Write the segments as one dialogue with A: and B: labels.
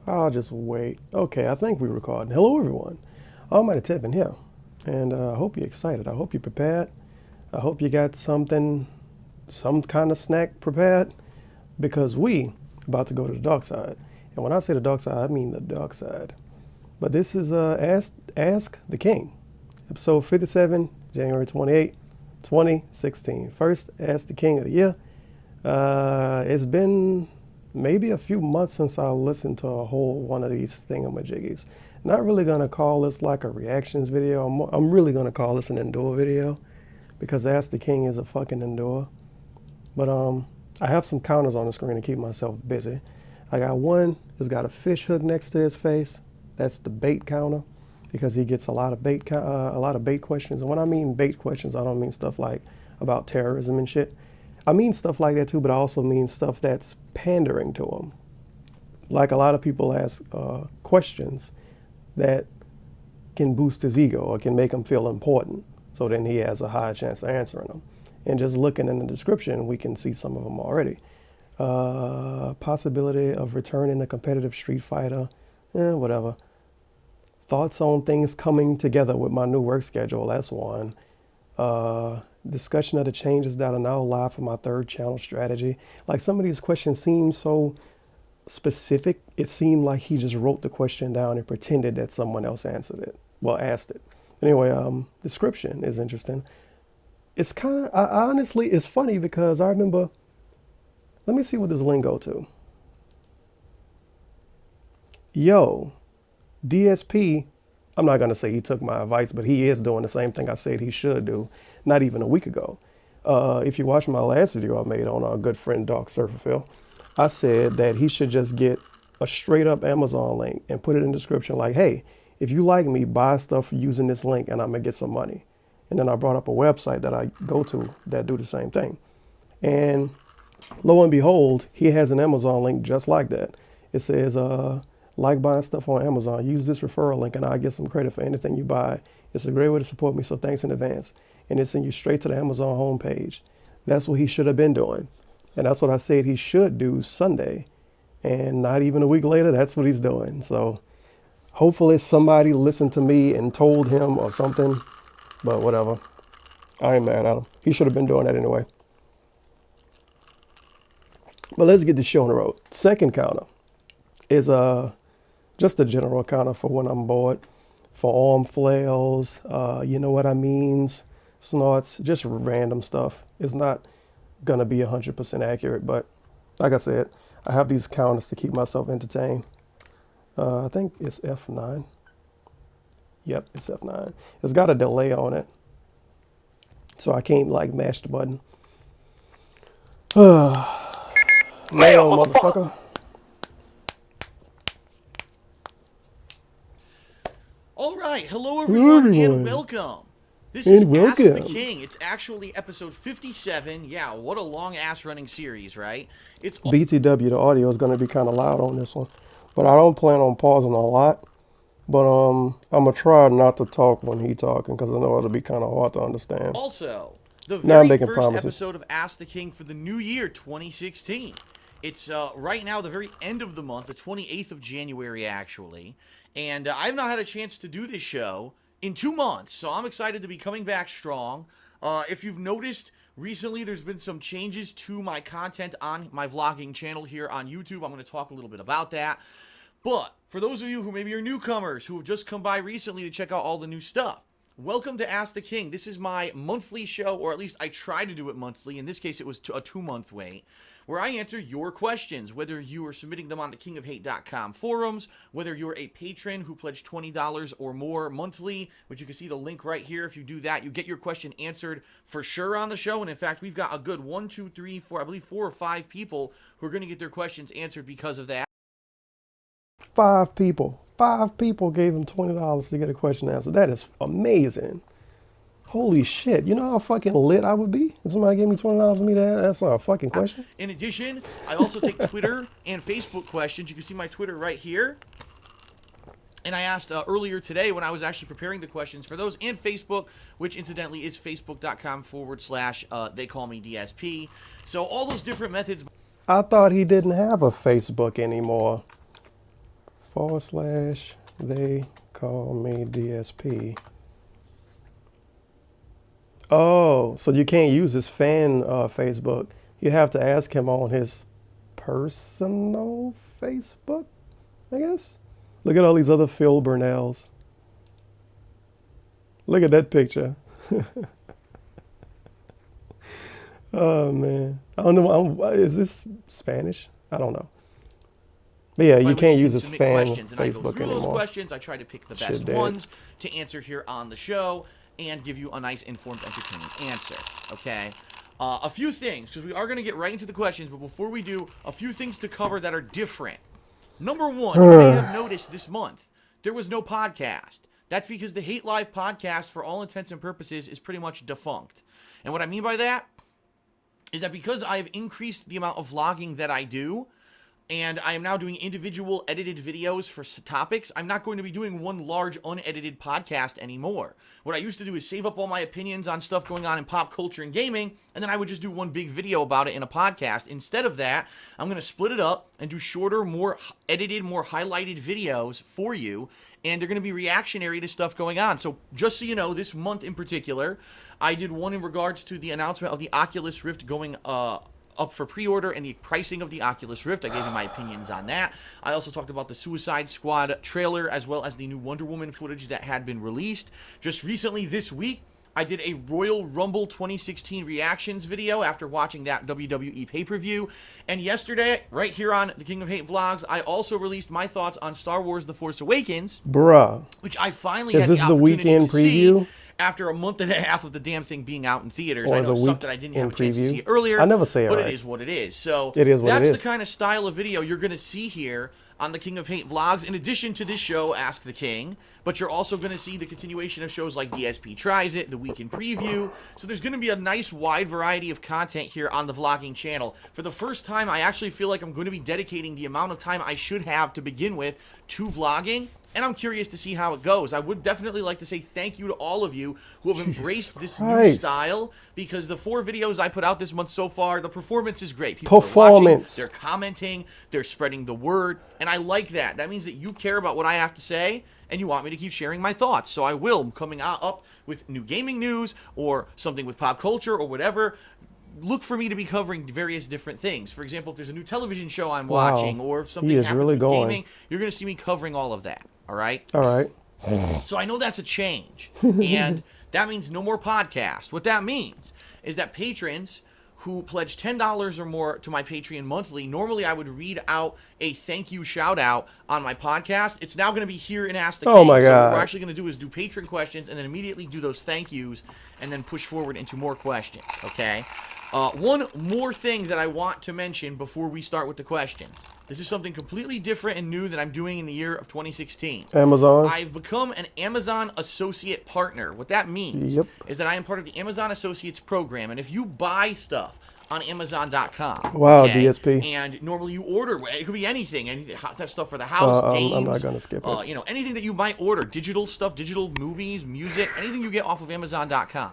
A: I'll just wait. Okay, I think we're recording. Hello, everyone. Almighty Tevin here, and I hope you're excited. I hope you're prepared. I hope you got something, some kind of snack prepared, because we about to go to the dark side. And when I say the dark side, I mean the dark side. But this is Ask the King, episode 57, January 28, 2016. First Ask the King of the year. It's been maybe a few months since I listened to a whole one of these thingamajiggies. Not really gonna call this like a reactions video. I'm really gonna call this an endure video because Ask the King is a fucking endure. But I have some counters on the screen to keep myself busy. I got one that's got a fish hook next to his face. That's the bait counter because he gets a lot of bait questions. And when I mean bait questions, I don't mean stuff like about terrorism and shit. I mean stuff like that too, but I also mean stuff that's pandering to him. Like a lot of people ask questions that can boost his ego or can make him feel important. So then he has a higher chance of answering them. And just looking in the description, we can see some of them already. Possibility of returning a competitive Street Fighter, whatever. Thoughts on things coming together with my new work schedule, that's one. Discussion of the changes that are now live for my third channel strategy. Like some of these questions seem so specific. It seemed like he just wrote the question down and pretended that someone else answered it. Well, asked it. Anyway, description is interesting. It's kind of, honestly, it's funny because I remember, let me see what this link go to. Yo, DSP, I'm not going to say he took my advice, but he is doing the same thing I said he should do not even a week ago. If you watch my last video I made on our good friend Dark Surfer Phil, I said that he should just get a straight up Amazon link and put it in the description like, hey, if you like me, buy stuff using this link and I'm going to get some money. And then I brought up a website that I go to that do the same thing. And lo and behold, he has an Amazon link just like that. It says, like buying stuff on Amazon, use this referral link and I'll get some credit for anything you buy. It's a great way to support me, so thanks in advance. And it sends you straight to the Amazon homepage. That's what he should have been doing. And that's what I said he should do Sunday. And not even a week later, that's what he's doing. So hopefully somebody listened to me and told him or something. But whatever. I ain't mad at him. He should have been doing that anyway. But let's get the show on the road. Second counter is just a general counter for when I'm bored. For arm flails, you know what I means, snorts, just random stuff. It's not going to be 100% accurate, but like I said, I have these counters to keep myself entertained. I think it's F9. Yep, it's F9. It's got a delay on it, so I can't like mash the button. Nail, motherfucker.
B: All right, hello everyone, and welcome. This is Ask the King. It's actually episode 57. Yeah, what a long ass running series, right? It's
A: BTW, the audio is going to be kind of loud on this one, but I don't plan on pausing a lot. But I'm gonna try not to talk when he talking because I know it'll be kind of hard to understand.
B: Also, the very first episode of Ask the King for the new year 2016. It's right now the very end of the month, the 28th of January actually, and I've not had a chance to do this show in 2 months, so I'm excited to be coming back strong. If you've noticed, recently there's been some changes to my content on my vlogging channel here on YouTube. I'm going to talk a little bit about that. But for those of you who maybe are newcomers who have just come by recently to check out all the new stuff, welcome to Ask the King. This is my monthly show, or at least I try to do it monthly. In this case, it was a 2-month wait, where I answer your questions, whether you are submitting them on the kingofhate.com forums, whether you're a patron who pledged $20 or more monthly, which you can see the link right here. If you do that, you get your question answered for sure on the show. And in fact, we've got a good 1, 2, 3, 4, I believe 4 or 5 people who are going to get their questions answered because of that.
A: 5 people gave him $20 to get a question answered. That is amazing. Holy shit. You know how fucking lit I would be if somebody gave me $20 for me to answer a fucking question?
B: In addition, I also take Twitter and Facebook questions. You can see my Twitter right here. And I asked earlier today when I was actually preparing the questions for those, and Facebook, which incidentally is facebook.com/they call me DSP. So all those different methods.
A: I thought he didn't have a Facebook anymore. / they call me DSP. Oh, so you can't use his fan Facebook. You have to ask him on his personal Facebook, I guess. Look at all these other Phil Burnells. Look at that picture. Oh, man. I don't know. Is this Spanish? I don't know. But yeah, you can't use his fan Facebook
B: I go through
A: anymore.
B: Those questions. I try to pick the best ones to answer here on the show and give you a nice, informed, entertaining answer. Okay? A few things, because we are going to get right into the questions, but before we do, a few things to cover that are different. Number one, you may have noticed this month, there was no podcast. That's because the Hate Live podcast, for all intents and purposes, is pretty much defunct. And what I mean by that is that because I have increased the amount of vlogging that I do, and I am now doing individual edited videos for topics, I'm not going to be doing one large unedited podcast anymore. What I used to do is save up all my opinions on stuff going on in pop culture and gaming, and then I would just do one big video about it in a podcast. Instead of that, I'm going to split it up and do shorter, more edited, more highlighted videos for you, and they're going to be reactionary to stuff going on. So just so you know, this month in particular, I did one in regards to the announcement of the Oculus Rift going up for pre-order and the pricing of the Oculus Rift. I gave you my opinions on that. I also talked about the Suicide Squad trailer as well as the new Wonder Woman footage that had been released. Just recently this week, I did a Royal Rumble 2016 reactions video after watching that WWE pay-per-view. And yesterday, right here on the King of Hate Vlogs, I also released my thoughts on Star Wars The Force Awakens.
A: Bruh.
B: Which I finally had the opportunity
A: weekend
B: to
A: preview?
B: see after a month and a half of the damn thing being out in theaters.
A: Or
B: I know
A: the
B: stuff that I didn't have a chance to
A: preview?
B: see earlier.
A: I never say it
B: but
A: right.
B: it is what it is. So
A: It is what
B: that's
A: it is.
B: the kind of style of video you're going to see here on the King of Hate Vlogs, in addition to this show, Ask the King. But you're also going to see the continuation of shows like DSP Tries It, the Weekend Preview. So there's going to be a nice wide variety of content here on the vlogging channel. For the first time, I actually feel like I'm going to be dedicating the amount of time I should have to begin with to vlogging. And I'm curious to see how it goes. I would definitely like to say thank you to all of you who have embraced this new style, because the 4 videos I put out this month so far, the performance is great. People are watching, they're commenting, they're spreading the word, and I like that. That means that you care about what I have to say, and you want me to keep sharing my thoughts. So I will, coming up with new gaming news or something with pop culture or whatever. Look for me to be covering various different things. For example, if there's a new television show I'm watching, or if something happens with gaming, you're going to see me covering all of that. All right?
A: All right.
B: So I know that's a change. And that means no more podcast. What that means is that patrons who pledge $10 or more to my Patreon monthly, normally I would read out a thank you shout out on my podcast. It's now going to be here in Ask the King.
A: Oh my God.
B: So what we're actually going to do is do patron questions and then immediately do those thank yous and then push forward into more questions. Okay? One more thing that I want to mention before we start with the questions. This is something completely different and new that I'm doing in the year of 2016.
A: Amazon.
B: I've become an Amazon Associate Partner. What that means is that I am part of the Amazon Associates program. And if you buy stuff on Amazon.com.
A: Wow, DSP.
B: And normally you order, it could be anything, that stuff for the house, games.
A: I'm not going to skip it.
B: You know, anything that you might order, digital stuff, digital movies, music, anything you get off of Amazon.com.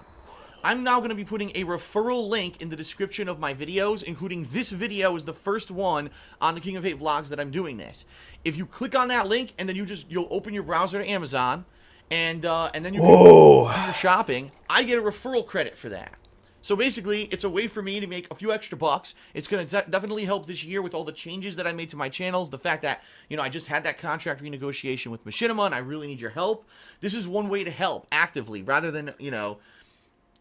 B: I'm now going to be putting a referral link in the description of my videos, including this video is the first one on the King of Hate Vlogs that I'm doing this. If you click on that link and then you'll open your browser to Amazon and then you can do your shopping, I get a referral credit for that. So basically, it's a way for me to make a few extra bucks. It's going to definitely help this year with all the changes that I made to my channels. The fact that, you know, I just had that contract renegotiation with Machinima and I really need your help. This is one way to help actively rather than, you know,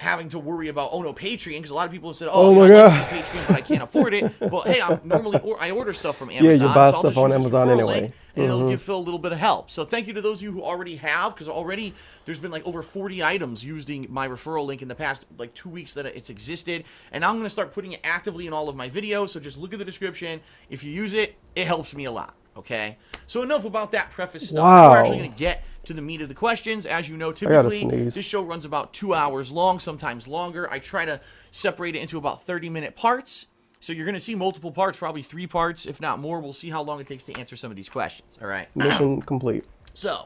B: having to worry about, oh no, Patreon, because a lot of people have said, oh my God, Patreon, but I can't afford it. But hey, I order stuff from Amazon.
A: Yeah, you buy
B: so
A: stuff on Amazon anyway.
B: And it'll give Phil a little bit of help. So thank you to those of you who already have, because already there's been like over 40 items using my referral link in the past like 2 weeks that it's existed. And now I'm going to start putting it actively in all of my videos. So just look at the description. If you use it, it helps me a lot. Okay? So enough about that preface stuff. We're actually going to get to the meat of the questions. As you know, typically this show runs about 2 hours long, sometimes longer. I try to separate it into about 30-minute parts. So you're going to see multiple parts, probably 3 parts, if not more. We'll see how long it takes to answer some of these questions. All right?
A: Mission complete.
B: So,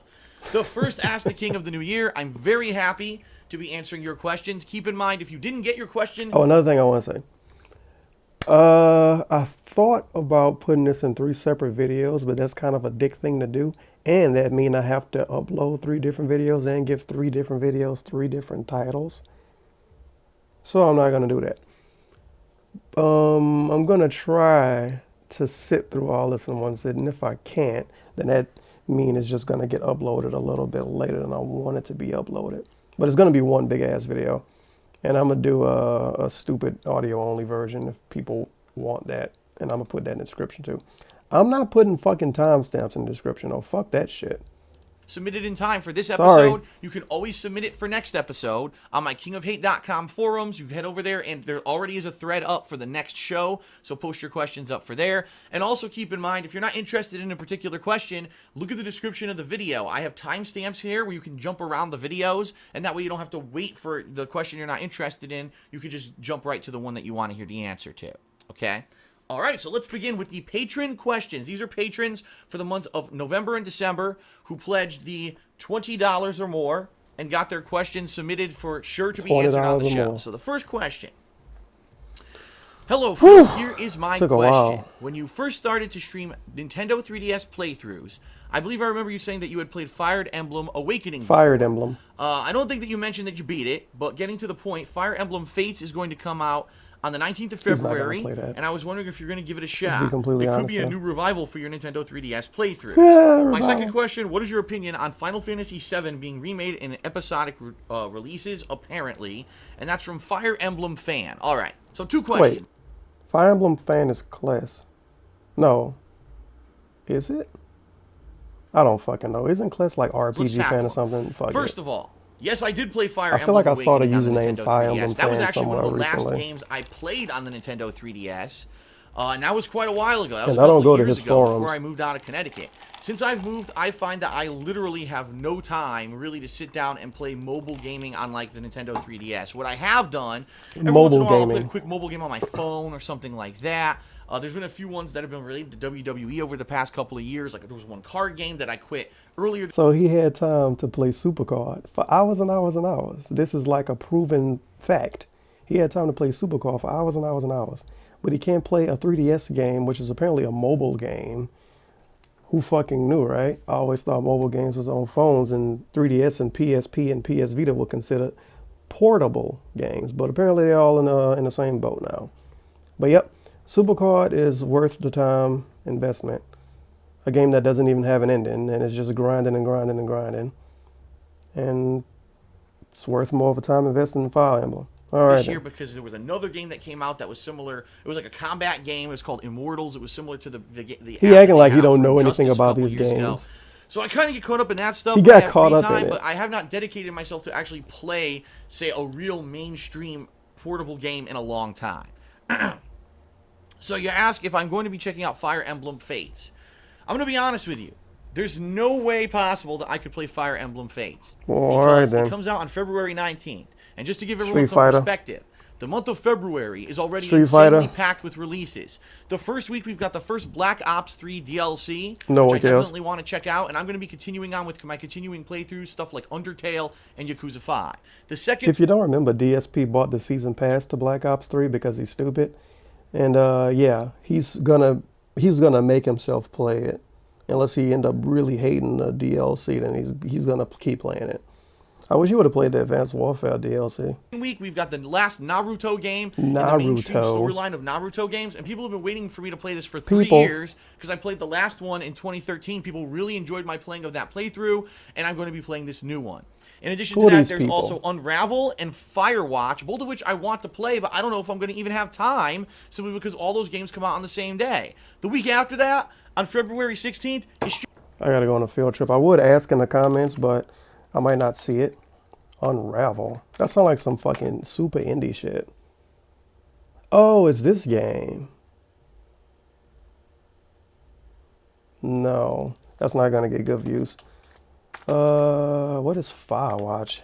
B: the first Ask the King of the New Year. I'm very happy to be answering your questions. Keep in mind, if you didn't get your question...
A: Oh, another thing I want to say. I thought about putting this in 3 separate videos, but that's kind of a dick thing to do. And that means I have to upload 3 different videos and give 3 different videos 3 different titles. So I'm not gonna do that. I'm gonna try to sit through all this in one sitting. If I can't, then that means it's just gonna get uploaded a little bit later than I want it to be uploaded. But it's gonna be one big ass video. And I'm gonna do a stupid audio only version if people want that. And I'm gonna put that in the description too. I'm not putting fucking timestamps in the description. Oh, fuck that shit.
B: Submit it in time for this
A: Sorry.
B: episode. You can always submit it for next episode on my kingofhate.com forums. You can head over there, and there already is a thread up for the next show, so post your questions up for there. And also keep in mind, if you're not interested in a particular question, look at the description of the video. I have timestamps here where you can jump around the videos, and that way you don't have to wait for the question you're not interested in. You can just jump right to the one that you want to hear the answer to, okay? All right, so let's begin with the patron questions. These are patrons for the months of November and December who pledged the $20 or more and got their questions submitted for sure to be answered on the show. So the first question. Hello, Phil. Here is my question. When you first started to stream Nintendo 3DS playthroughs, I believe I remember you saying that you had played Fire Emblem Awakening before.
A: Fire Emblem.
B: I don't think that you mentioned that you beat it, but getting to the point, Fire Emblem Fates is going to come out on the 19th of February, and I was wondering if you're going to give it a shot. It could be a new revival for your Nintendo 3DS playthroughs.
A: Yeah,
B: my second question, what is your opinion on Final Fantasy VII being remade in episodic releases, apparently? And that's from Fire Emblem Fan. All right, so 2 questions.
A: Wait, Fire Emblem Fan is class. No. Is it? I don't fucking know. Isn't class like RPG Fan or something?
B: First of all, yes, I did play Fire Emblem.
A: I feel like I saw the username Fire Emblem Fan
B: That was actually one of the
A: recently.
B: last games I played on the Nintendo 3DS. And that was quite a while ago. That was
A: and I don't go to
B: his
A: his forums.
B: Before I moved out of Connecticut. Since I've moved, I find that I literally have no time really to sit down and play mobile gaming on like the Nintendo 3DS. What I have done, every once in a while I'll play a quick mobile game on my phone or something like that. There's been a few ones that have been related to WWE over the past couple of years. Like there was one card game that I quit earlier.
A: So he had time to play Supercard for hours and hours and hours. This is like a proven fact. He had time to play Supercard for hours and hours and hours. But he can't play a 3DS game, which is apparently a mobile game. Who fucking knew, right? I always thought mobile games was on phones, and 3DS and PSP and PS Vita were considered portable games. But apparently they're all in the same boat now. But yep. Supercard is worth the time investment. A game that doesn't even have an ending and it's just grinding and grinding and grinding. And it's worth more of a time investing than Fire Emblem. All right.
B: This year because there was another game that came out that was similar. It was like a combat game. It was called Immortals. It was similar to the
A: he acting like he don't know anything about these games.
B: Ago. So I kind of get caught up in that stuff.
A: He got caught up in it.
B: But I have not dedicated myself to actually play, say, a real mainstream portable game in a long time. So you ask if I'm going to be checking out Fire Emblem Fates. I'm going to be honest with you. There's no way possible that I could play Fire Emblem Fates.
A: All right, then.
B: It comes out on February 19th. And just to give everyone some perspective, the month of February is already insanely packed with releases. The first week, we've got the first Black Ops 3 DLC, which I definitely want to check out. And I'm going to be continuing on with my continuing playthroughs, stuff like Undertale and Yakuza 5. The second...
A: If you don't remember, DSP bought the season pass to Black Ops 3 because he's stupid. And yeah, he's gonna make himself play it, unless he end up really hating the DLC. Then he's gonna keep playing it. I wish you would have played the Advanced Warfare DLC.
B: Week we've got the last Naruto game, in the mainstream storyline of Naruto games, and people have been waiting for me to play this for 3 years because I played the last one in 2013. People really enjoyed my playing of that playthrough, and I'm going to be playing this new one. In addition to that, there's also Unravel and Firewatch, both of which I want to play, but I don't know if I'm going to even have time, simply because all those games come out on the same day. The week after that, on February 16th,
A: I gotta go on a field trip. I would ask in the comments, but I might not see it. Unravel. That sounds like some fucking super indie shit. Oh, it's this game. No, that's not gonna get good views. What is Firewatch?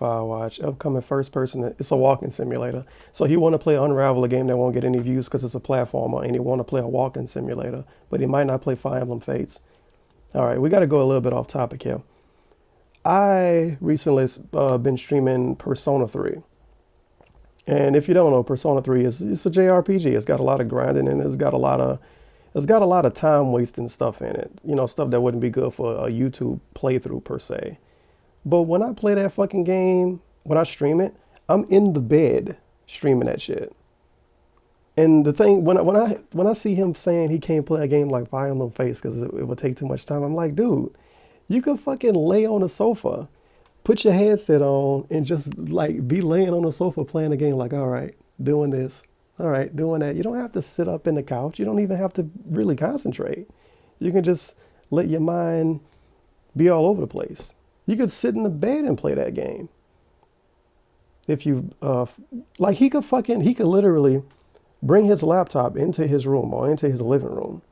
A: Firewatch, upcoming first person. It's a walking simulator. So he want to play Unravel, a game that won't get any views because it's a platformer, and he want to play a walking simulator, but he might not play Fire Emblem Fates. All right, we got to go a little bit off topic here. I recently been streaming Persona 3. And if you don't know, Persona 3 it's a JRPG. It's got a lot of grinding in it. It's got a lot of time wasting stuff in it. You know, stuff that wouldn't be good for a YouTube playthrough per se. But when I play that fucking game, when I stream it, I'm in the bed streaming that shit. And the thing, when I see him saying he can't play a game like Fire Emblem Fates because it would take too much time, I'm like, dude, you could fucking lay on the sofa, put your headset on, and just like be laying on the sofa playing a game like, all right, doing this, all right, doing that. You don't have to sit up in the couch. You don't even have to really concentrate. You can just let your mind be all over the place. You could sit in the bed and play that game. If you, like he could literally bring his laptop into his room or into his living room,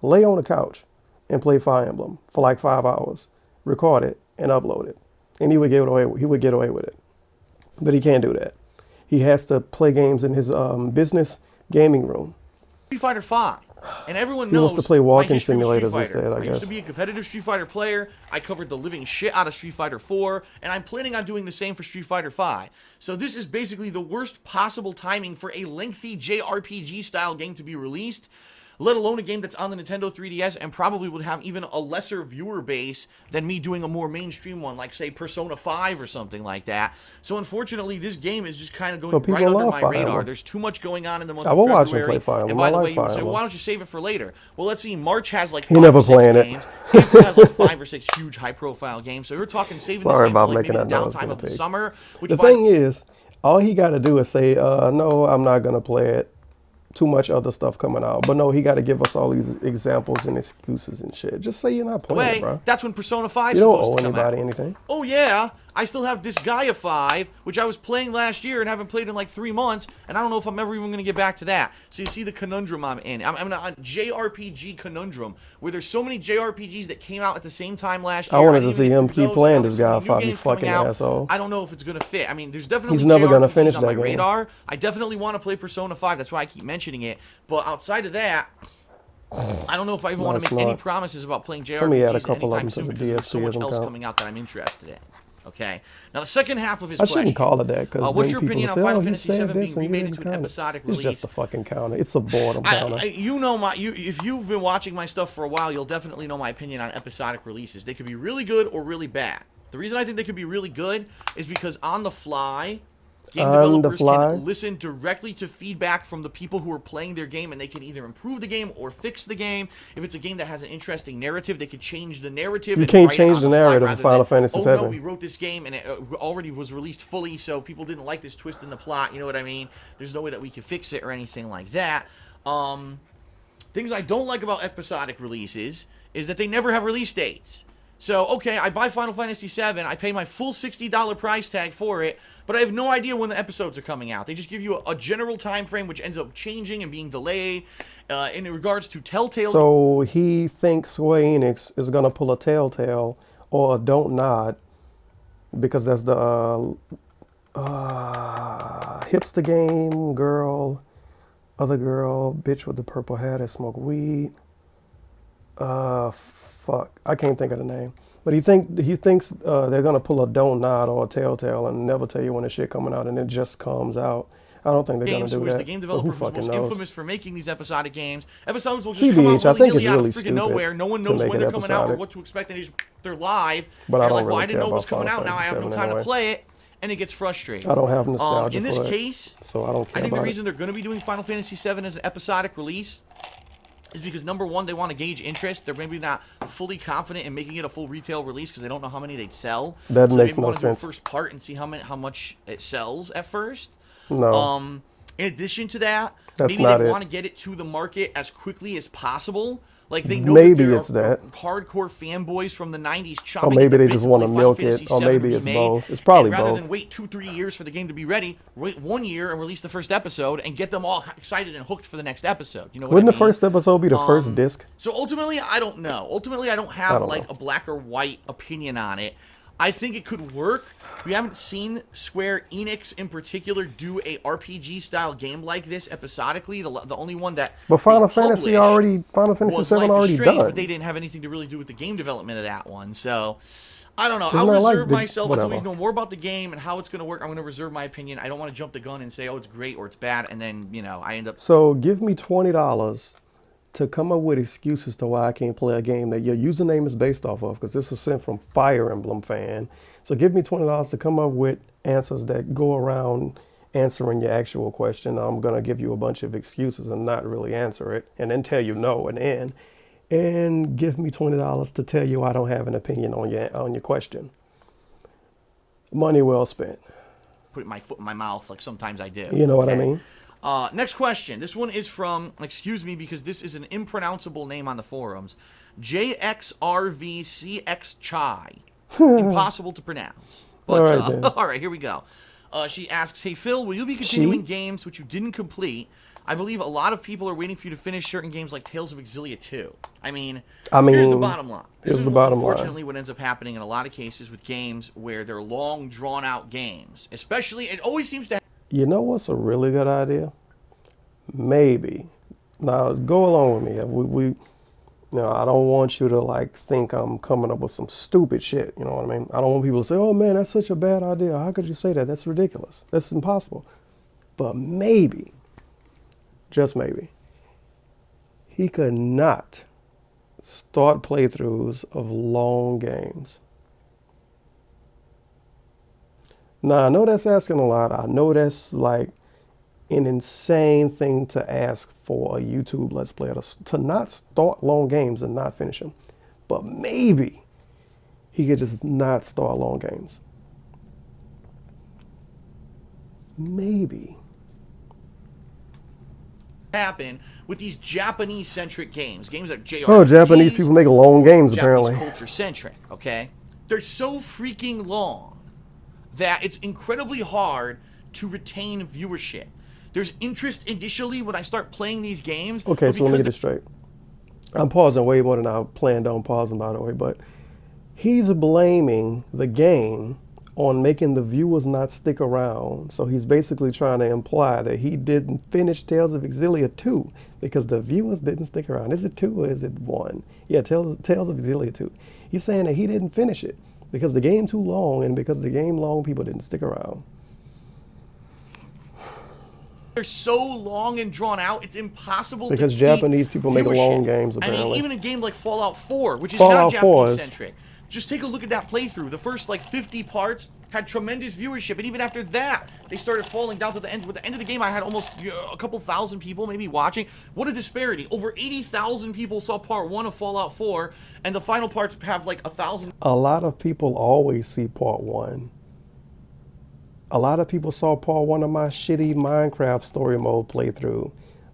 A: lay on the couch and play Fire Emblem for like 5 hours, record it and upload it. And he would get away with it. But he can't do that. He has to play games in his business gaming room.
B: Street Fighter 5. And everyone knows
A: he wants to play walking simulators instead, I guess.
B: I used to be a competitive Street Fighter player. I covered the living shit out of Street Fighter 4, and I'm planning on doing the same for Street Fighter 5. So this is basically the worst possible timing for a lengthy JRPG style game to be released, let alone a game that's on the Nintendo 3DS and probably would have even a lesser viewer base than me doing a more mainstream one, like, say, Persona 5 or something like that. So, unfortunately, this game is just kind of going right under my radar. There's too much going on in the month of February.
A: I will watch him play Fire Emblem.
B: And by the way, you would say, well, why don't you save it for later? Well, let's see. March has like
A: 5 or 6
B: games. April has like 5 or 6 huge high-profile games. So we're talking saving this game for like maybe the downtime of the summer.
A: The thing is, all he got to do is say, no, I'm not going to play it. Too much other stuff coming out. But no, he got to give us all these examples and excuses and shit. Just say you're not playing it, bro.
B: That's when Persona 5
A: is supposed to come out. You don't owe anybody anything.
B: Oh, yeah. I still have Disgaea 5, which I was playing last year and haven't played in like 3 months, and I don't know if I'm ever even going to get back to that. So you see the conundrum I'm in. I'm in a JRPG conundrum, where there's so many JRPGs that came out at the same time last year.
A: I wanted to see him keep playing this guy, you fucking asshole.
B: I don't know if it's going to fit. I mean, there's definitely
A: He's never going to finish
B: on
A: that
B: my
A: game.
B: radar. I definitely want to play Persona 5. That's why I keep mentioning it. But outside of that, I don't know if I even want to make any promises about playing JRPGs anytime soon because there's so much else coming out that I'm interested in. Okay. Now the second half of his question.
A: I shouldn't call it that because
B: what's your opinion on Final Fantasy VII being remade into an episodic release?
A: It's just a fucking counter. It's a boredom counter.
B: You know if you've been watching my stuff for a while, you'll definitely know my opinion on episodic releases. They could be really good or really bad. The reason I think they could be really good is because on the fly, game developers can listen directly to feedback from the people who are playing their game, and they can either improve the game or fix the game. If it's a game that has an interesting narrative, they could change the narrative.
A: You can't change the narrative of Final Fantasy VII.
B: Oh, no, we wrote this game, and it already was released fully, so people didn't like this twist in the plot. You know what I mean? There's no way that we could fix it or anything like that. Things I don't like about episodic releases is that they never have release dates. So, okay, I buy Final Fantasy VII, I pay my full $60 price tag for it, but I have no idea when the episodes are coming out. They just give you a general time frame, which ends up changing and being delayed. In regards to Telltale...
A: So he thinks Square Enix is going to pull a Telltale or a Don't Nod, because that's the hipster game girl, other girl, bitch with the purple hair that smoke weed. Fuck, I can't think of the name. But he thinks they're gonna pull a Don't Nod or a Telltale and never tell you when the shit coming out, and it just comes out. I don't think they're gonna do that.
B: The game developer was most infamous for making these episodic games. Episodes will just
A: TBH,
B: come out
A: I think it's
B: out
A: really
B: of freaking nowhere. No one knows when they're coming out or what to expect, and they're live.
A: But I don't
B: like,
A: really
B: well, I didn't know it was
A: care
B: coming
A: about
B: out. Now I have no time to play it, and it gets frustrating.
A: I don't have nostalgia
B: in this
A: for that,
B: case,
A: so I don't care.
B: I think
A: about
B: the reason they're going to be doing Final Fantasy VII as an episodic release is because, number one, they want to gauge interest. They're maybe not fully confident in making it a full retail release because they don't know how many they'd sell.
A: That
B: so
A: makes
B: no
A: sense.
B: Do a first part and see how much it sells at first.
A: No.
B: In addition to that,
A: That's
B: maybe they want to get it to the market as quickly as possible. Like they know
A: maybe
B: that
A: it's that
B: hardcore fanboys from the 90s chopping.
A: Or maybe they
B: the
A: just want to milk it, or maybe it's both. It's probably
B: rather
A: both.
B: than wait 2-3 years for the game to be ready, wait 1 year and release the first episode and get them all excited and hooked for the next episode. You know what
A: Wouldn't
B: I mean?
A: the first episode be the first disc?
B: So ultimately, I don't know. Ultimately, I don't have a black or white opinion on it. I think it could work. We haven't seen Square Enix in particular do a RPG style game like this episodically. The only one that
A: Final Fantasy VII already done.
B: But they didn't have anything to really do with the game development of that one. So I don't know.
A: It's
B: I'll
A: not
B: reserve
A: like
B: myself until we
A: whatever.
B: know more about the game and how it's going to work. I'm going to reserve my opinion. I don't want to jump the gun and say, oh, it's great or it's bad, and then, you know, I end up...
A: So give me $20 to come up with excuses to why I can't play a game that your username is based off of, because this is sent from Fire Emblem fan. So give me $20 to come up with answers that go around answering your actual question. I'm going to give you a bunch of excuses and not really answer it, and then tell you no and end. And give me $20 to tell you I don't have an opinion on your question. Money well spent.
B: Put my foot in my mouth like sometimes I do.
A: You know what I mean?
B: Next question. This one is from, excuse me, because this is an impronounceable name on the forums. JXRVCX Chai. Impossible to pronounce. But,
A: all right, then.
B: all right, here we go. She asks, hey, Phil, will you be continuing games which you didn't complete? I believe a lot of people are waiting for you to finish certain games like Tales of Exilia 2. I mean, here's the bottom line. This is unfortunately what ends up happening in a lot of cases with games where they're long, drawn-out games. Especially, it always seems to...
A: You know what's a really good idea? Maybe. Now, go along with me. I don't want you to, like, think I'm coming up with some stupid shit. You know what I mean? I don't want people to say, oh, man, that's such a bad idea. How could you say that? That's ridiculous. That's impossible. But maybe, just maybe, he could not start playthroughs of long games. Now, I know that's asking a lot. I know that's like an insane thing to ask for a YouTube Let's Player to not start long games and not finish them. But maybe he could just not start long games. Maybe.
B: Happen with these Japanese-centric games that JRPGs.
A: Oh, Japanese people make long games, apparently.
B: Japanese culture-centric, okay? They're so freaking long that it's incredibly hard to retain viewership. There's interest initially when I start playing these games.
A: Okay, so let me get this straight. I'm pausing way more than I planned on pausing, by the way, but he's blaming the game on making the viewers not stick around. So he's basically trying to imply that he didn't finish Tales of Exilia 2 because the viewers didn't stick around. Is it 2 or is it 1? Yeah, Tales of Exilia 2. He's saying that he didn't finish it because the game too long, and because the game long, people didn't stick around.
B: They're so long and drawn out, it's impossible
A: because
B: to
A: Japanese people make
B: viewership.
A: long games, apparently.
B: I mean, even a game like Fallout 4, which is
A: Fallout
B: not Japanese-centric. Just take a look at that playthrough. The first, like, 50 parts had tremendous viewership, and even after that, they started falling down to the end. With the end of the game, I had almost a couple thousand people maybe watching. What a disparity. Over 80,000 people saw part 1 of Fallout 4, and the final parts have, like, 1,000.
A: A lot of people always see part 1. A lot of people saw part 1 of my shitty Minecraft story mode playthrough,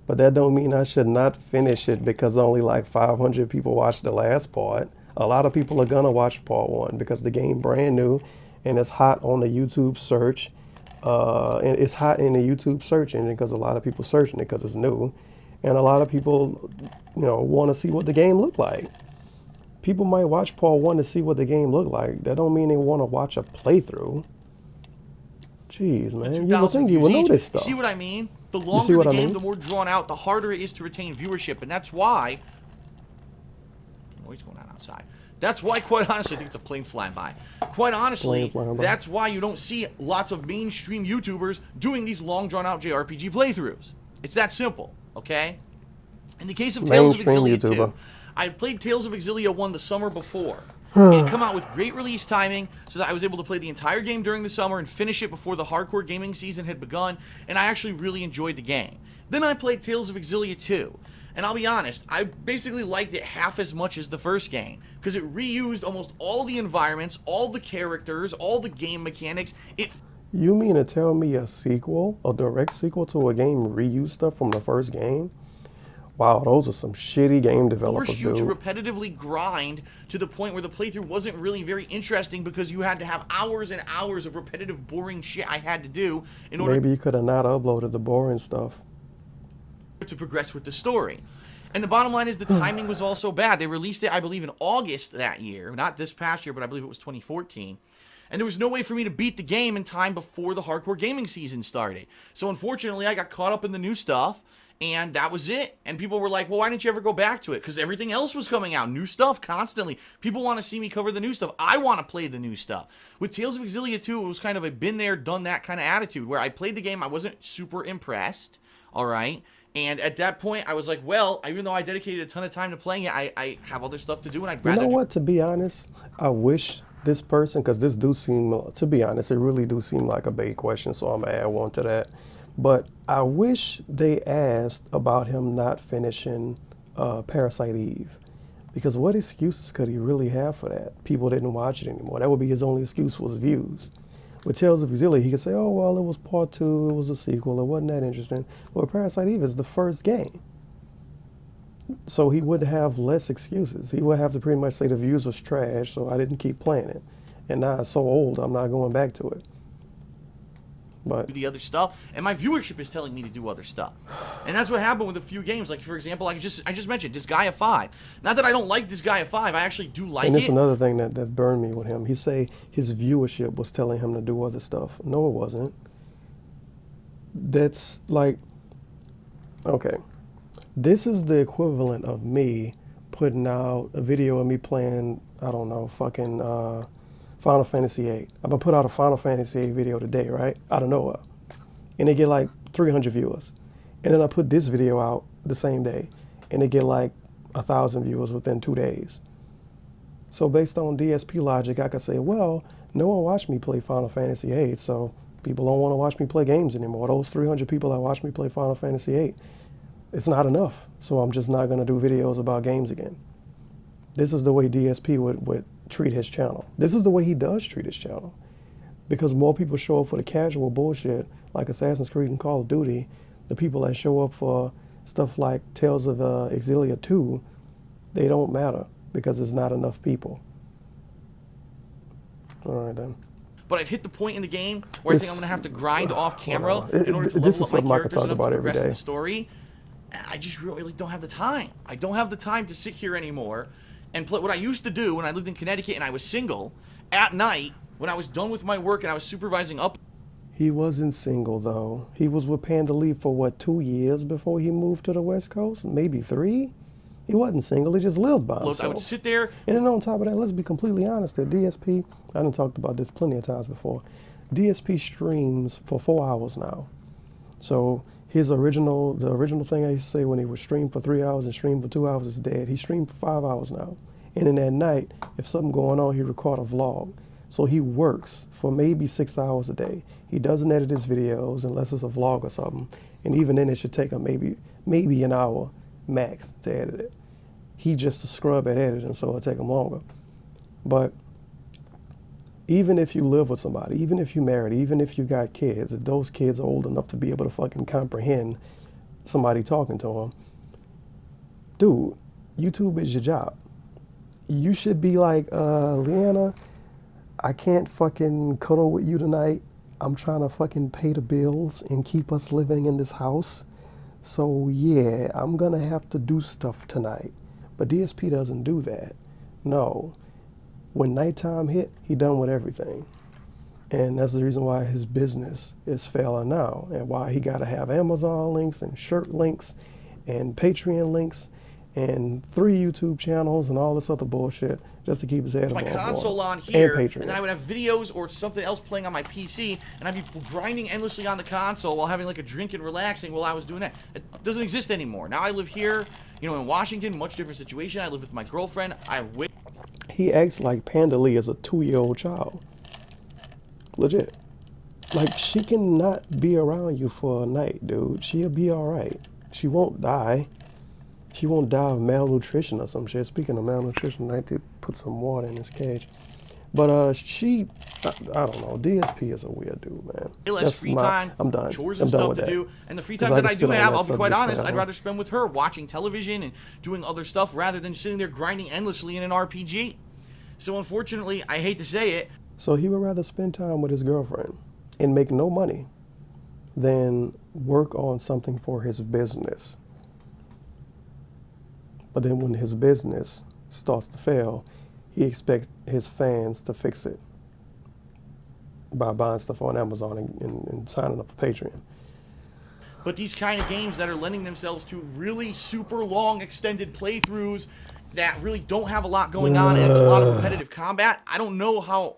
A: but that don't mean I should not finish it because only like 500 people watched the last part. A lot of people are gonna watch part 1 because the game brand new and it's hot on the YouTube search. And it's hot in the YouTube search engine because a lot of people searching it because it's new, and a lot of people, want to see what the game looked like. People might watch part 1 to see what the game looked like. That don't mean they want to watch a playthrough. Jeez, man, you would think you would know this stuff.
B: See what I mean? The longer the game, the more drawn out, the harder it is to retain viewership, and that's why... Noise going on outside. That's why, quite honestly, I think it's a plane flying by. Quite honestly, that's why you don't see lots of mainstream YouTubers doing these long, drawn-out JRPG playthroughs. It's that simple, okay? In the case of Tales of Exilia 2, I played Tales of Exilia 1 the summer before. It had come out with great release timing so that I was able to play the entire game during the summer and finish it before the hardcore gaming season had begun, and I actually really enjoyed the game. Then I played Tales of Exilia 2, and I'll be honest, I basically liked it half as much as the first game, because it reused almost all the environments, all the characters, all the game mechanics.
A: You mean to tell me a sequel, a direct sequel to a game reused stuff from the first game? Wow, those are some shitty game developers,
B: forced you to repetitively grind to the point where the playthrough wasn't really very interesting because you had to have hours and hours of repetitive, boring shit I had to do in order...
A: Maybe you could have not uploaded the boring stuff
B: to progress with the story. And the bottom line is the timing was also bad. They released it, I believe, in August that year. Not this past year, but I believe it was 2014. And there was no way for me to beat the game in time before the hardcore gaming season started. So unfortunately, I got caught up in the new stuff. And that was it. And people were like, well, why didn't you ever go back to it? Because everything else was coming out. New stuff constantly. People want to see me cover the new stuff. I want to play the new stuff. With Tales of Xillia 2, it was kind of a been there, done that kind of attitude where I played the game. I wasn't super impressed. All right. And at that point, I was like, well, even though I dedicated a ton of time to playing it, I have other stuff to do. And I'd rather.
A: You know what? To be honest, I wish this person, because this do seem, to be honest, it really do seem like a bait question. So I'm going to add one to that. But I wish they asked about him not finishing Parasite Eve. Because what excuses could he really have for that? People didn't watch it anymore. That would be his only excuse, was views. With Tales of Xillia, he could say, oh, well, it was part 2, it was a sequel, it wasn't that interesting. But Parasite Eve is the first game. So he would have less excuses. He would have to pretty much say the views was trash, so I didn't keep playing it. And now it's so old, I'm not going back to it. But
B: the other stuff, and my viewership is telling me to do other stuff, and that's what happened with a few games. Like, for example, I just mentioned Disgaea 5. Not that I don't like Disgaea 5, I actually do like it.
A: And it's another thing that burned me with him. He say his viewership was telling him to do other stuff. No, it wasn't. That's like, okay, this is the equivalent of me putting out a video of me playing, I don't know, fucking Final Fantasy VIII. I'm gonna put out a Final Fantasy VIII video today, right? Out of nowhere. And they get like 300 viewers. And then I put this video out the same day, and they get like 1,000 viewers within 2 days. So based on DSP logic, I could say, well, no one watched me play Final Fantasy VIII, so people don't want to watch me play games anymore. Those 300 people that watch me play Final Fantasy VIII, it's not enough. So I'm just not gonna do videos about games again. This is the way DSP would treat his channel. This is the way he does treat his channel. Because more people show up for the casual bullshit like Assassin's Creed and Call of Duty. The people that show up for stuff like Tales of Xillia 2, they don't matter because there's not enough people. All right, then.
B: But I've hit the point in the game where I think I'm going to have to grind off camera in order to level up my characters enough to progress in the story. I just really don't have the time. I don't have the time to sit here anymore and play what I used to do when I lived in Connecticut and I was single at night when I was done with my work and I was supervising up.
A: He wasn't single, though. He was with Panda Lee for, what, 2 years before he moved to the West Coast? Maybe 3? He wasn't single. He just lived by himself.
B: I would sit there.
A: And then on top of that, let's be completely honest. At DSP, I done talked about this plenty of times before. DSP streams for 4 hours now. So the original thing I used to say when he would stream for 3 hours and stream for 2 hours is dead. He streamed for 5 hours now. And in that night, if something going on, he record a vlog. So he works for maybe 6 hours a day. He doesn't edit his videos unless it's a vlog or something. And even then, it should take him maybe an hour max to edit it. He just a scrub at editing, so it'll take him longer. But even if you live with somebody, even if you're married, even if you got kids, if those kids are old enough to be able to fucking comprehend somebody talking to them, dude, YouTube is your job. You should be like, Leanna, I can't fucking cuddle with you tonight. I'm trying to fucking pay the bills and keep us living in this house. So yeah, I'm gonna have to do stuff tonight. But DSP doesn't do that. No. When nighttime hit, he done with everything. And that's the reason why his business is failing now and why he gotta have Amazon links and shirt links and Patreon links and 3 YouTube channels and all this other bullshit just to keep his head above water.
B: My console on here,
A: and
B: then I would have videos or something else playing on my PC, and I'd be grinding endlessly on the console while having like a drink and relaxing while I was doing that. It doesn't exist anymore. Now I live here, you know, in Washington, much different situation. I live with my girlfriend.
A: He acts like Panda Lee is a 2-year-old child. Legit. Like, she cannot be around you for a night, dude. She'll be all right. She won't die. She won't die of malnutrition or some shit. Speaking of malnutrition, I need to put some water in this cage. But I don't know. DSP is a weird dude, man.
B: Less free time,
A: I'm done.
B: Chores and stuff to do. And the free time that I do have, I'll be quite honest, I'd rather spend with her watching television and doing other stuff rather than sitting there grinding endlessly in an RPG. So unfortunately, I hate to say it.
A: So he would rather spend time with his girlfriend and make no money than work on something for his business. But then when his business starts to fail, he expects his fans to fix it by buying stuff on Amazon and signing up for Patreon.
B: but these kind of games that are lending themselves to really super long extended playthroughs that really don't have a lot going on, and it's a lot of repetitive combat, I don't know how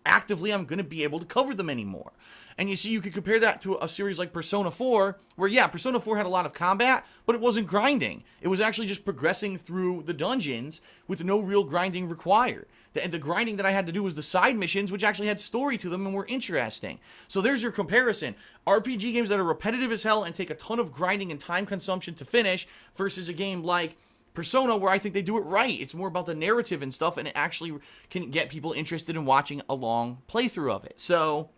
B: actively I'm going to be able to cover them anymore. And you see, you could compare that to a series like Persona 4, where, yeah, Persona 4 had a lot of combat, but it wasn't grinding. It was actually just progressing through the dungeons with no real grinding required. The grinding that I had to do was the side missions, which actually had story to them and were interesting. So there's your comparison. RPG games that are repetitive as hell and take a ton of grinding and time consumption to finish, versus a game like Persona, where I think they do it right. It's more about the narrative and stuff, and it actually can get people interested in watching a long playthrough of it. So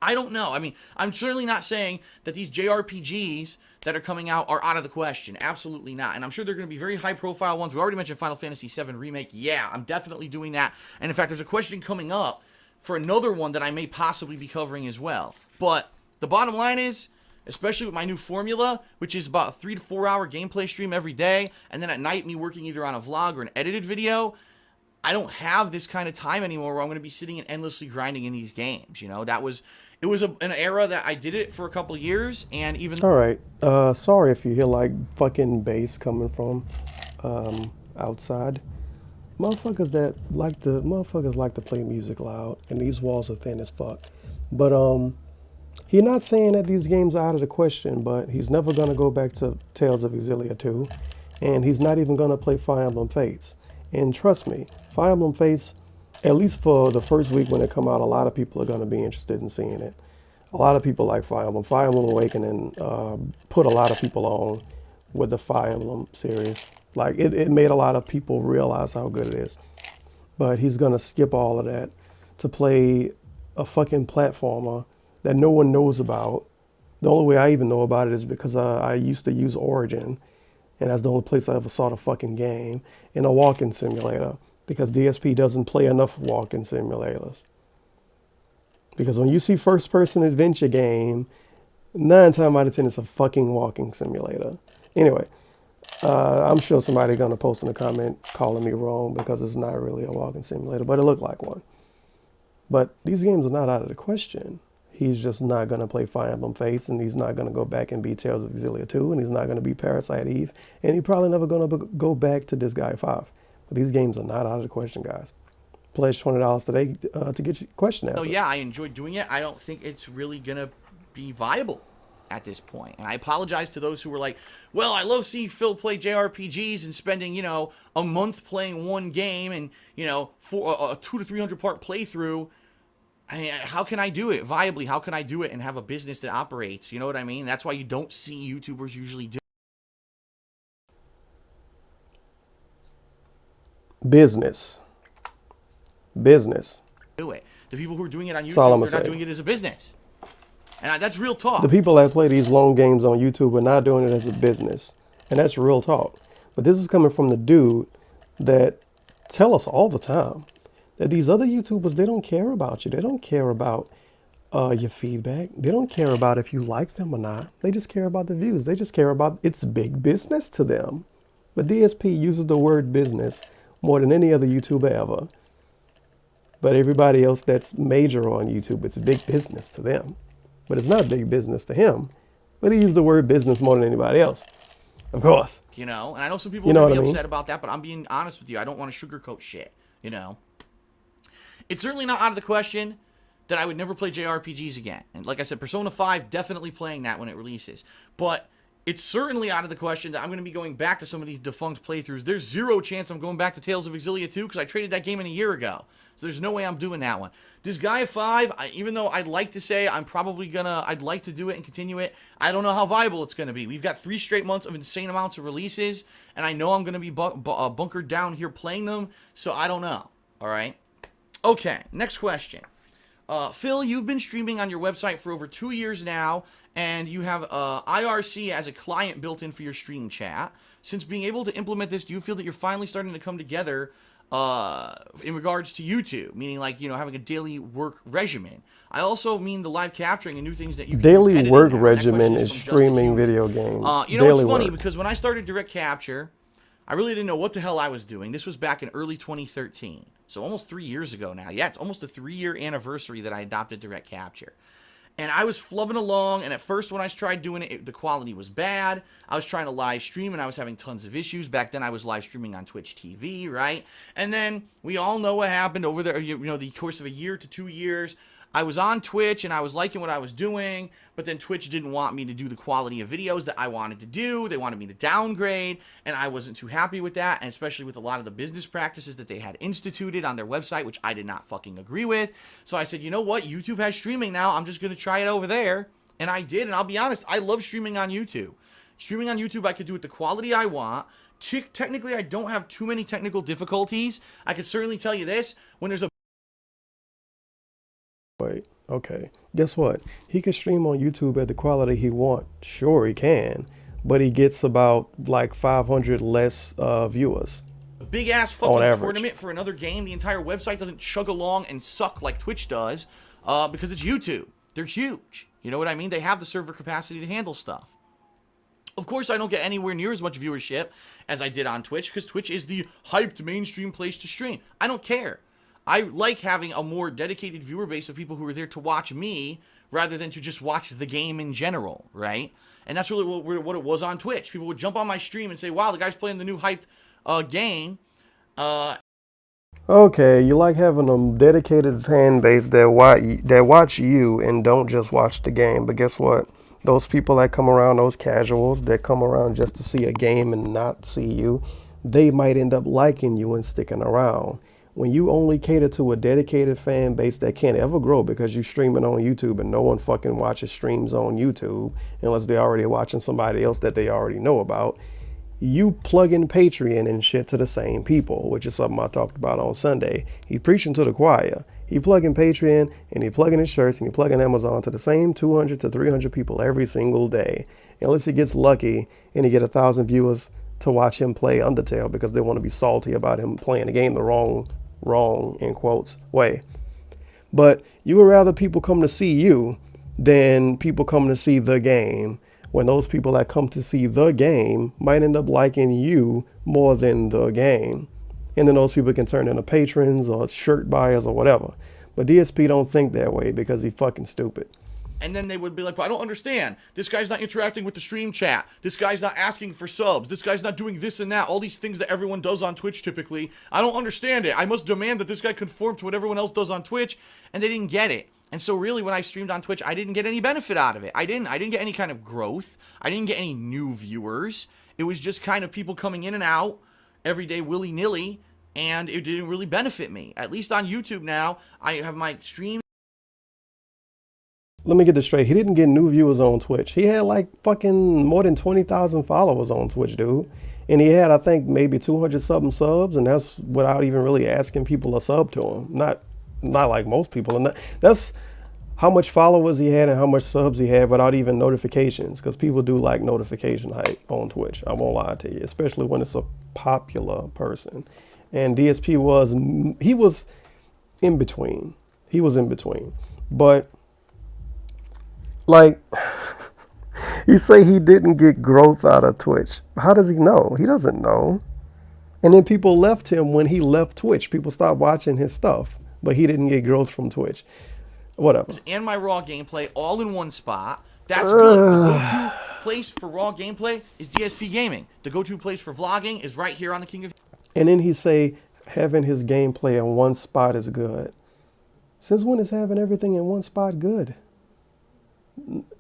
B: I don't know. I mean, I'm certainly not saying that these JRPGs that are coming out are out of the question. Absolutely not. And I'm sure they're going to be very high-profile ones. We already mentioned Final Fantasy VII Remake. Yeah, I'm definitely doing that. And in fact, there's a question coming up for another one that I may possibly be covering as well. But the bottom line is, especially with my new formula, which is about a 3 to 4 hour gameplay stream every day, and then at night me working either on a vlog or an edited video, I don't have this kind of time anymore where I'm going to be sitting and endlessly grinding in these games. You know, it was an era that I did it for a couple of years, and even...
A: All right. Sorry if you hear like fucking bass coming from outside. Motherfuckers like to play music loud, and these walls are thin as fuck. But he's not saying that these games are out of the question, but he's never gonna go back to Tales of Xillia 2, and he's not even gonna play Fire Emblem Fates. And trust me, Fire Emblem Fates, at least for the first week when it come out, a lot of people are going to be interested in seeing it. A lot of people like Fire Emblem. Fire Emblem Awakening put a lot of people on with the Fire Emblem series. Like, it made a lot of people realize how good it is. But he's going to skip all of that to play a fucking platformer that no one knows about. The only way I even know about it is because I used to use Origin, and that's the only place I ever saw the fucking game, in a walking simulator, because DSP doesn't play enough walking simulators. Because when you see first-person adventure game, 9 times out of 10 it's a fucking walking simulator. Anyway, I'm sure somebody's gonna post in a comment calling me wrong because it's not really a walking simulator, but it looked like one. But these games are not out of the question. He's just not going to play Fire Emblem Fates, and he's not going to go back and beat Tales of Xillia 2, and he's not going to be Parasite Eve, and he's probably never going to go back to Disgaea 5. But these games are not out of the question, guys. Pledge $20 today to get your question answered.
B: Oh, yeah, I enjoyed doing it. I don't think it's really going to be viable at this point. And I apologize to those who were like, well, I love seeing Phil play JRPGs and spending, a month playing one game and, for a 200 to 300 part playthrough. I mean, how can I do it viably? How can I do it and have a business that operates? You know what I mean? That's why you don't see YouTubers usually do
A: business.
B: do it. The people who are doing it on YouTube, they're not doing it as a business. And that's real talk.
A: The people that play these long games on YouTube are not doing it as a business. And that's real talk. But this is coming from the dude that tell us all the time that these other YouTubers, they don't care about you. They don't care about your feedback. They don't care about if you like them or not. They just care about the views. They just care about it's big business to them. But DSP uses the word business more than any other YouTuber ever. But everybody else that's major on YouTube, it's big business to them. But it's not big business to him. But he used the word business more than anybody else. Of course.
B: And I know some people are going to be upset about that, but I'm being honest with you. I don't want to sugarcoat shit, It's certainly not out of the question that I would never play JRPGs again. And like I said, Persona 5, definitely playing that when it releases. But it's certainly out of the question that I'm going to be going back to some of these defunct playthroughs. There's zero chance I'm going back to Tales of Xillia 2 because I traded that game in a year ago. So there's no way I'm doing that one. Disgaea 5, even though I'd like to say I'd like to do it and continue it, I don't know how viable it's going to be. We've got 3 straight months of insane amounts of releases, and I know I'm going to be bunkered down here playing them, so I don't know. All right? Okay, next question. Phil, you've been streaming on your website for over 2 years now, and you have IRC as a client built in for your stream chat. Since being able to implement this, do you feel that you're finally starting to come together in regards to YouTube? Meaning like, having a daily work regimen. I also mean the live capturing and new things that you can do.
A: Daily work regimen is streaming video games.
B: It's funny because when I started Direct Capture, I really didn't know what the hell I was doing. This was back in early 2013. So almost 3 years ago now. Yeah, it's almost a 3-year anniversary that I adopted Direct Capture. And I was flubbing along, and at first when I tried doing it, the quality was bad. I was trying to live stream, and I was having tons of issues. Back then, I was live streaming on Twitch TV, right? And then we all know what happened over there, the course of a year to 2 years. I was on Twitch, and I was liking what I was doing, but then Twitch didn't want me to do the quality of videos that I wanted to do. They wanted me to downgrade, and I wasn't too happy with that, and especially with a lot of the business practices that they had instituted on their website, which I did not fucking agree with. So I said, you know what? YouTube has streaming now. I'm just going to try it over there. And I did, and I'll be honest, I love streaming on YouTube. Streaming on YouTube, I could do it the quality I want. Technically, I don't have too many technical difficulties. I can certainly tell you this, when there's a...
A: Wait, okay. Guess what? He can stream on YouTube at the quality he wants. Sure, he can, but he gets about like 500 less viewers.
B: Big ass fucking tournament for another game. The entire website doesn't chug along and suck like Twitch does because it's YouTube. They're huge. You know what I mean? They have the server capacity to handle stuff. Of course, I don't get anywhere near as much viewership as I did on Twitch because Twitch is the hyped mainstream place to stream. I don't care. I like having a more dedicated viewer base of people who are there to watch me rather than to just watch the game in general, right? And that's really what it was on Twitch. People would jump on my stream and say, wow, the guy's playing the new hyped game.
A: Okay, you like having a dedicated fan base that watch you and don't just watch the game. But guess what? Those people that come around, those casuals that come around just to see a game and not see you, they might end up liking you and sticking around. When you only cater to a dedicated fan base that can't ever grow because you're streaming on YouTube and no one fucking watches streams on YouTube unless they're already watching somebody else that they already know about, you plug in Patreon and shit to the same people, which is something I talked about on Sunday. He preaching to the choir. He plugging Patreon and he plugging his shirts and he plugging Amazon to the same 200 to 300 people every single day. Unless he gets lucky and he get 1,000 viewers to watch him play Undertale because they want to be salty about him playing the game the wrong in quotes way. But you would rather people come to see you than people come to see the game, when those people that come to see the game might end up liking you more than the game. And then those people can turn into patrons or shirt buyers or whatever. But DSP don't think that way because he's fucking stupid.
B: And then they would be like, well, I don't understand. This guy's not interacting with the stream chat. This guy's not asking for subs. This guy's not doing this and that. All these things that everyone does on Twitch typically. I don't understand it. I must demand that this guy conform to what everyone else does on Twitch. And they didn't get it. And so really when I streamed on Twitch, I didn't get any benefit out of it. I didn't get any kind of growth. I didn't get any new viewers. It was just kind of people coming in and out every day willy-nilly. And it didn't really benefit me. At least on YouTube now, I have my stream.
A: Let me get this straight. He didn't get new viewers on Twitch. He had like fucking more than 20,000 followers on Twitch, dude. And he had, I think, maybe 200 something subs, and that's without even really asking people to sub to him. Not like most people. And that's how much followers he had and how much subs he had without even notifications, because people do like notification hype on Twitch. I won't lie to you, especially when it's a popular person. And DSP was in between. He was in between. But like, he say he didn't get growth out of Twitch. How does he know? He doesn't know. And then people left him when he left Twitch. People stopped watching his stuff, but he didn't get growth from Twitch. Whatever.
B: And my raw gameplay all in one spot. That's good. The go-to place for raw gameplay is DSP Gaming. The go-to place for vlogging is right here on the King of... And
A: then he say having his gameplay in one spot is good. Since when is having everything in one spot good?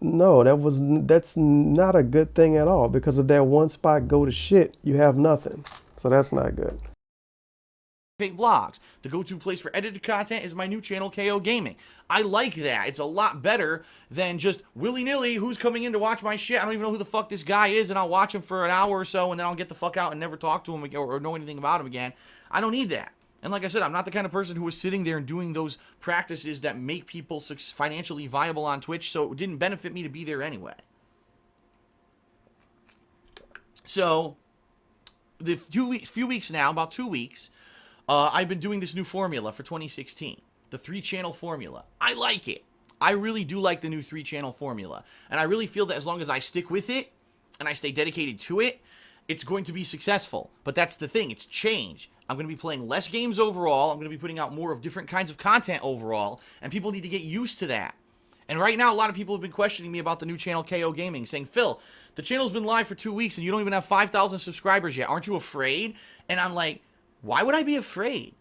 A: No, that's not a good thing at all, because if that one spot go to shit, you have nothing. So that's not good.
B: Vlogs. The go-to place for edited content is my new channel, KO Gaming. I like that. It's a lot better than just willy-nilly who's coming in to watch my shit. I don't even know who the fuck this guy is, and I'll watch him for an hour or so, and then I'll get the fuck out and never talk to him again or know anything about him again. I don't need that. And like I said, I'm not the kind of person who is sitting there and doing those practices that make people financially viable on Twitch, so it didn't benefit me to be there anyway. So, the few weeks now, about 2 weeks, I've been doing this new formula for 2016. The 3-channel formula. I like it. I really do like the new 3-channel formula. And I really feel that as long as I stick with it, and I stay dedicated to it, it's going to be successful. But that's the thing. It's change. I'm going to be playing less games overall. I'm going to be putting out more of different kinds of content overall. And people need to get used to that. And right now, a lot of people have been questioning me about the new channel KO Gaming, saying, Phil, the channel's been live for 2 weeks and you don't even have 5,000 subscribers yet. Aren't you afraid? And I'm like, why would I be afraid?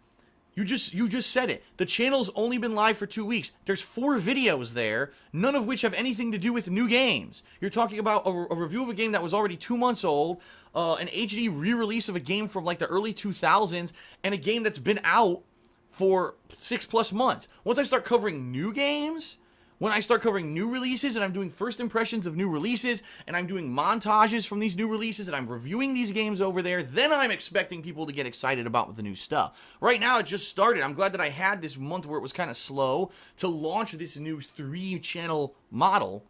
B: You just said it. The channel's only been live for 2 weeks. There's 4 videos there, none of which have anything to do with new games. You're talking about a review of a game that was already 2 months old, an HD re-release of a game from like the early 2000s, and a game that's been out for 6+ months. Once I start covering new games, when I start covering new releases and I'm doing first impressions of new releases and I'm doing montages from these new releases and I'm reviewing these games over there, then I'm expecting people to get excited about the new stuff. Right now, it just started. I'm glad that I had this month where it was kind of slow to launch this new 3-channel model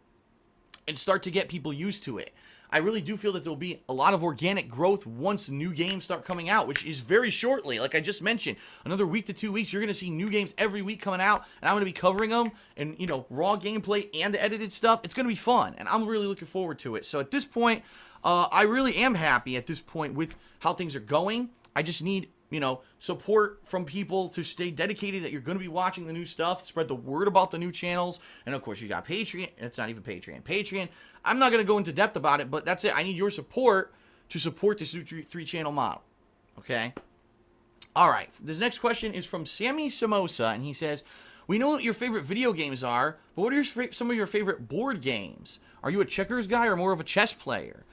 B: and start to get people used to it. I really do feel that there'll be a lot of organic growth once new games start coming out, which is very shortly. Like I just mentioned, another week to 2 weeks, you're going to see new games every week coming out, and I'm going to be covering them, and, you know, raw gameplay and the edited stuff. It's going to be fun, and I'm really looking forward to it. So at this point, I really am happy at this point with how things are going. I just need, you know, support from people to stay dedicated that you're going to be watching the new stuff, spread the word about the new channels, and of course you got Patreon. It's not even Patreon. I'm not going to go into depth about it, but that's it. I need your support to support this new 3-channel model, okay? All right, this next question is from Sammy Samosa, and he says, we know what your favorite video games are, but what are some of your favorite board games? Are you a checkers guy or more of a chess player?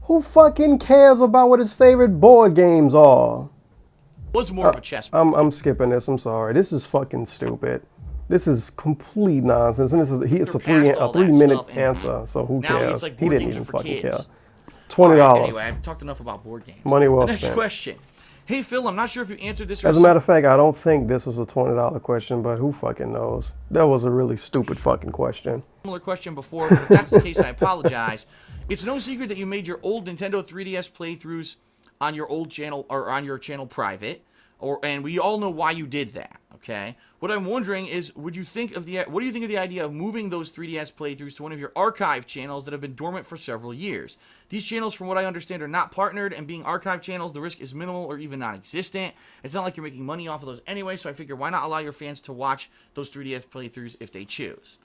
A: Who fucking cares about what his favorite board games are?
B: Was more of a chess player.
A: I'm skipping this. I'm sorry. This is fucking stupid. This is complete nonsense. And it's a 3-minute answer. So who cares?
B: Like
A: he didn't even fucking care.
B: $20. Right, anyway, I've talked enough about board games.
A: Money well
B: spent.
A: Next
B: question. Hey Phil, I'm not sure if you answered this.
A: As a matter of fact, I don't think this was a $20 question, but who fucking knows? That was a really stupid fucking question.
B: Similar question before, but if that's the case, I apologize. It's no secret that you made your old Nintendo 3DS playthroughs on your old channel or on your channel private, and we all know why you did that. Okay. What I'm wondering is, what do you think of the idea of moving those 3DS playthroughs to one of your archive channels that have been dormant for several years? These channels, from what I understand, are not partnered, and being archive channels, the risk is minimal or even non-existent. It's not like you're making money off of those anyway, so I figure why not allow your fans to watch those 3DS playthroughs if they choose?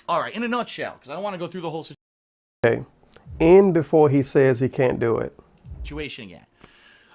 B: All right, in a nutshell, because I don't want to go through the whole situation.
A: Okay. In before he says he can't do it.
B: Situation again.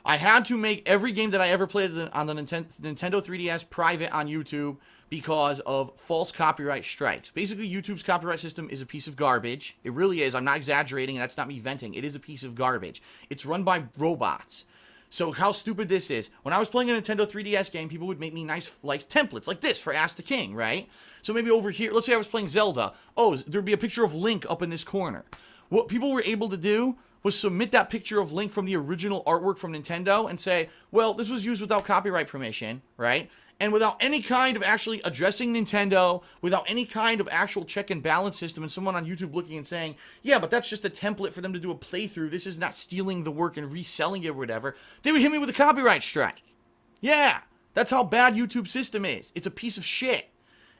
B: I had to make every game that I ever played on the Nintendo 3DS private on YouTube because of false copyright strikes. Basically, YouTube's copyright system is a piece of garbage. It really is. I'm not exaggerating, and that's not me venting. It is a piece of garbage. It's run by robots. So how stupid this is. When I was playing a Nintendo 3DS game, people would make me nice like templates like this for Ask the King, right? So maybe over here, let's say I was playing Zelda. Oh, there'd be a picture of Link up in this corner. What people were able to do was submit that picture of Link from the original artwork from Nintendo and say, well, this was used without copyright permission, right? And without any kind of actually addressing Nintendo, without any kind of actual check and balance system, and someone on YouTube looking and saying, yeah, but that's just a template for them to do a playthrough. This is not stealing the work and reselling it or whatever. They would hit me with a copyright strike. Yeah, that's how bad YouTube's system is. It's a piece of shit.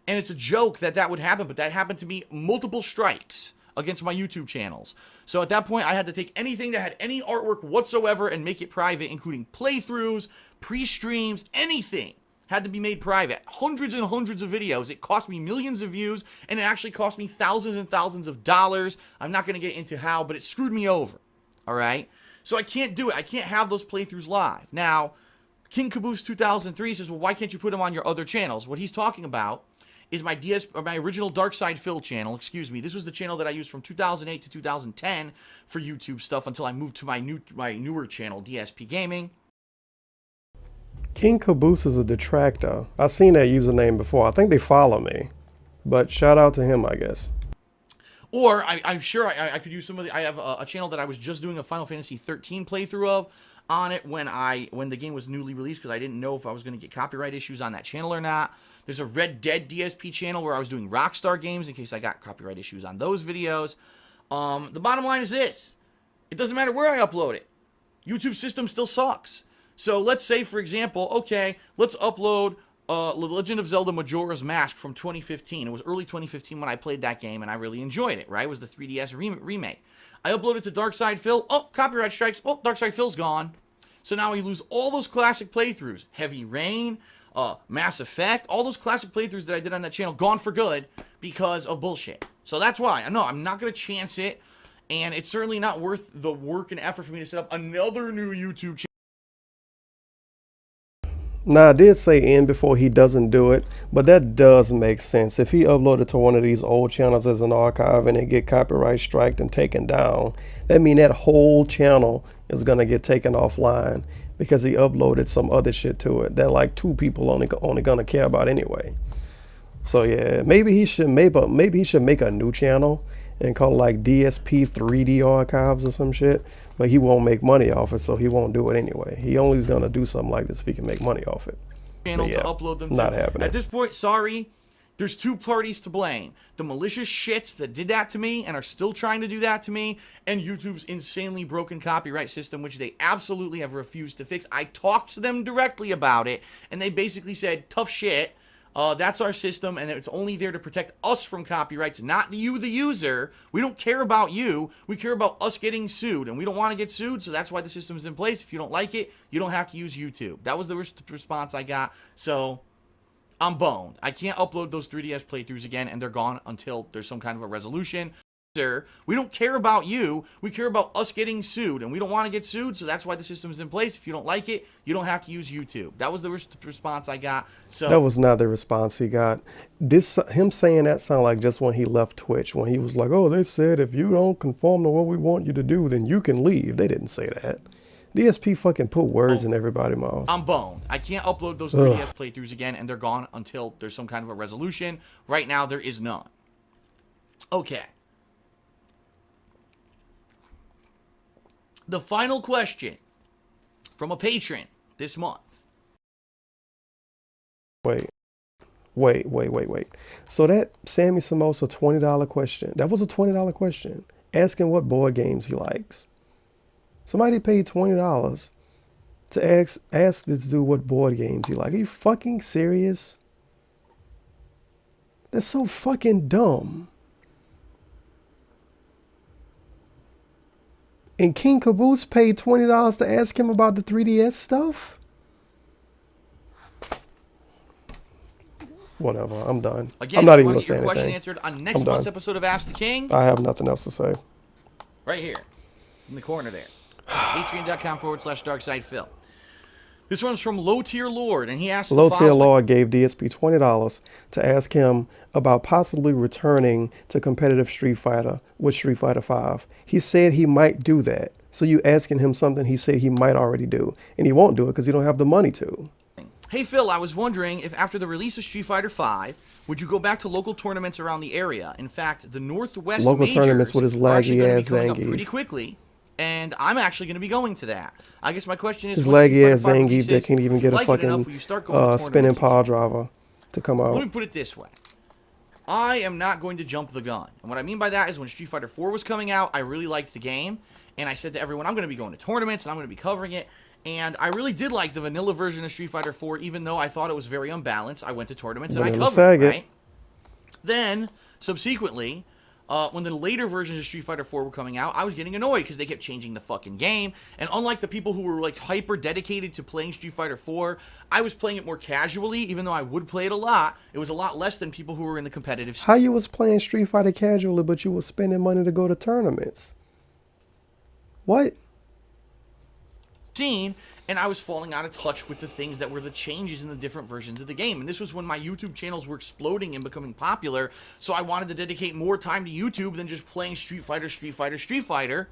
B: And it's a joke that would happen, but that happened to me multiple strikes against my YouTube channels. So at that point, I had to take anything that had any artwork whatsoever and make it private, including playthroughs, pre-streams, anything had to be made private. Hundreds and hundreds of videos. It cost me millions of views, and it actually cost me thousands and thousands of dollars. I'm not going to get into how, but it screwed me over. All right? So I can't do it. I can't have those playthroughs live. Now, King Caboose 2003 says, well, why can't you put them on your other channels? What he's talking about is my my original Dark Side Phil channel, excuse me. This was the channel that I used from 2008 to 2010 for YouTube stuff until I moved to my newer channel, DSP Gaming.
A: King Caboose is a detractor. I've seen that username before. I think they follow me. But shout out to him, I guess.
B: Or I'm sure I could use some of the... I have a channel that I was just doing a Final Fantasy 13 playthrough of on it when the game was newly released because I didn't know if I was going to get copyright issues on that channel or not. There's a Red Dead DSP channel where I was doing Rockstar games in case I got copyright issues on those videos. The bottom line is this. It doesn't matter where I upload it. YouTube system still sucks. So let's say, for example, okay, let's upload The Legend of Zelda Majora's Mask from 2015. It was early 2015 when I played that game, and I really enjoyed it, right? It was the 3DS remake. I uploaded to Dark Side Phil. Oh, copyright strikes. Oh, Dark Side Phil's gone. So now we lose all those classic playthroughs. Heavy Rain, Mass Effect, all those classic playthroughs that I did on that channel, gone for good because of bullshit. So that's why. No, I'm not going to chance it, and it's certainly not worth the work and effort for me to set up another new YouTube channel.
A: Now, I did say in before he doesn't do it, but that does make sense. If he uploaded to one of these old channels as an archive and it get copyright striked and taken down, that means that whole channel is going to get taken offline because he uploaded some other shit to it that like 2 people only going to care about anyway. So yeah, maybe he should make a new channel and call it like DSP 3D archives or some shit. But he won't make money off it, so he won't do it anyway. He only is gonna do something like this if he can make money off it.
B: Channel to upload them.
A: Not happening.
B: At this point, sorry, there's 2 parties to blame: the malicious shits that did that to me and are still trying to do that to me, and YouTube's insanely broken copyright system, which they absolutely have refused to fix. I talked to them directly about it, and they basically said, "Tough shit. That's our system, and it's only there to protect us from copyrights, not you, the user. We don't care about you. We care about us getting sued, and we don't want to get sued, so that's why the system is in place. If you don't like it, you don't have to use YouTube." That was the response I got, so I'm boned. I can't upload those 3DS playthroughs again, and they're gone until there's some kind of a resolution. We don't care about you. We care about us getting sued, and we don't want to get sued, so that's why the system is in place. If you don't like it, you don't have to use YouTube. That was the response I got. So
A: that was not the response he got. Him saying that sounded like just when he left Twitch, when he was like, "Oh, they said if you don't conform to what we want you to do, then you can leave." They didn't say that. DSP fucking put words in everybody's mouth.
B: I'm boned. I can't upload those 3DS playthroughs again, and they're gone until there's some kind of a resolution. Right now, there is none. Okay. The final question from a patron this month.
A: Wait. So that Sammy Samosa $20 question, that was a $20 question, asking what board games he likes. Somebody paid $20 to ask this dude what board games he likes. Are you fucking serious? That's so fucking dumb. And King Caboose paid $20 to ask him about the 3DS stuff? Whatever, I'm done.
B: Again,
A: I'm not even going to say
B: your question
A: anything.
B: answered on next month's episode of Ask the King.
A: I have nothing else to say.
B: Right here, in the corner there. Patreon.com/DarkSidePhil. This one's from Low Tier Lord, and he asked
A: Low Tier Lord gave DSP $20 to ask him about possibly returning to competitive Street Fighter with Street Fighter V. He said he might do that. So you asking him something he said he might already do, and he won't do it because he don't have the money to.
B: Hey Phil, I was wondering if after the release of Street Fighter V, would you go back to local tournaments around the area? In fact, the Northwest
A: local
B: majors
A: tournaments with his laggy ass
B: Zangief pretty quickly, and I'm actually going to be going to that. I guess my question is,
A: his laggy ass Zangief that can't even get a fucking spinning power driver to come out.
B: Let me put it this way. I am not going to jump the gun. And what I mean by that is when Street Fighter 4 was coming out, I really liked the game. And I said to everyone, I'm going to be going to tournaments and I'm going to be covering it. And I really did like the vanilla version of Street Fighter 4, even though I thought it was very unbalanced. I went to tournaments and I covered it, right? Then, subsequently, when the later versions of Street Fighter 4 were coming out, I was getting annoyed because they kept changing the fucking game. And unlike the people who were like hyper dedicated to playing Street Fighter 4, I was playing it more casually, even though I would play it a lot. It was a lot less than people who were in the competitive scene.
A: How you was playing Street Fighter casually, but you was spending money to go to tournaments? What?
B: And I was falling out of touch with the things that were the changes in the different versions of the game. And this was when my YouTube channels were exploding and becoming popular, so I wanted to dedicate more time to YouTube than just playing Street Fighter.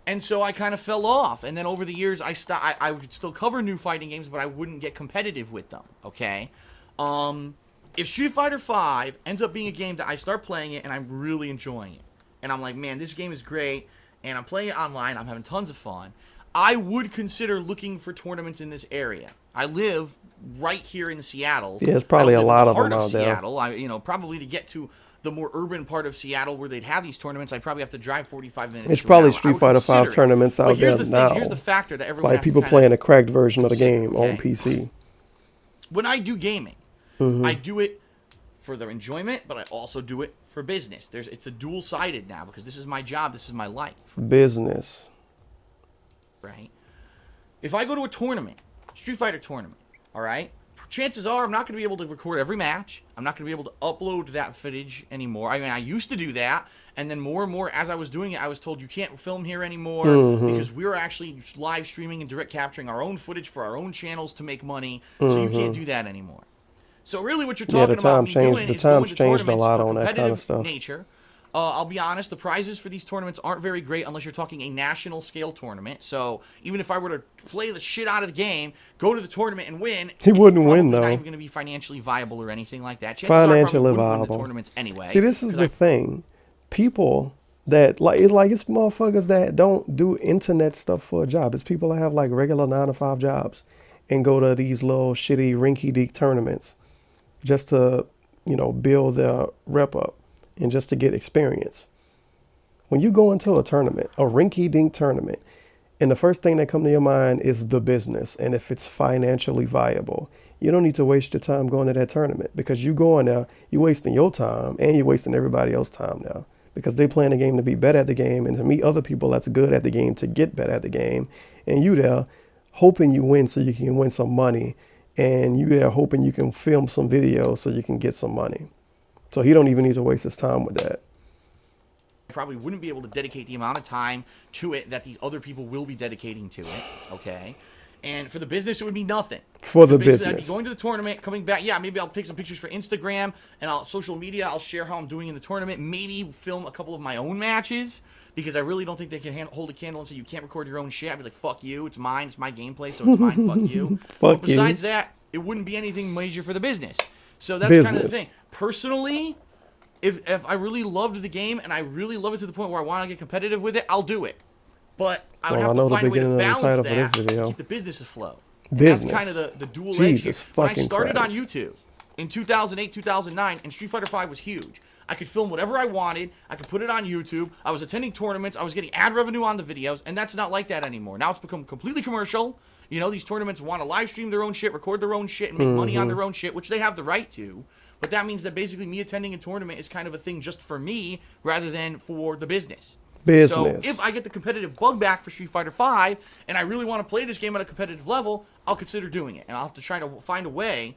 B: And so I kind of fell off. And then over the years, I would still cover new fighting games, but I wouldn't get competitive with them, okay? If Street Fighter V ends up being a game that I start playing it and I'm really enjoying it, and I'm like, man, this game is great, and I'm playing it online, I'm having tons of fun, I would consider looking for tournaments in this area. I live right here in Seattle.
A: Yeah, there's probably a lot of them out there.
B: Seattle. Probably to get to the more urban part of Seattle where they'd have these tournaments, I'd probably have to drive 45 minutes.
A: It's probably Street Fighter V tournaments out there now.
B: Here's the factor that everyone
A: like people playing a cracked version of the game on PC.
B: When I do gaming, I do it for their enjoyment, but I also do it for business. It's a dual-sided now because this is my job, this is my life.
A: Business.
B: Right? If I go to a tournament, Street Fighter tournament, all right? chances are I'm not going to be able to record every match. I'm not going to be able to upload that footage anymore. I mean, I used to do that, and then more and more as I was doing it, I was told you can't film here anymore because we're actually live streaming and direct capturing our own footage for our own channels to make money, so you can't do that anymore. So really what you're talking about me doing is going to tournaments
A: a lot
B: for
A: on that kind of stuff.
B: nature. I'll be honest, the prizes for these tournaments aren't very great unless you're talking a national scale tournament. So even if I were to play the shit out of the game, go to the tournament and win,
A: he wouldn't win though.
B: Not even going to be financially viable or anything like that. Chances
A: Financially
B: are I
A: viable.
B: win the tournaments anyway.
A: See, this is the thing. People that it's motherfuckers that don't do internet stuff for a job. It's people that have like regular 9-to-5 jobs and go to these little shitty rinky-dink tournaments just to, build their rep up and just to get experience. When you go into a tournament, a rinky-dink tournament, and the first thing that comes to your mind is the business and if it's financially viable, you don't need to waste your time going to that tournament because you going there, you're wasting your time and you're wasting everybody else's time now because they playing the game to be better at the game and to meet other people that's good at the game to get better at the game. And you there hoping you win so you can win some money, and you there hoping you can film some videos so you can get some money. So he don't even need to waste his time with that.
B: I probably wouldn't be able to dedicate the amount of time to it that these other people will be dedicating to it, okay? And for the business, it would be nothing.
A: For the business.
B: I'd be going to the tournament, coming back. Yeah, maybe I'll take some pictures for Instagram and social media. I'll share how I'm doing in the tournament. Maybe film a couple of my own matches because I really don't think they can hold a candle and say you can't record your own shit. I'd be like, fuck you. It's mine. It's my gameplay, so it's mine. Fuck you.
A: Fuck
B: but besides that, it wouldn't be anything major for the business. So that's kind of the thing. Personally, if I really loved the game and I really love it to the point where I want to get competitive with it, I'll do it. But I would have to find a way to balance that to keep the business afloat. That's kind of the dual edge here. When I started on YouTube in 2008, 2009, and Street Fighter V was huge. I could film whatever I wanted. I could put it on YouTube. I was attending tournaments. I was getting ad revenue on the videos, and that's not like that anymore. Now it's become completely commercial. These tournaments want to live stream their own shit, record their own shit, and make money on their own shit, which they have the right to. But that means that basically me attending a tournament is kind of a thing just for me rather than for the business. So if I get the competitive bug back for Street Fighter V and I really want to play this game at a competitive level, I'll consider doing it. And I'll have to try to find a way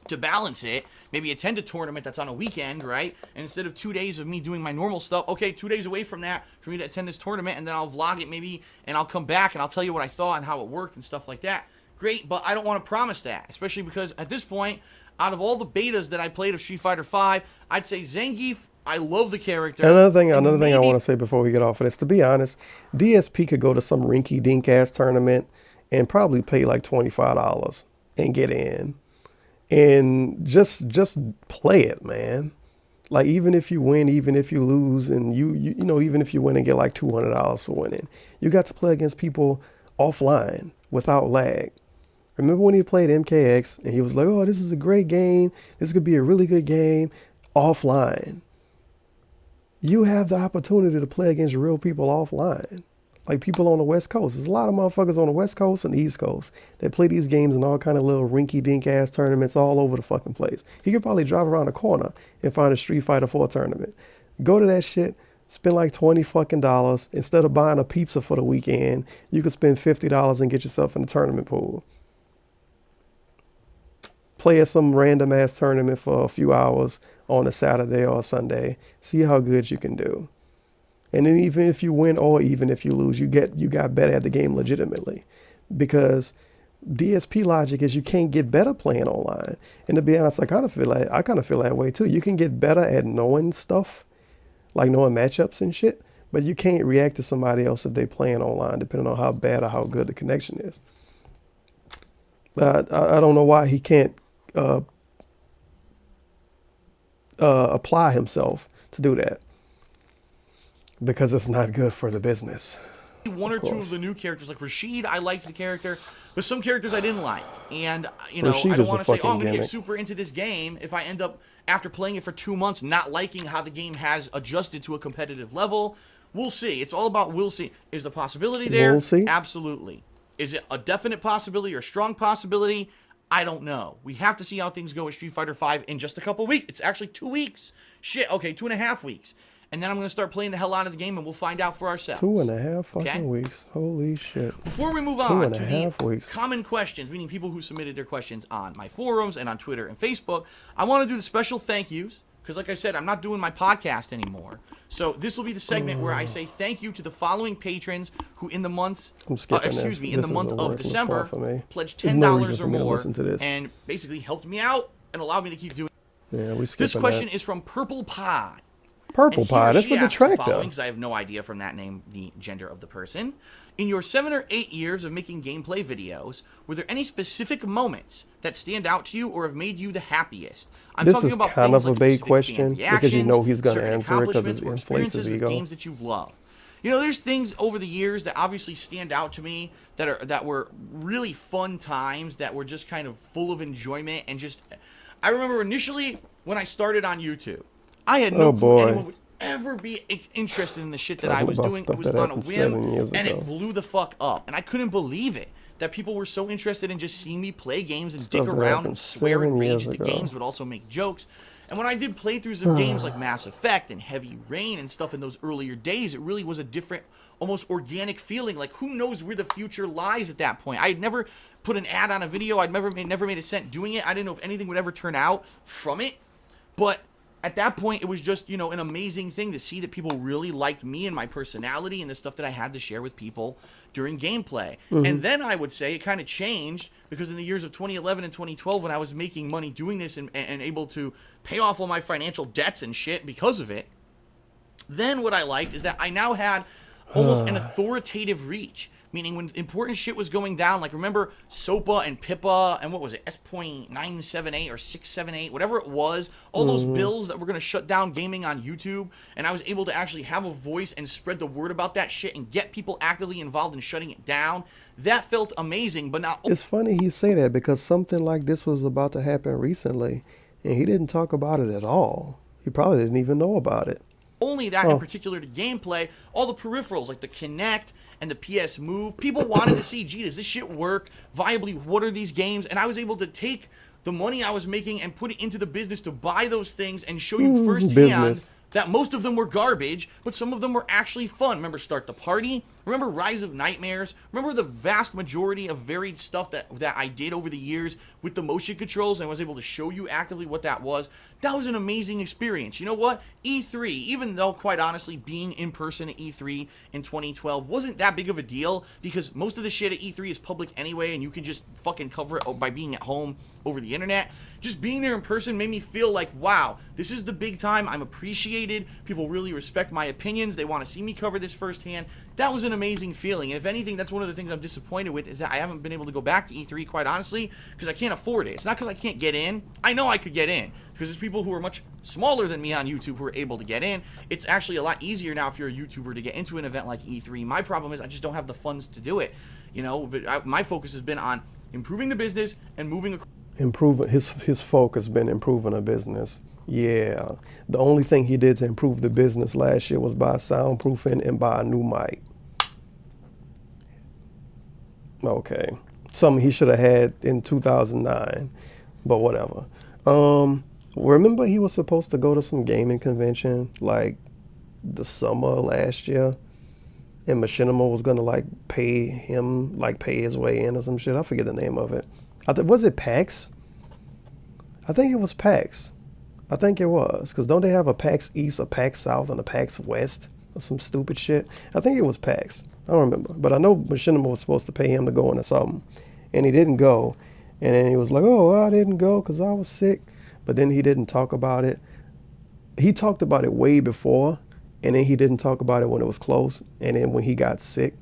B: to balance it. Maybe attend a tournament that's on a weekend, right? And instead of 2 days of me doing my normal stuff, okay, 2 days away from that for me to attend this tournament, and then I'll vlog it maybe, and I'll come back and I'll tell you what I thought and how it worked and stuff like that. Great, but I don't want to promise that, especially because at this point, out of all the betas that I played of Street Fighter V, I'd say Zangief, I love the character.
A: Another thing I want to say before we get off of this, to be honest, DSP could go to some rinky-dink ass tournament and probably pay like $25 and get in. And just play it, man. Like, even if you win, even if you lose, and even if you win and get like $200 for winning, you got to play against people offline without lag. Remember when he played MKX and he was like, oh, this is a great game. This could be a really good game offline. You have the opportunity to play against real people offline. Like people on the West Coast. There's a lot of motherfuckers on the West Coast and the East Coast that play these games in all kind of little rinky-dink ass tournaments all over the fucking place. He could probably drive around the corner and find a Street Fighter 4 tournament. Go to that shit, spend like $20 fucking dollars. Instead of buying a pizza for the weekend, you could spend $50 and get yourself in the tournament pool. Play at some random ass tournament for a few hours on a Saturday or a Sunday. See how good you can do. And then even if you win or even if you lose, you got better at the game legitimately. Because DSP logic is you can't get better playing online. And to be honest, I kind of feel that way too. You can get better at knowing stuff, like knowing matchups and shit, but you can't react to somebody else if they playing online, depending on how bad or how good the connection is. But I don't know why he can't apply himself to do that. Because it's not good for the business.
B: One or two of the new characters, like Rashid, I liked the character, but some characters I didn't like. And, I don't want to say, I'm going to get super into this game if I end up, after playing it for 2 months, not liking how the game has adjusted to a competitive level. We'll see. It's all about we'll see. Is the possibility there?
A: We'll see.
B: Absolutely. Is it a definite possibility or a strong possibility? I don't know. We have to see how things go with Street Fighter V in just a couple weeks. It's actually 2 weeks. Shit, okay, 2.5 weeks. and then I'm going to start playing the hell out of the game, and we'll find out for ourselves.
A: 2.5 fucking weeks. Holy shit.
B: Before we move on to the
A: weeks.
B: common questions, meaning people who submitted their questions on my forums and on Twitter and Facebook, I want to do the special thank yous, because like I said, I'm not doing my podcast anymore. So this will be the segment where I say thank you to the following patrons who in the months, in the month of December, pledged $10 or more and basically helped me out and allowed me to keep doing it.
A: Yeah,
B: this question is from Purple Pie.
A: Purple Pie, that's a detractor.
B: Because I have no idea from that name the gender of the person. In your 7 or 8 years of making gameplay videos, were there any specific moments that stand out to you or have made you the happiest?
A: This is kind of a big question because you know he's going to answer it because it inflates his ego.
B: Games that you've loved. You know, there's things over the years that obviously stand out to me that were really fun times that were just kind of full of enjoyment and just. I remember initially when I started on YouTube, I had no clue anyone would ever be interested in the shit that I was doing. It was on a whim, and it blew the fuck up. And I couldn't believe it that people were so interested in just seeing me play games and dick around and swear and rage at the games, but also make jokes. And when I did playthroughs of games like Mass Effect and Heavy Rain and stuff in those earlier days, it really was a different, almost organic feeling. Like, who knows where the future lies at that point? I had never put an ad on a video. I'd never made a cent doing it. I didn't know if anything would ever turn out from it. But at that point, it was just, you know, an amazing thing to see that people really liked me and my personality and the stuff that I had to share with people during gameplay. And then I would say it kind of changed because in the years of 2011 and 2012, when I was making money doing this and able to pay off all my financial debts and shit because of it, then what I liked is that I now had almost an authoritative reach. Meaning when important shit was going down, like remember SOPA and PIPA and what was it, S.978 or 678, whatever it was, all those bills that were going to shut down gaming on YouTube, and I was able to actually have a voice and spread the word about that shit and get people actively involved in shutting it down. That felt amazing, but now...
A: It's funny he say that because something like this was about to happen recently, and he didn't talk about it at all. He probably didn't even know about it.
B: Only that in particular to gameplay, all the peripherals like the Kinect and the PS Move, people wanted to see, gee, does this shit work? Viably, what are these games? And I was able to take the money I was making and put it into the business to buy those things and show you firsthand that most of them were garbage, but some of them were actually fun. Remember Start the Party? Remember Rise of Nightmares? Remember the vast majority of varied stuff that I did over the years with the motion controls, and I was able to show you actively what that was? That was an amazing experience. You know what? E3, even though, quite honestly, being in person at E3 in 2012 wasn't that big of a deal, because most of the shit at E3 is public anyway, and you can just fucking cover it by being at home over the internet. Just being there in person made me feel like, wow, this is the big time. I'm appreciated. People really respect my opinions. They want to see me cover this firsthand. That was an amazing feeling. And if anything, that's one of the things I'm disappointed with, is that I haven't been able to go back to E3, quite honestly, because I can't afford it. It's not because I can't get in. I know I could get in, because there's people who are much smaller than me on YouTube who are able to get in. It's actually a lot easier now if you're a YouTuber to get into an event like E3. My problem is I just don't have the funds to do it. You know, but my focus has been on improving the business and moving across.
A: His focus has been improving a business. Yeah, the only thing he did to improve the business last year was buy soundproofing and buy a new mic. Okay, something he should have had in 2009, but whatever. Remember he was supposed to go to some gaming convention like the summer last year, and Machinima was gonna like pay his way in or some shit. I forget the name of it. Was it PAX? I think it was PAX. I think it was, because don't they have a PAX East, a PAX South, and a PAX West or some stupid shit? I think it was PAX. I don't remember, but I know Machinima was supposed to pay him to go into something, and he didn't go. And then he was like, "Oh, I didn't go because I was sick." But then he didn't talk about it. He talked about it way before, and then he didn't talk about it when it was close. And then when he got sick,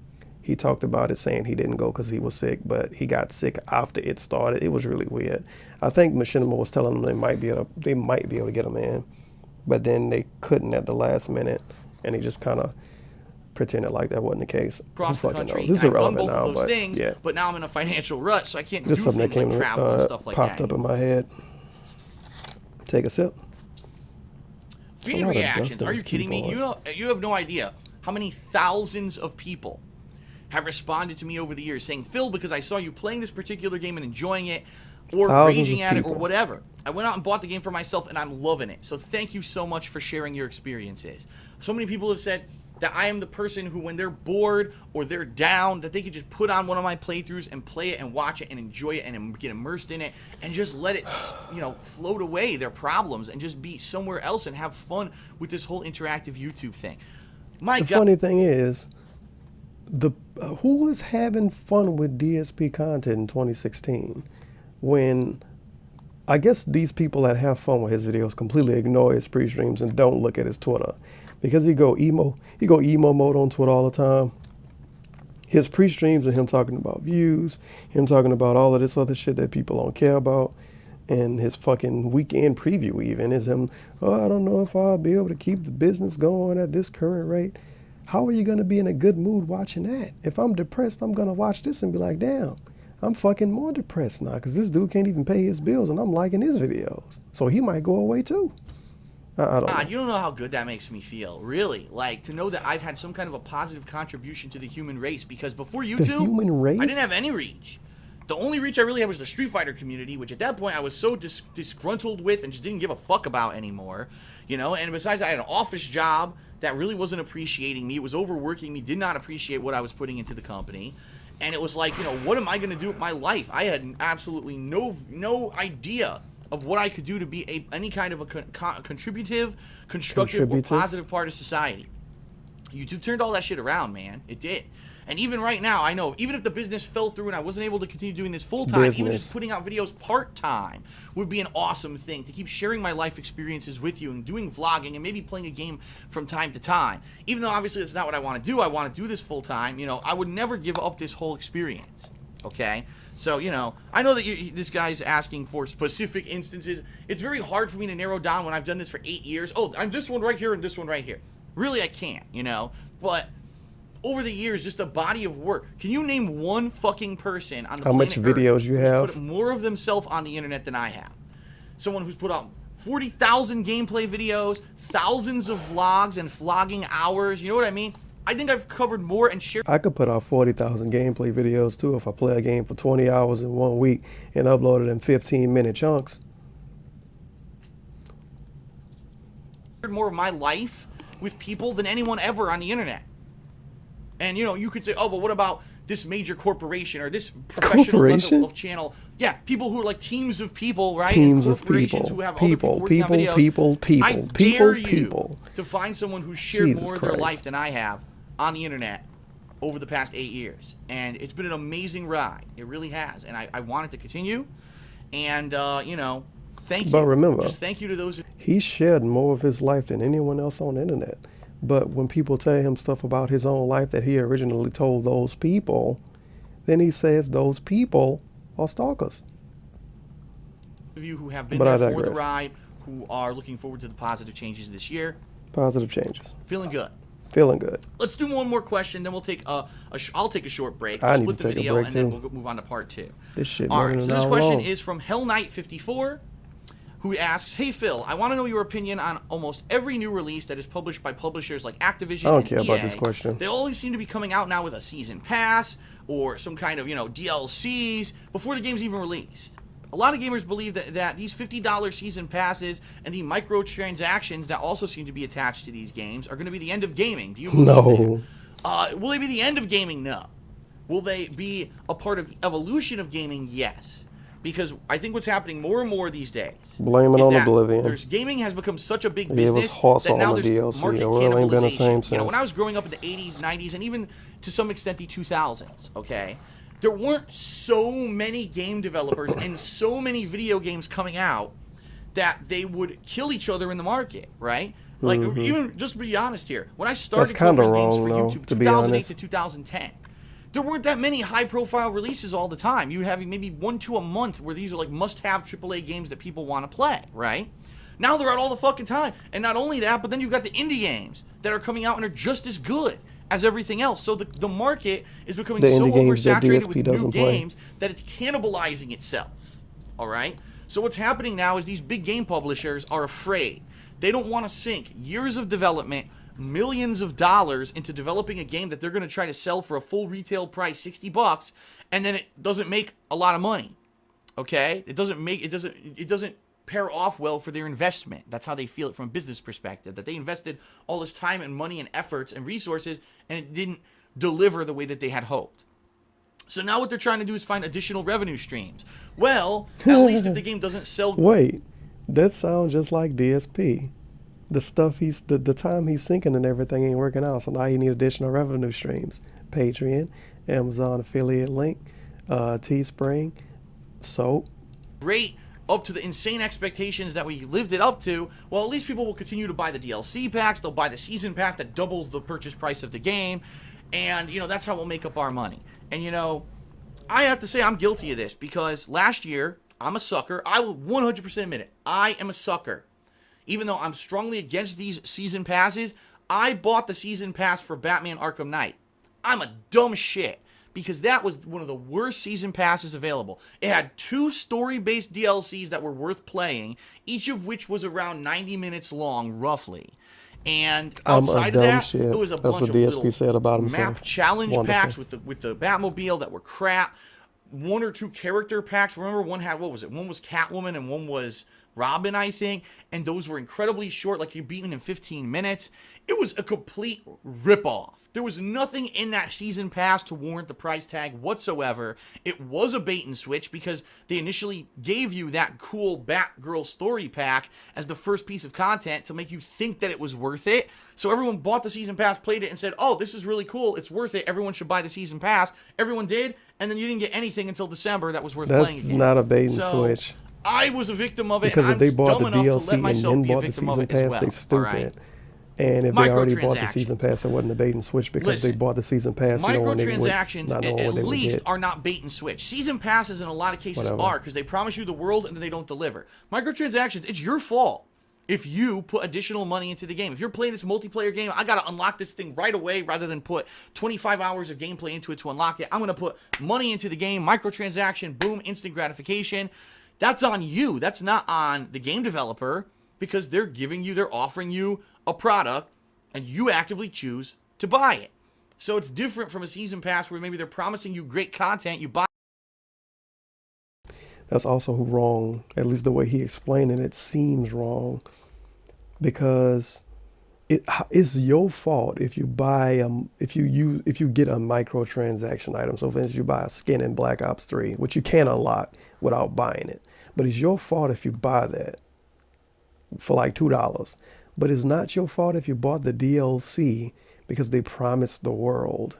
A: he talked about it saying he didn't go because he was sick, but he got sick after it started. It was really weird. I think Machinima was telling them they might be able to get him in, but then they couldn't at the last minute, and he just kind of pretended like that wasn't the case.
B: Across the country,
A: this is irrelevant
B: now,
A: but
B: things,
A: yeah.
B: But now I'm in a financial rut, so I can't do
A: Just something
B: things
A: that came
B: like travel and stuff like
A: popped
B: that.
A: up in my head. Take a sip.
B: Feed reactions. Are you kidding me? You have no idea how many thousands of people have responded to me over the years saying, "Phil, because I saw you playing this particular game and enjoying it, or raging at it, or whatever." I went out and bought the game for myself, and I'm loving it. So thank you so much for sharing your experiences. So many people have said that I am the person who, when they're bored or they're down, that they could just put on one of my playthroughs and play it and watch it and enjoy it and get immersed in it and just let it, you know, float away their problems and just be somewhere else and have fun with this whole interactive YouTube thing. My God.
A: The funny thing is, who is having fun with DSP content in 2016 when I guess these people that have fun with his videos completely ignore his pre-streams and don't look at his Twitter, because he go emo mode on Twitter all the time. His pre-streams are him talking about views, him talking about all of this other shit that people don't care about, and his fucking weekend preview even is him, oh, I don't know if I'll be able to keep the business going at this current rate. How are you going to be in a good mood watching that? If I'm depressed, I'm going to watch this and be like, damn, I'm fucking more depressed now because this dude can't even pay his bills and I'm liking his videos. So he might go away too. I don't know.
B: You don't know how good that makes me feel, really. Like, to know that I've had some kind of a positive contribution to the human race, because before YouTube,
A: the human race?
B: I didn't have any reach. The only reach I really had was the Street Fighter community, which at that point I was so disgruntled with and just didn't give a fuck about anymore. You know, and besides, I had an office job that really wasn't appreciating me. It was overworking me, did not appreciate what I was putting into the company. And it was like, you know, what am I going to do with my life? I had absolutely no idea of what I could do to be any kind of a contributive, constructive, or positive part of society. YouTube turned all that shit around, man. It did. And even right now, I know, even if the business fell through and I wasn't able to continue doing this full-time, even just putting out videos part-time would be an awesome thing, to keep sharing my life experiences with you and doing vlogging and maybe playing a game from time to time. Even though obviously that's not what I want to do. I want to do this full-time. You know, I would never give up this whole experience, okay? So, you know, I know that this guy's asking for specific instances. It's very hard for me to narrow down when I've done this for 8 years. Oh, I'm this one right here and this one right here. Really, I can't, you know? But over the years, just a body of work. Can you name one fucking person on the planet
A: Earth? How much videos you have?
B: Put more of themselves on the internet than I have. Someone who's put out 40,000 gameplay videos, thousands of vlogs and vlogging hours. You know what I mean? I think I've covered more and shared.
A: I could put out 40,000 gameplay videos too if I play a game for 20 hours in 1 week and upload it in 15-minute chunks.
B: More of my life with people than anyone ever on the internet. And, you know, you could say, oh, but what about this major corporation or this professional level of channel? Yeah, people who are like teams of people, right?
A: Teams
B: and
A: of people.
B: Who have
A: people
B: I dare you to find someone who shared more of their life than I have on the internet over the past 8 years. And it's been an amazing ride. It really has. And I want it to continue. And, you know, thank you.
A: But remember,
B: just thank you to those.
A: He shared more of his life than anyone else on the internet. But when people tell him stuff about his own life that he originally told those people, then he says those people are stalkers.
B: Of you who have been there for the ride, who are looking forward to the positive changes this year.
A: Positive changes.
B: Feeling good.
A: Feeling good.
B: Let's do one more question, then we'll take I'll take a short break.
A: I need to take a break
B: and
A: too.
B: Then we'll move on to part 2.
A: This shit.
B: All right. So this question is from Hell Knight 54. Who asks, hey Phil, I want to know your opinion on almost every new release that is published by publishers like Activision
A: I don't
B: and
A: care
B: EA.
A: about this question.
B: They always seem to be coming out now with a season pass or some kind of, you know, DLCs before the game's even released. A lot of gamers believe that these $50 season passes and the microtransactions that also seem to be attached to these games are going to be the end of gaming. Do you believe
A: No.
B: that? Will they be the end of gaming? No. Will they be a part of the evolution of gaming? Yes. Because I think what's happening more and more these days.
A: Blame it on Oblivion.
B: Gaming has become such a big business
A: that
B: now there's
A: DLC.
B: market
A: It ain't been the same
B: cannibalization.
A: since.
B: You know, when I was growing up in the 80s, 90s, and even to some extent the 2000s, okay, there weren't so many game developers and so many video games coming out that they would kill each other in the market, right? Like, even just to be honest here, when I started covering games for YouTube, 2008 to 2010. There weren't that many high-profile releases all the time. You would have maybe 1 to a month where these are like must-have AAA games that people want to play, right? Now they're out all the fucking time. And not only that, but then you've got the indie games that are coming out and are just as good as everything else. So the market is becoming so oversaturated with new games that it's cannibalizing itself, all right? So what's happening now is these big game publishers are afraid. They don't want to sink years of development, millions of dollars into developing a game that they're going to try to sell for a full retail price, $60, and then it doesn't make a lot of money. Okay? It doesn't pair off well for their investment. That's how they feel it from a business perspective, that they invested all this time and money and efforts and resources, and it didn't deliver the way that they had hoped. So now what they're trying to do is find additional revenue streams. Well, at least if the game doesn't sell...
A: Wait, that sounds just like DSP. The stuff the time he's sinking and everything ain't working out, so now you need additional revenue streams. Patreon, Amazon affiliate link, Teespring, soap.
B: Great, up to the insane expectations that we lived it up to. Well, at least people will continue to buy the DLC packs. They'll buy the season pass that doubles the purchase price of the game. And, you know, that's how we'll make up our money. And, you know, I have to say I'm guilty of this because last year, I'm a sucker. I will 100% admit it. I am a sucker. Even though I'm strongly against these season passes, I bought the season pass for Batman Arkham Knight. I'm a dumb shit because that was one of the worst season passes available. It had 2 story-based DLCs that were worth playing, each of which was around 90 minutes long, roughly. And outside of that, it was a bunch of little
A: said about himself.
B: map challenge packs with the Batmobile that were crap. 1 or 2 character packs. Remember, one had, what was it? One was Catwoman and one was Robin, I think. And those were incredibly short, like you beat them in 15 minutes. It was a complete ripoff. There was nothing in that season pass to warrant the price tag whatsoever. It was a bait and switch because they initially gave you that cool Batgirl story pack as the first piece of content to make you think that it was worth it. So everyone bought the season pass, played it, and said, oh, this is really cool. It's worth it. Everyone should buy the season pass. Everyone did, and then you didn't get anything until December that was worth playing again.
A: That's not a bait and switch.
B: I was a victim of it,
A: because
B: and
A: if they bought the
B: dumb enough
A: DLC
B: to let myself
A: and
B: be
A: then
B: a
A: bought the
B: victim of
A: season
B: it as
A: pass,
B: well.
A: they stupid.
B: Right?
A: And if they already bought the season pass, it wasn't a bait and switch because they bought the season pass.
B: Microtransactions at least are not bait and switch. Season passes in a lot of cases are because they promise you the world and then they don't deliver. Microtransactions, it's your fault if you put additional money into the game. If you're playing this multiplayer game, I got to unlock this thing right away rather than put 25 hours of gameplay into it to unlock it. I'm going to put money into the game, microtransaction, boom, instant gratification. That's on you. That's not on the game developer because they're offering you a product and you actively choose to buy it. So it's different from a season pass where maybe they're promising you great content, you buy.
A: That's also wrong. At least the way he explained it, it seems wrong because it's your fault if you buy if you get a microtransaction item. So for instance, you buy a skin in Black Ops 3, which you can't unlock without buying it. But it's your fault if you buy that for like $2. But it's not your fault if you bought the DLC because they promised the world.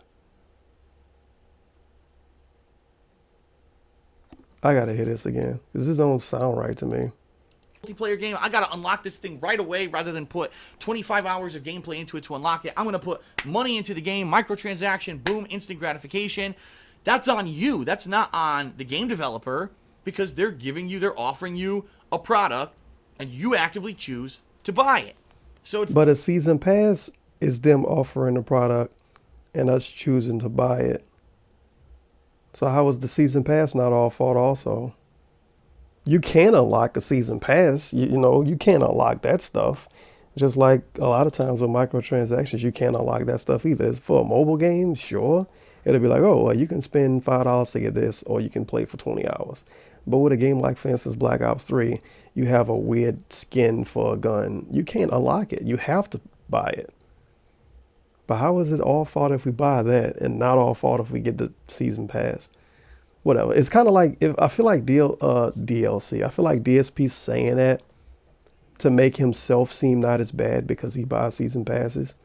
A: I gotta hear this again. This don't sound right to me.
B: Multiplayer game, I gotta unlock this thing right away rather than put 25 hours of gameplay into it to unlock it. I'm gonna put money into the game, microtransaction, boom, instant gratification. That's on you. That's not on the game developer because they're offering you a product and you actively choose to buy it. So it's
A: But a season pass is them offering the product and us choosing to buy it. So how was the season pass not our fault also? You can unlock a season pass. You know, you can't unlock that stuff. Just like a lot of times with microtransactions, you can't unlock that stuff either. It's for a mobile game, sure. It'll be like, oh, well, you can spend $5 to get this, or you can play for 20 hours. But with a game like, for instance, Black Ops 3, you have a weird skin for a gun. You can't unlock it. You have to buy it. But how is it all fault if we buy that and not all fault if we get the season pass? Whatever. It's kind of like, I feel like DLC. I feel like DSP saying that to make himself seem not as bad because he buys season passes.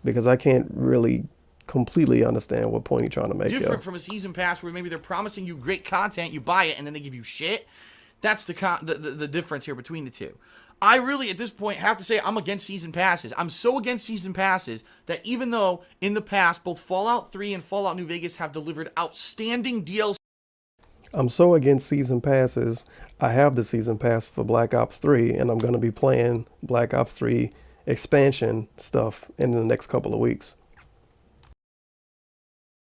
A: Because I can't really completely understand what point he's trying to make.
B: Different from a season pass where maybe they're promising you great content, you buy it, and then they give you shit. That's the difference here between the two. I really, at this point, have to say I'm against season passes. I'm so against season passes that even though in the past both Fallout 3 and Fallout New Vegas have delivered outstanding DLC.
A: I'm so against season passes. I have the season pass for Black Ops 3, and I'm going to be playing Black Ops 3 expansion stuff in the next couple of weeks.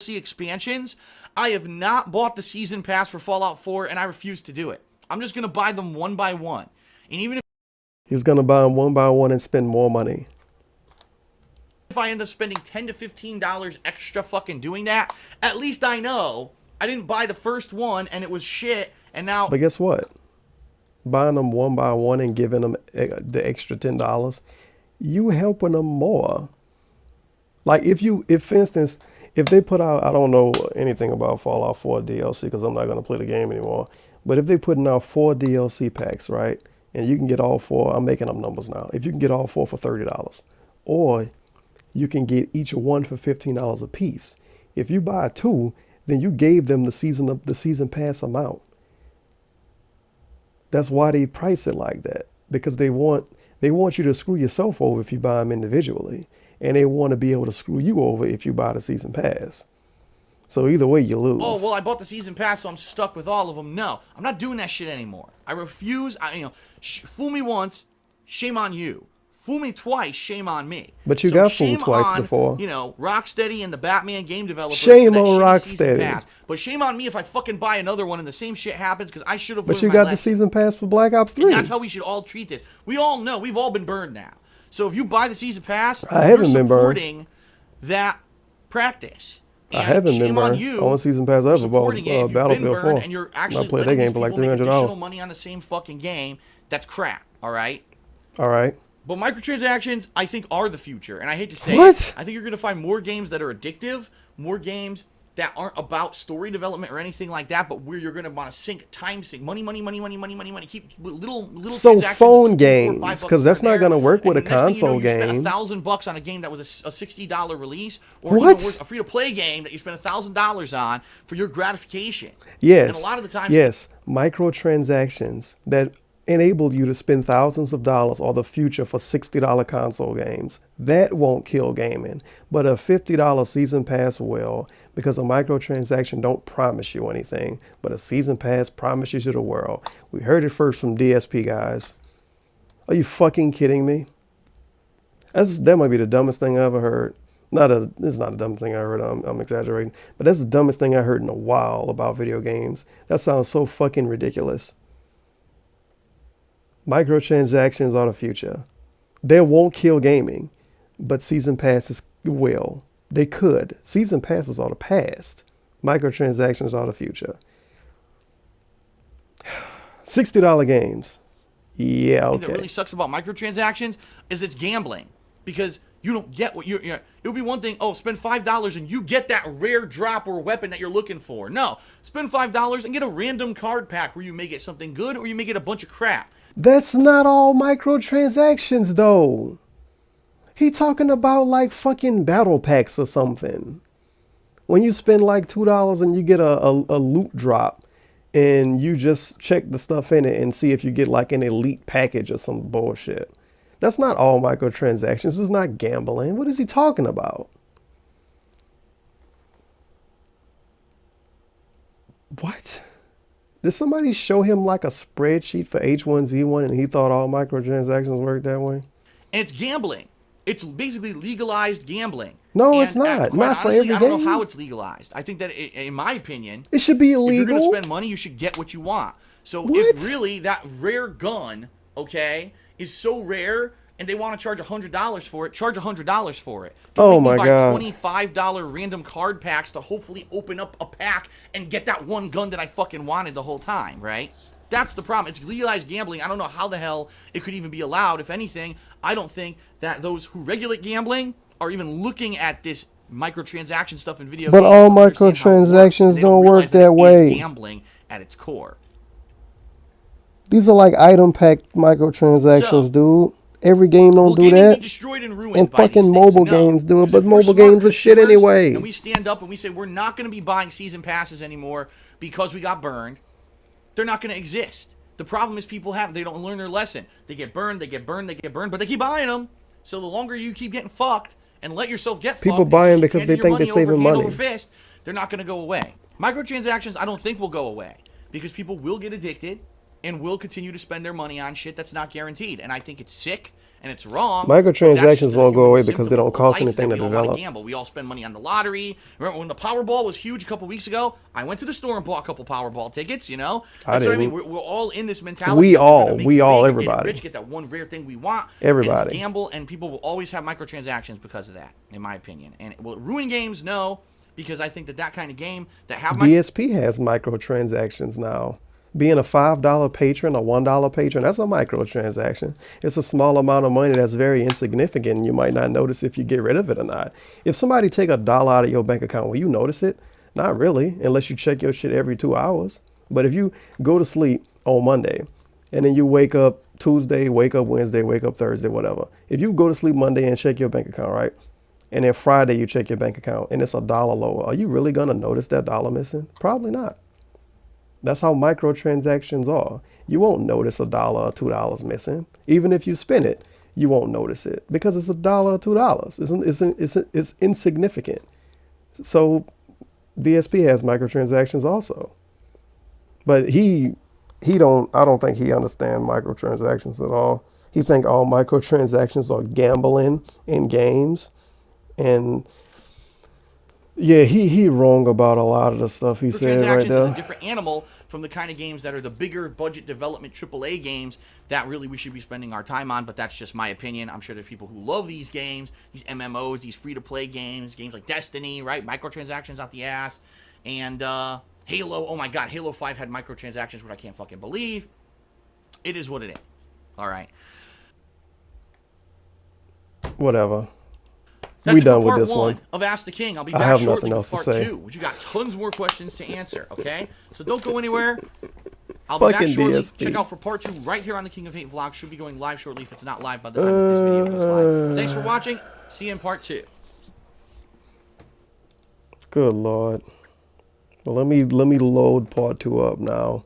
B: Expansions, I have not bought the season pass for Fallout 4, and I refuse to do it. I'm just going to buy them one by one. And even if
A: he's going to buy them one by one and spend more money.
B: If I end up spending $10 to $15 extra fucking doing that, at least I know I didn't buy the first one and it was shit, and now...
A: But guess what? buying them one by one and giving them the extra $10, you helping them more. Like if for instance, if they put out, I don't know anything about Fallout 4 DLC because I'm not going to play the game anymore. But if they putting out 4 DLC packs, right, and you can get all 4, I'm making up numbers now. If you can get all 4 for $30, or you can get each one for $15 a piece. If you buy 2, then you gave them the season pass amount. That's why they price it like that, because they want you to screw yourself over if you buy them individually, and they want to be able to screw you over if you buy the season pass. So either way, you lose.
B: Oh, well, I bought the season pass, so I'm stuck with all of them. No, I'm not doing that shit anymore. I refuse. Fool me once, shame on you. Fool me twice, shame on me.
A: But you got fooled twice before.
B: Rocksteady and the Batman game developers.
A: Shame on Rocksteady.
B: But shame on me if I fucking buy another one and the same shit happens, because I should have.
A: But you got the season pass for Black Ops 3.
B: And that's how we should all treat this. We all know we've all been burned now. So if you buy the season pass,
A: I haven't been burned.
B: Supporting that practice.
A: I haven't been burned. The only season pass I ever bought was Battlefield 4.
B: And you're actually
A: I played that game for like $300.
B: Additional money on the same fucking game. That's crap. All right.
A: All right.
B: But microtransactions, I think, are the future. And I hate to say
A: it.
B: I think you're going to find more games that are addictive, more games that aren't about story development or anything like that, but where you're going to want to money, keep little.
A: So phone games, because that's not going to work with a console game.
B: You spent $1,000 on a game that was a $60 release, or even worse, a free-to-play game that you spent $1,000 on for your gratification.
A: Yes.
B: And a lot of the time,
A: microtransactions that enable you to spend thousands of dollars or the future for $60 console games. That won't kill gaming, but a $50 season pass will, because a microtransaction don't promise you anything, but a season pass promises you the world. We heard it first from DSP, guys. Are you fucking kidding me? That might be the dumbest thing I ever heard. This is not the dumbest thing I heard. I'm exaggerating, but that's the dumbest thing I heard in a while about video games. That sounds so fucking ridiculous. Microtransactions are the future. They won't kill gaming, but season passes will. They could. Season passes are the past. Microtransactions are the future. $60 games. Yeah, okay.
B: What really sucks about microtransactions is it's gambling, because you don't get what you're. It would be one thing. Oh, spend $5 and you get that rare drop or weapon that you're looking for. No, spend $5 and get a random card pack where you may get something good or you may get a bunch of crap.
A: That's not all microtransactions, though. He talking about like fucking battle packs or something. When you spend like $2 and you get a loot drop, and you just check the stuff in it and see if you get like an elite package or some bullshit. That's not all microtransactions. This is not gambling. What is he talking about? What? Did somebody show him like a spreadsheet for H1Z1 and he thought all microtransactions worked that way?
B: And it's gambling. It's basically legalized gambling.
A: No, it's not. Not for every game.
B: I don't know how it's legalized. I think that, in my opinion,
A: it should be illegal.
B: If you're going to spend money, you should get what you want. So if really that rare gun, okay, is so rare and they want to charge $100 for it, charge $100 for it.
A: Oh my God.
B: $25 random card packs to hopefully open up a pack and get that one gun that I fucking wanted the whole time, right? That's the problem. It's legalized gambling. I don't know how the hell it could even be allowed. If anything, I don't think that those who regulate gambling are even looking at this microtransaction stuff in video games.
A: But all microtransactions don't work that way.
B: Gambling at its core.
A: These are like item pack microtransactions, dude. Every game don't do that.
B: Destroyed and ruined
A: and
B: by
A: fucking mobile games do it, but mobile games are shit anyway.
B: And we stand up and we say we're not going to be buying season passes anymore because we got burned. They're not going to exist. The problem is they don't learn their lesson. They get burned, but they keep buying them. So the longer you keep getting fucked and let yourself get
A: people
B: fucked,
A: buy them because they think they're saving money.
B: Over fist, they're not going to go away. Microtransactions, I don't think will go away because people will get addicted and will continue to spend their money on shit that's not guaranteed. And I think it's sick and it's wrong.
A: Microtransactions won't go away because they don't cost anything to develop.
B: We all spend money on the lottery. Remember when the Powerball was huge a couple weeks ago? I went to the store and bought a couple Powerball tickets, you know? That's what I mean. We're all in this mentality.
A: We all, everybody.
B: Get that one rare thing we want.
A: Everybody.
B: And it's gamble, and people will always have microtransactions because of that, in my opinion. And will it ruin games? No, because I think that kind of game that have
A: DSP has microtransactions now. Being a $5 patron, a $1 patron, that's a microtransaction. It's a small amount of money that's very insignificant, and you might not notice if you get rid of it or not. If somebody take $1 out of your bank account, will you notice it? Not really, unless you check your shit every 2 hours. But if you go to sleep on Monday, and then you wake up Tuesday, wake up Wednesday, wake up Thursday, whatever. If you go to sleep Monday and check your bank account, right? And then Friday you check your bank account and it's $1 lower, are you really gonna notice that dollar missing? Probably not. That's how microtransactions are. You won't notice $1 or $2 missing. Even if you spend it, you won't notice it because it's $1 or $2. It's insignificant. So DSP has microtransactions also. But I don't think he understands microtransactions at all. He think all microtransactions are gambling in games. And yeah, he wrong about a lot of the stuff he said right there.
B: Is a different animal from the kind of games that are the bigger budget development AAA games that really we should be spending our time on, but that's just my opinion. I'm sure there's people who love these games, these MMOs, these free-to-play games like Destiny, right? Microtransactions out the ass. And Halo, oh my god, Halo 5 had microtransactions, which I can't fucking believe. It is what it is. All right.
A: Whatever.
B: That's
A: done with
B: part
A: this
B: one
A: one
B: of Ask the King. I'll be
A: I
B: back
A: have
B: shortly
A: nothing
B: with
A: else
B: part
A: to say.
B: 2, which you got tons more questions to answer, okay? So don't go anywhere. I'll be back
A: Fucking
B: shortly.
A: DSP.
B: Check out for part 2 right here on the King of Hate vlog. Should be going live shortly if it's not live by the time that this video goes live. Thanks for watching. See you in part 2.
A: Good Lord. Well, let me load part 2 up now.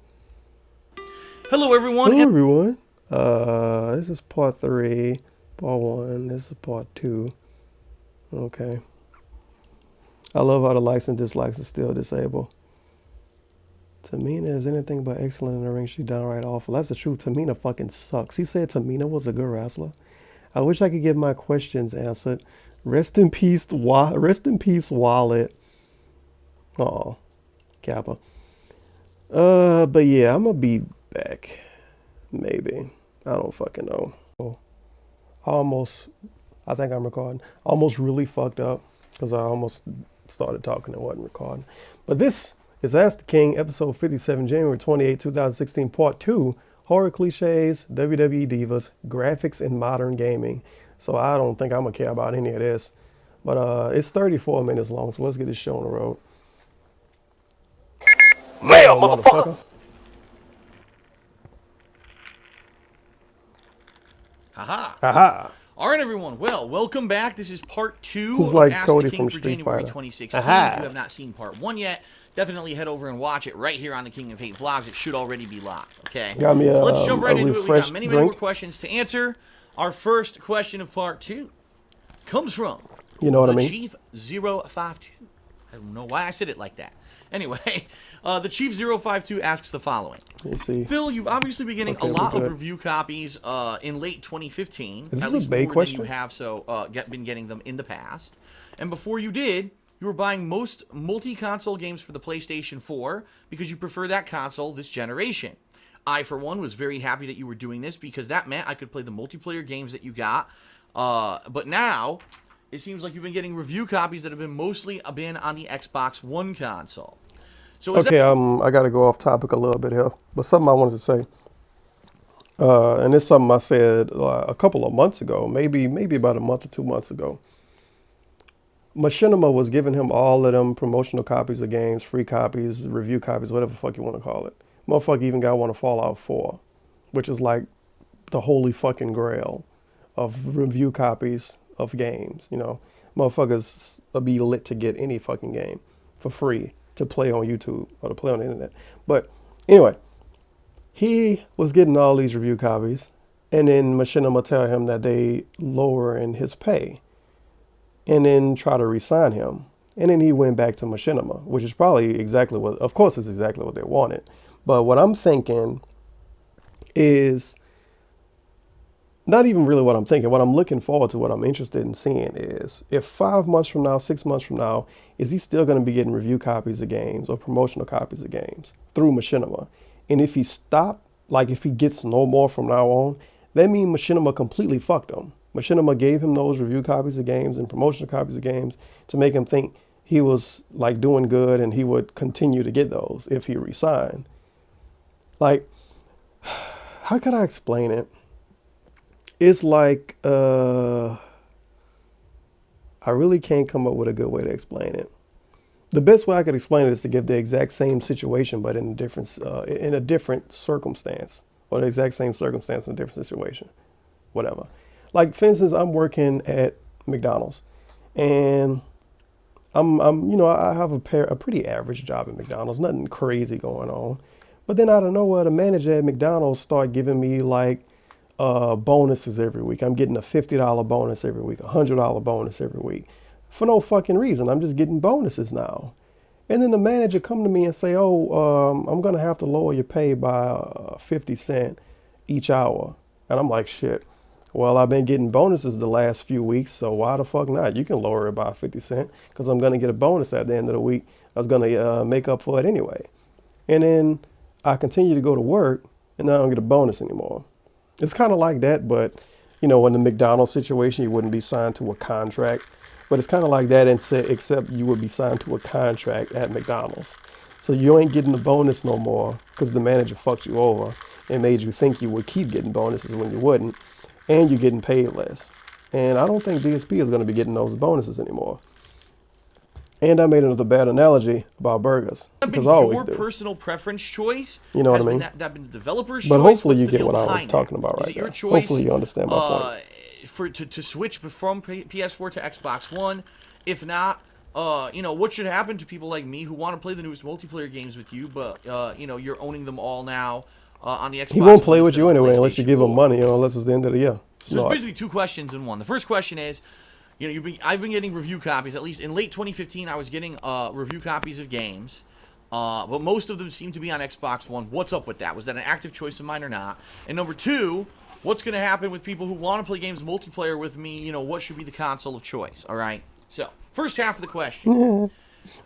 B: Hello, everyone.
A: Hello, everyone. This is part 3. Part 1. This is part 2. Okay. I love how the likes and dislikes are still disabled. Tamina is anything but excellent in the ring. She's downright awful. That's the truth. Tamina fucking sucks. He said Tamina was a good wrestler. I wish I could get my questions answered. Rest in peace, Wallet. Oh, Kappa. But yeah, I'm gonna be back. Maybe. I don't fucking know. I think I'm recording. Almost really fucked up because I almost started talking and wasn't recording. But this is Ask the King, episode 57, January 28, 2016, part 2, horror cliches, WWE divas, graphics, and modern gaming. So I don't think I'm going to care about any of this. But it's 34 minutes long, so let's get this show on the road.
C: Mail, motherfucker!
B: Aha.
A: Aha.
B: All right, everyone. Well, welcome back. This is part 2
A: Who's
B: of
A: like
B: Ask
A: Cody
B: the King
A: from
B: for
A: Street
B: January
A: Fighter.
B: 2016.
A: Aha.
B: If you have not seen part 1 yet, definitely head over and watch it right here on the King of Hate vlogs. It should already be live, okay?
A: Got me
B: So let's jump right into it. We got
A: refreshed
B: many
A: drink.
B: more questions to answer. Our first question of part 2 comes from
A: the
B: Chief 052. I don't know why I said it like that. Anyway, the Chief 052 asks the following.
A: You see.
B: Phil, you've obviously been getting
A: Okay,
B: a lot
A: we're
B: of
A: good.
B: review copies in late 2015.
A: Is this
B: at
A: a
B: least
A: bait
B: more
A: question?
B: than you have been getting them in the past. And before you did, you were buying most multi-console games for the PlayStation 4 because you prefer that console this generation. I, for one, was very happy that you were doing this because that meant I could play the multiplayer games that you got. But now, it seems like you've been getting review copies that have been mostly been on the Xbox One console. So
A: Okay, I got to go off topic a little bit here, but something I wanted to say, and it's something I said a couple of months ago, maybe about a month or 2 months ago. Machinima was giving him all of them promotional copies of games, free copies, review copies, whatever the fuck you want to call it. Motherfucker even got one of Fallout 4, which is like the holy fucking grail of review copies of games. You know, motherfuckers will be lit to get any fucking game for free to play on YouTube or to play on the internet. But anyway, he was getting all these review copies, and then Machinima tell him that they lower in his pay, and then try to re-sign him. And then he went back to Machinima, which is probably exactly what, of course, it's exactly what they wanted. But what I'm thinking is not even really what I'm thinking. What I'm looking forward to, what I'm interested in seeing is if 5 months from now, 6 months from now, is he still going to be getting review copies of games or promotional copies of games through Machinima? And if he if he gets no more from now on, that means Machinima completely fucked him. Machinima gave him those review copies of games and promotional copies of games to make him think he was like doing good and he would continue to get those if he resigned. Like, how could I explain it? It's like, I really can't come up with a good way to explain it. The best way I could explain it is to give the exact same situation, but in a different circumstance, or the exact same circumstance in a different situation, whatever. Like, for instance, I'm working at McDonald's, and I have a pretty average job at McDonald's, nothing crazy going on. But then out of nowhere, the manager at McDonald's started giving me like bonuses every week. I'm getting a $50 bonus every week, a $100 bonus every week, for no fucking reason. I'm just getting bonuses now. And then the manager come to me and say, "Oh, I'm gonna have to lower your pay by 50 cents each hour." And I'm like, "Shit. Well, I've been getting bonuses the last few weeks, so why the fuck not? You can lower it by 50 cents because I'm gonna get a bonus at the end of the week. I was gonna make up for it anyway." And then I continue to go to work, and I don't get a bonus anymore. It's kind of like that, but in the McDonald's situation, you wouldn't be signed to a contract. But it's kind of like that, except you would be signed to a contract at McDonald's. So you ain't getting the bonus no more because the manager fucked you over and made you think you would keep getting bonuses when you wouldn't, and you're getting paid less. And I don't think DSP is going to be getting those bonuses anymore. And I made another bad analogy about burgers, because I always do.
B: Your personal preference choice.
A: You know what I mean?
B: That been the developer's
A: but
B: choice.
A: hopefully you get what I was talking about right
B: now.
A: there. Hopefully you understand my point.
B: To switch from PS4 to Xbox One. If not, what should happen to people like me who want to play the newest multiplayer games with you, but you're owning them all now on the Xbox.
A: He won't play with you anyway unless you give him money, unless it's the end of the year.
B: So there's basically two questions in one. The first question is, I've been getting review copies. At least in late 2015, I was getting review copies of games, but most of them seem to be on Xbox One. What's up with that? Was that an active choice of mine or not? And number two, what's going to happen with people who want to play games multiplayer with me? What should be the console of choice? All right. So first half of the question.
A: All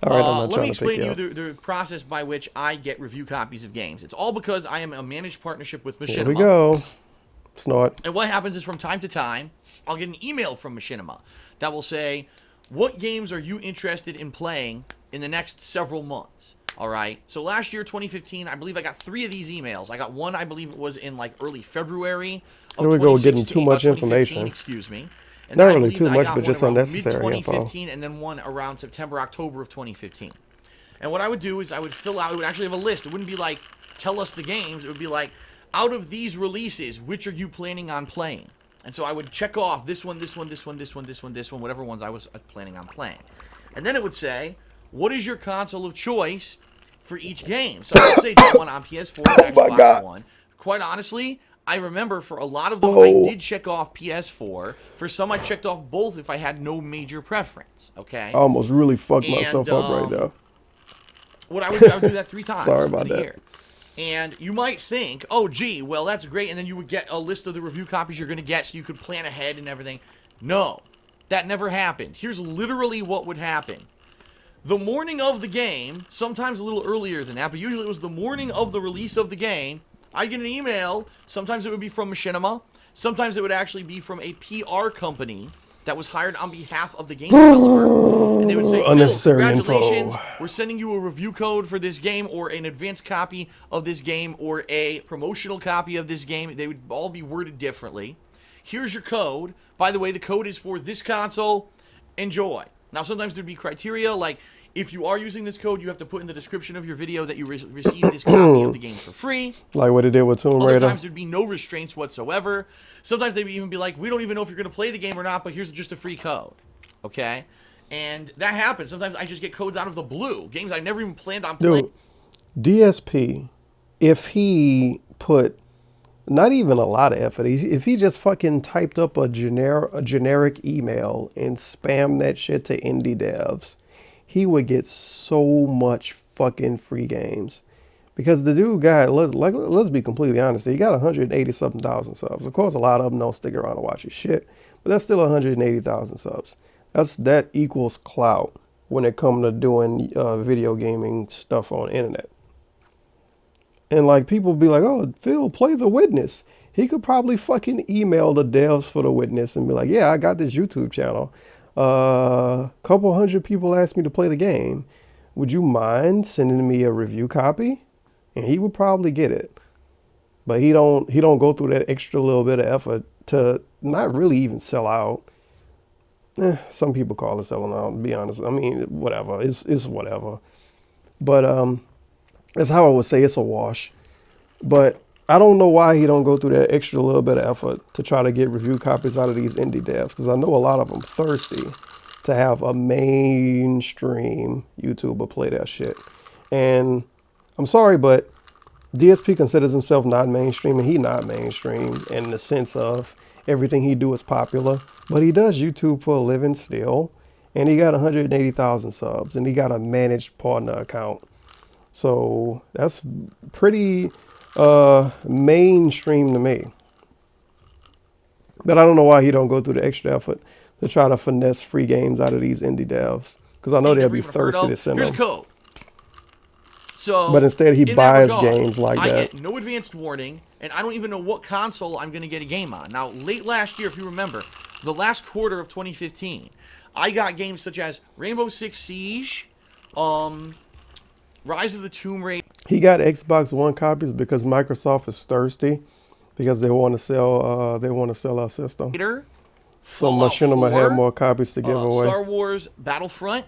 A: right,
B: let me explain to you the process by which I get review copies of games. It's all because I am a managed partnership with Machinima.
A: Here we go. Snort.
B: And what happens is from time to time, I'll get an email from Machinima that will say, "What games are you interested in playing in the next several months?" All right. So last year, 2015, I believe I got 3 of these emails. I got one, I believe it was in like early February of
A: Here we go, getting too much information.
B: Excuse me. And
A: not really too much, but just unnecessary info.
B: Mid-2015, and then one around September, October of 2015. And what I would do is I would fill out, it would actually have a list. It wouldn't be like, tell us the games. It would be like, out of these releases, which are you planning on playing? And so I would check off this one, this one, this one, this one, this one, this one, whatever ones I was planning on playing. And then it would say, what is your console of choice for each game? So I would say this one on PS4 and Xbox One. Quite honestly, I remember for a lot of them, I did check off PS4. For some, I checked off both if I had no major preference. Okay.
A: I almost really fucked myself up right now.
B: What I would do that 3 times.
A: Sorry about that.
B: Year. And you might think, oh, gee, well, that's great. And then you would get a list of the review copies you're going to get so you could plan ahead and everything. No, that never happened. Here's literally what would happen. The morning of the game, sometimes a little earlier than that, but usually it was the morning of the release of the game, I'd get an email. Sometimes it would be from Machinima. Sometimes it would actually be from a PR company that was hired on behalf of the game developer. And they would say, Phil, congratulations, we're sending you a review code for this game, or an advanced copy of this game, or a promotional copy of this game. They would all be worded differently. Here's your code. By the way, the code is for this console. Enjoy. Now, sometimes there'd be criteria, like, if you are using this code, you have to put in the description of your video that you received this copy of the game for free.
A: Like what it did with Tomb Raider.
B: Other times there'd be no restraints whatsoever. Sometimes they'd even be like, we don't even know if you're going to play the game or not, but here's just a free code. Okay? And that happens. Sometimes I just get codes out of the blue. Games I never even planned on playing.
A: Dude, DSP, if he put not even a lot of effort, if he just fucking typed up a generic email and spammed that shit to indie devs, he would get so much fucking free games. Because the dude got, let's be completely honest, he got 180-something thousand subs. Of course, a lot of them don't stick around and watch his shit, but that's still 180,000 subs. That equals clout when it comes to doing video gaming stuff on the internet. And like people be like, oh, Phil, play The Witness. He could probably fucking email the devs for The Witness and be like, yeah, I got this YouTube channel. Couple hundred people asked me to play the game. Would you mind sending me a review copy? And he would probably get it. but he don't go through that extra little bit of effort to not really even sell out. Some people call it selling out, to be honest. I mean, whatever. It's whatever. But that's how I would say it's a wash. But I don't know why he don't go through that extra little bit of effort to try to get review copies out of these indie devs, because I know a lot of them thirsty to have a mainstream YouTuber play that shit. And I'm sorry, but DSP considers himself not mainstream, and he not mainstream in the sense of everything he do is popular. But he does YouTube for a living still, and he got 180,000 subs, and he got a managed partner account. So that's pretty mainstream to me. But I don't know why he don't go through the extra effort to try to finesse free games out of these indie devs, because I know they'll be thirsty to send them.
B: Here's code. So,
A: but instead he buys games like that.
B: I get no advanced warning, and I don't even know what console I'm going to get a game on. Now, late last year, if you remember, the last quarter of 2015, I got games such as Rainbow Six Siege, Rise of the Tomb Raider.
A: He got Xbox One copies because Microsoft is thirsty, because they want to sell our system. So Machinima had more copies to give away.
B: Star Wars Battlefront,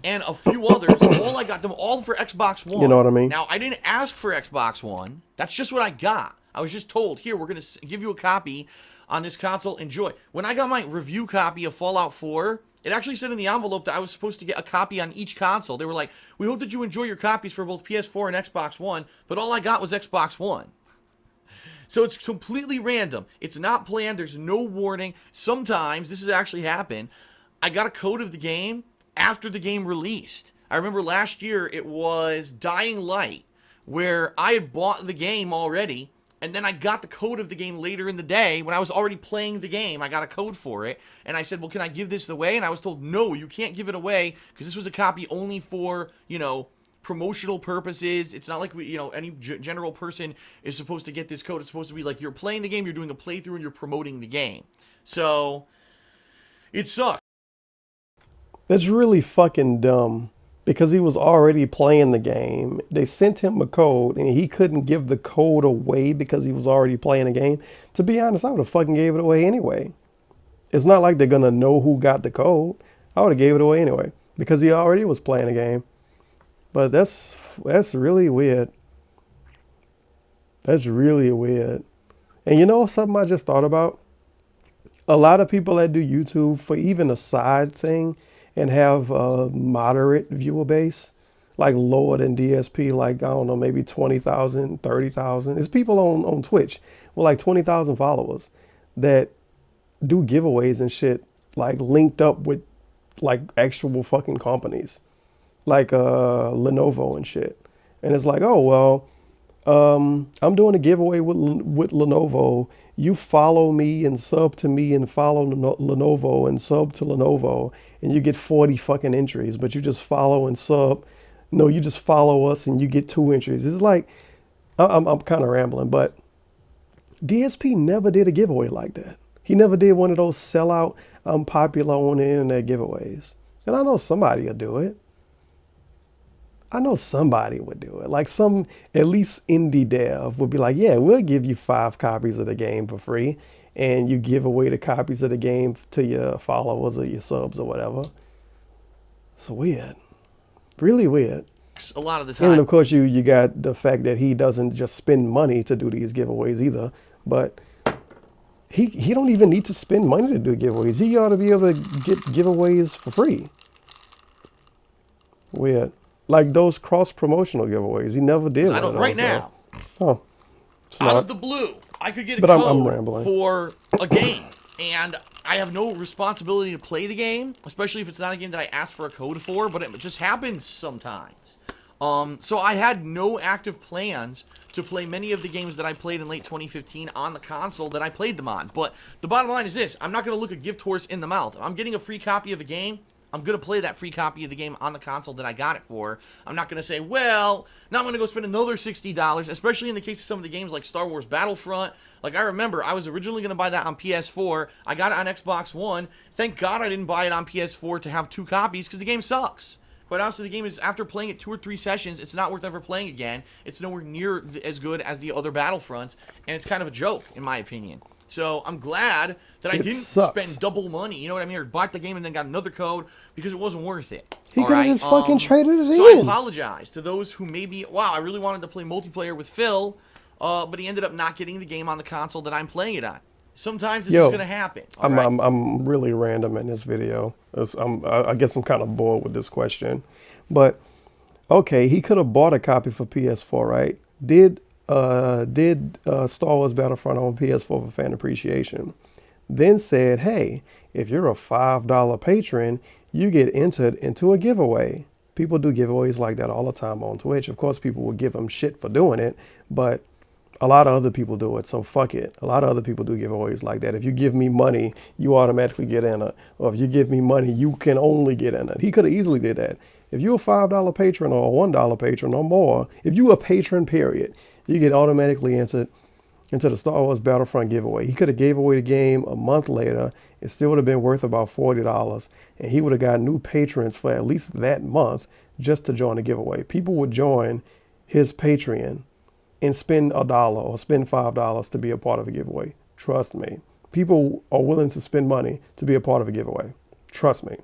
B: and a few others. I got them all for Xbox One.
A: You know what I mean?
B: Now, I didn't ask for Xbox One. That's just what I got. I was just told, here, we're going to give you a copy on this console. Enjoy. When I got my review copy of Fallout 4, it actually said in the envelope that I was supposed to get a copy on each console. They were like, we hope that you enjoy your copies for both PS4 and Xbox One, but all I got was Xbox One. So it's completely random. It's not planned. There's no warning. Sometimes, this has actually happened, I got a code of the game after the game released. I remember last year it was Dying Light, where I had bought the game already, and then I got the code of the game later in the day when I was already playing the game. I got a code for it, and I said, well, can I give this away? And I was told, no, you can't give it away, because this was a copy only for, promotional purposes. It's not like any general person is supposed to get this code. It's supposed to be like you're playing the game, you're doing a playthrough, and you're promoting the game. So it sucks.
A: That's really fucking dumb, because he was already playing the game. They sent him a code, and he couldn't give the code away because he was already playing the game. To be honest, I would have fucking gave it away anyway. It's not like they're gonna know who got the code. I would have gave it away anyway, because he already was playing the game. But that's really weird. That's really weird. And you know something I just thought about? A lot of people that do YouTube for even a side thing and have a moderate viewer base, like lower than DSP, like, I don't know, maybe 20,000, 30,000. It's people on Twitch with like 20,000 followers that do giveaways and shit, like linked up with like actual fucking companies, like Lenovo and shit. And it's like, oh, well, I'm doing a giveaway with Lenovo. You follow me and sub to me and follow Lenovo and sub to Lenovo, and you get 40 fucking entries, but you just follow and sub. No, you just follow us and you get 2 entries. It's like, I'm kind of rambling, but DSP never did a giveaway like that. He never did one of those sellout, I'm popular on the internet giveaways. And I know somebody will do it. I know somebody would do it. Like some, at least indie dev would be like, yeah, we'll give you 5 copies of the game for free. And you give away the copies of the game to your followers or your subs or whatever. It's weird. Really weird.
B: A lot of the time.
A: And of course you got the fact that he doesn't just spend money to do these giveaways either. But he don't even need to spend money to do giveaways. He ought to be able to get giveaways for free. Weird. Like those cross-promotional giveaways. He never did.
B: I don't right now.
A: Oh.
B: Out of the blue, I could get a code
A: I'm rambling.
B: for a game, and I have no responsibility to play the game, especially if it's not a game that I asked for a code for, but it just happens sometimes. So I had no active plans to play many of the games that I played in late 2015 on the console that I played them on. But the bottom line is this. I'm not going to look a gift horse in the mouth. If I'm getting a free copy of a game, I'm going to play that free copy of the game on the console that I got it for. I'm not going to say, well, now I'm going to go spend another $60, especially in the case of some of the games like Star Wars Battlefront. Like, I remember, I was originally going to buy that on PS4. I got it on Xbox One. Thank God I didn't buy it on PS4 to have 2 copies, because the game sucks. quite honestly, the game is, after playing it 2 or 3 sessions, it's not worth ever playing again. It's nowhere near as good as the other Battlefronts, and it's kind of a joke, in my opinion. So I'm glad that I didn't spend double money, you know what I mean, or bought the game and then got another code, because it wasn't worth it.
A: He could have just fucking traded it in.
B: So I apologize to those who maybe, wow, I really wanted to play multiplayer with Phil, but he ended up not getting the game on the console that I'm playing it on. Sometimes this is going to happen.
A: I'm really random in this video. I guess I'm kind of bored with this question. But, okay, he could have bought a copy for PS4, right? Did Star Wars Battlefront on PS4 for fan appreciation. Then said, hey, if you're a $5 patron, you get entered into a giveaway. People do giveaways like that all the time on Twitch. Of course, people will give them shit for doing it, but a lot of other people do it, so fuck it. A lot of other people do giveaways like that. If you give me money, you automatically get in it. Or if you give me money, you can only get in it. He could have easily did that. If you're a $5 patron or a $1 patron or more, if you're a patron, period, you get automatically entered into the Star Wars Battlefront giveaway. He could have gave away the game a month later. It still would have been worth about $40. And he would have got new patrons for at least that month just to join the giveaway. People would join his Patreon and spend $1 or spend $5 to be a part of a giveaway. Trust me. People are willing to spend money to be a part of a giveaway. Trust me.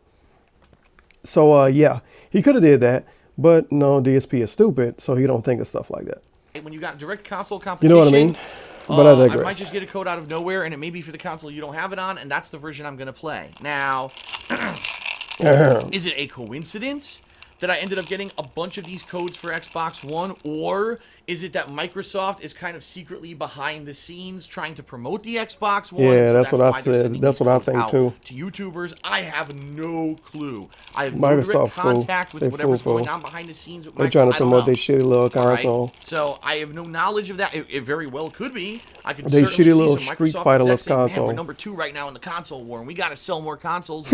A: So, yeah, he could have did that, but no, DSP is stupid, so he don't think of stuff like that.
B: When you got direct console competition,
A: you know what I mean? But I digress.
B: I might just get a code out of nowhere, and it may be for the console you don't have it on, and that's the version I'm going to play. Now, is it a coincidence that I ended up getting a bunch of these codes for Xbox One, or is it that Microsoft is kind of secretly behind the scenes trying to promote the Xbox One?
A: Yeah, so that's what I said. That's what I think too.
B: To YouTubers, I have no clue. I have no direct contact with whatever's going on behind the scenes with Microsoft.
A: They're trying to promote their shitty little console.
B: Right? So I have no knowledge of that. It very well could be. I could
A: they
B: certainly
A: shitty little
B: see some
A: Street
B: Microsoft
A: Fighter-less console.
B: Man, we're number 2 right now in the console war, and we got to sell more consoles.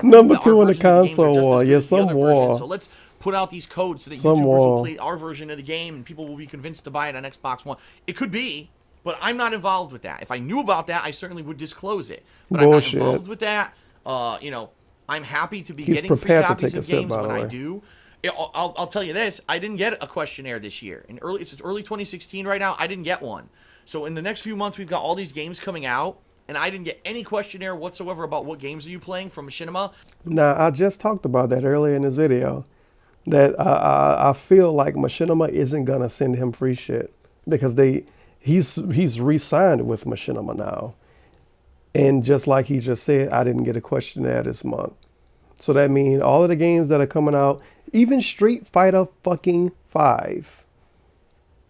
A: Number 2 in the console war. Yes, some war.
B: So let's put out these codes so that YouTubers will play our version of the game and people will be convinced to buy it on Xbox One. It could be, but I'm not involved with that. If I knew about that, I certainly would disclose it. But
A: Bullshit.
B: I'm not involved with that. You know, I'm happy to be getting free copies of games when I do. I'll tell you this, I didn't get a questionnaire this year. It's early 2016 right now, I didn't get one. So in the next few months, we've got all these games coming out, and I didn't get any questionnaire whatsoever about what games are you playing from Machinima.
A: Now, I just talked about that earlier in this video. That I feel like Machinima isn't gonna send him free shit because he's re-signed with Machinima now, and just like he just said, I didn't get a questionnaire this month, so that means all of the games that are coming out, even Street Fighter fucking 5,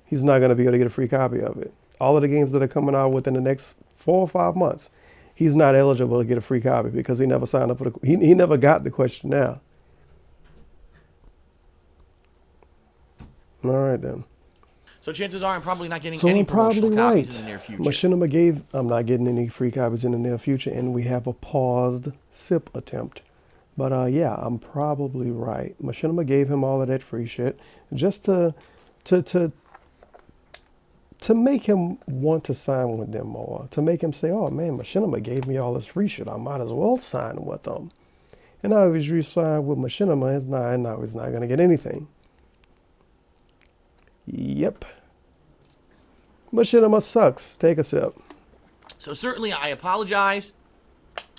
A: he's not gonna be able to get a free copy of it. All of the games that are coming out within the next 4 or 5 months, he's not eligible to get a free copy because he never signed up for he never got the questionnaire. All right, then.
B: So chances are I'm probably not getting any promotional copies in the near future.
A: Machinima I'm not getting any free copies in the near future, and we have a paused SIP attempt. But yeah, I'm probably right. Machinima gave him all of that free shit just to make him want to sign with them more, to make him say, oh man, Machinima gave me all this free shit, I might as well sign with them. And now if he's re-signed with Machinima, he's not going to get anything. Yep. Machinima sucks. Take a sip.
B: So certainly I apologize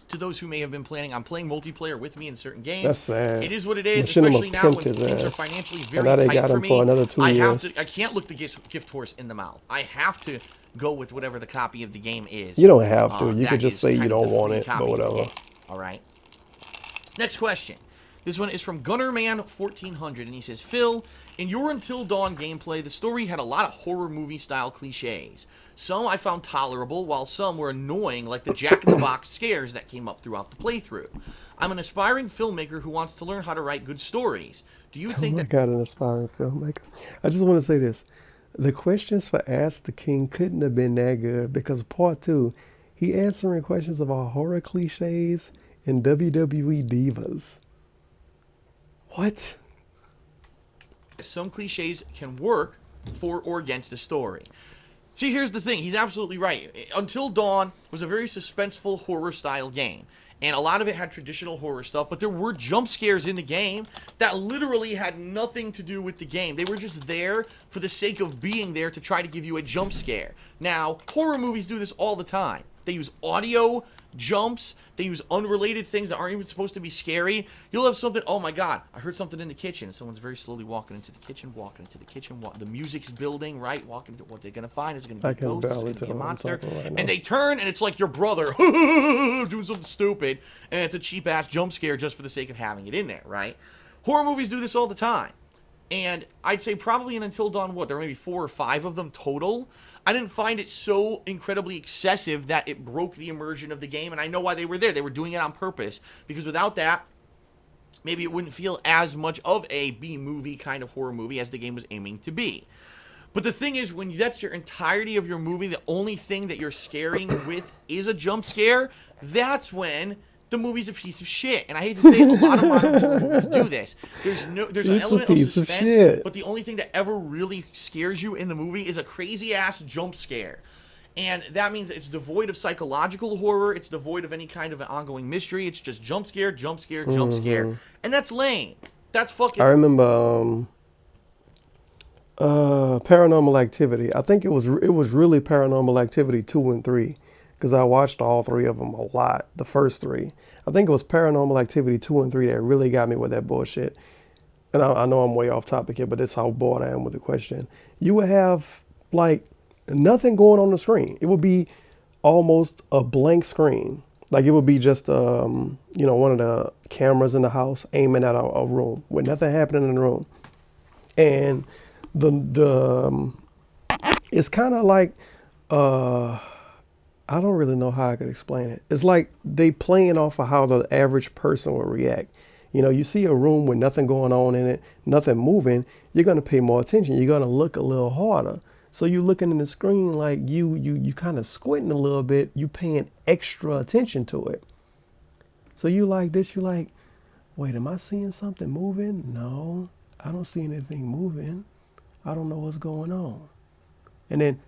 B: to those who may have been planning on playing multiplayer with me in certain games.
A: That's sad.
B: It is what it is,
A: Machinima
B: especially now when
A: his
B: things
A: ass.
B: are financially very
A: and now they
B: tight
A: got
B: for
A: him
B: me.
A: for another 2 years.
B: I can't look the gift horse in the mouth. I have to go with whatever the copy of the game is.
A: You don't have to. You could just say you don't want it, but whatever.
B: All right. Next question. This one is from Gunnerman1400, and he says, Phil, in your Until Dawn gameplay, the story had a lot of horror movie-style cliches. Some I found tolerable, while some were annoying, like the jack-in-the-box scares that came up throughout the playthrough. I'm an aspiring filmmaker who wants to learn how to write good stories. Do you think that...
A: an aspiring filmmaker. I just want to say this. The questions for Ask the King couldn't have been that good, because part 2, he answering questions about horror cliches and WWE divas. What?
B: Some cliches can work for or against a story. See, here's the thing. He's absolutely right. Until Dawn was a very suspenseful horror-style game. And a lot of it had traditional horror stuff, but there were jump scares in the game that literally had nothing to do with the game. They were just there for the sake of being there to try to give you a jump scare. Now, horror movies do this all the time. They use audio jumps. They use unrelated things that aren't even supposed to be scary. You'll have something, oh my God, I heard something in the kitchen. Someone's very slowly walking into the kitchen, the music's building, right? Walking into what they're going to find. Is it going to be a ghost? Is it going to be a monster? Right, and they turn, and it's like your brother doing something stupid, and it's a cheap-ass jump scare just for the sake of having it in there, right? Horror movies do this all the time. And I'd say probably in Until Dawn, there were maybe 4 or 5 of them total. I didn't find it so incredibly excessive that it broke the immersion of the game, and I know why they were there. They were doing it on purpose, because without that, maybe it wouldn't feel as much of a B-movie kind of horror movie as the game was aiming to be. But the thing is, when that's your entirety of your movie, the only thing that you're scaring with is a jump scare, that's when the movie's a piece of shit. And I hate to say it, a lot of modern horror movies do this. There's an element of suspense, but the only thing that ever really scares you in the movie is a crazy-ass jump scare. And that means it's devoid of psychological horror. It's devoid of any kind of an ongoing mystery. It's just jump scare, jump scare, jump scare. And that's lame. That's fucking...
A: I remember Paranormal Activity. I think it was really Paranormal Activity 2 and 3. Because I watched all 3 of them a lot, the first 3. I think it was Paranormal Activity 2 and 3 that really got me with that bullshit. And I know I'm way off topic here, but that's how bored I am with the question. You would have, like, nothing going on the screen. It would be almost a blank screen. Like, it would be just, one of the cameras in the house aiming at a room with nothing happening in the room. And it's kind of like... I don't really know how I could explain it. It's like they playing off of how the average person will react. You see a room with nothing going on in it, nothing moving, you're going to pay more attention. You're going to look a little harder. So you're looking in the screen like you kind of squinting a little bit. You paying extra attention to it. So you like this, you like, wait, am I seeing something moving? No, I don't see anything moving. I don't know what's going on. And then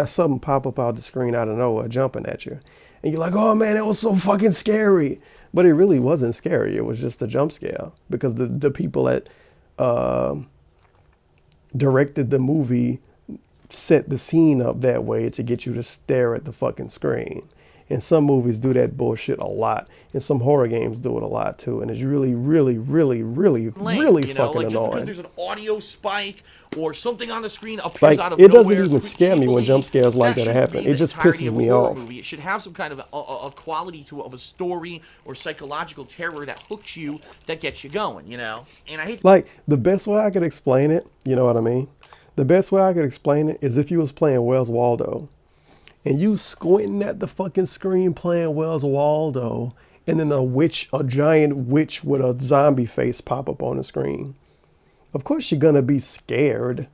A: something pop up out the screen out of nowhere, jumping at you. And you're like, oh man, that was so fucking scary. But it really wasn't scary. It was just a jump scare. Because the people that directed the movie set the scene up that way to get you to stare at the fucking screen. And some movies do that bullshit a lot. And some horror games do it a lot too. And it's really, really, really, really, really fucking annoying. Just because there's an
B: audio spike or something on the screen appears out of
A: nowhere. It doesn't even scare me when jump scares like that happen. It just pisses me off.
B: Movie. It should have some kind of a quality of a story or psychological terror that hooks you, that gets you going, And I hate...
A: Like, the best way I could explain it, you know what I mean? The best way I could explain it is if you was playing Where's Waldo. And you squinting at the fucking screen playing Where's Waldo, and then a giant witch with a zombie face pop up on the screen. Of course you're gonna be scared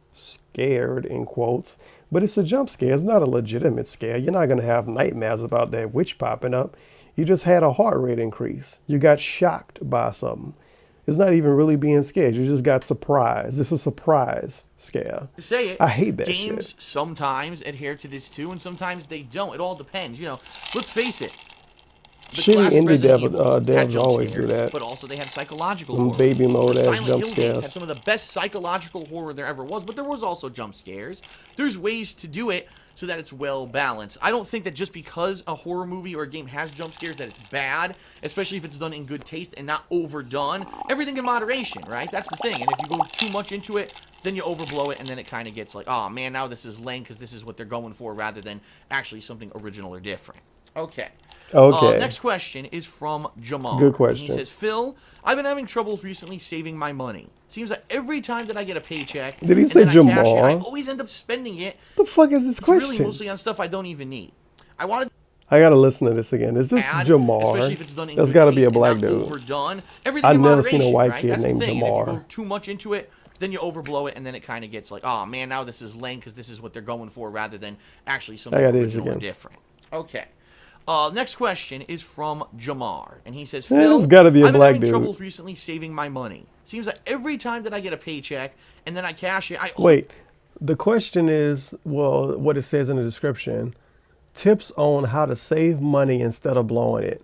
A: in quotes, but it's a jump scare. It's not a legitimate scare. You're not gonna have nightmares about that witch popping up. You just had a heart rate increase. You got shocked by something. It's not even really being scared. You just got surprised. This is a surprise scare.
B: To say it,
A: I hate that shit.
B: Games sometimes adhere to this too, and sometimes they don't. It all depends. Let's face it.
A: Shitty indie devs always do that.
B: But also they had psychological horror.
A: Baby mode ass jump scares.
B: Had some of the best psychological horror there ever was, but there was also jump scares. There's ways to do it so that it's well balanced. I don't think that just because a horror movie or a game has jump scares that it's bad, especially if it's done in good taste and not overdone. Everything in moderation, right? That's the thing. And if you go too much into it, then you overblow it, and then it kind of gets like, oh man, now this is lame because this is what they're going for rather than actually something original or different. Okay. Next question is from Jamal.
A: Good question.
B: He says, Phil, I've been having troubles recently saving my money. Seems like every time that I get a paycheck,
A: did he say Jamal?
B: I always end up spending it.
A: The fuck is this question?
B: Really mostly on stuff I don't even need. I
A: gotta listen to this again. Is this Jamal?
B: Especially if it's done in
A: That's gotta be a black dude.
B: Overdone.
A: I've never seen a white kid named Jamal.
B: If you go too much into it, then you overblow it, and then it kind of gets like, oh man, now this is lame because this is what they're going for rather than actually something original or different. Okay. Next question is from Jamar, and he says, Phil,
A: it's gotta be a black dude.
B: I've been having troubles recently saving my money. Seems like every time that I get a paycheck and then I cash it,
A: Wait, the question is, well, what it says in the description, tips on how to save money instead of blowing it.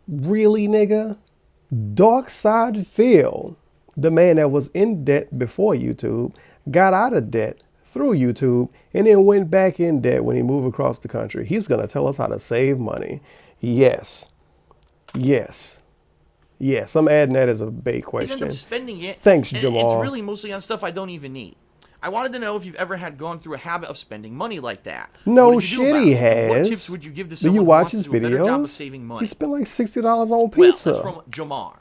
A: Really, nigga? Darkside Phil, the man that was in debt before YouTube, got out of debt through YouTube, and then went back in debt when he moved across the country. He's going to tell us how to save money. Yes. Yes. Yes. I'm adding that as a bait question.
B: I end up spending it.
A: Thanks,
B: and
A: Jamal.
B: It's really mostly on stuff I don't even need. I wanted to know if you've ever had gone through a habit of spending money like that.
A: No shit, he has.
B: What tips would you give to someone
A: Do you
B: who
A: watch
B: wants
A: his
B: to do a better job of
A: videos?
B: saving money?
A: He spent like $60 on pizza.
B: Well, that's from Jamar.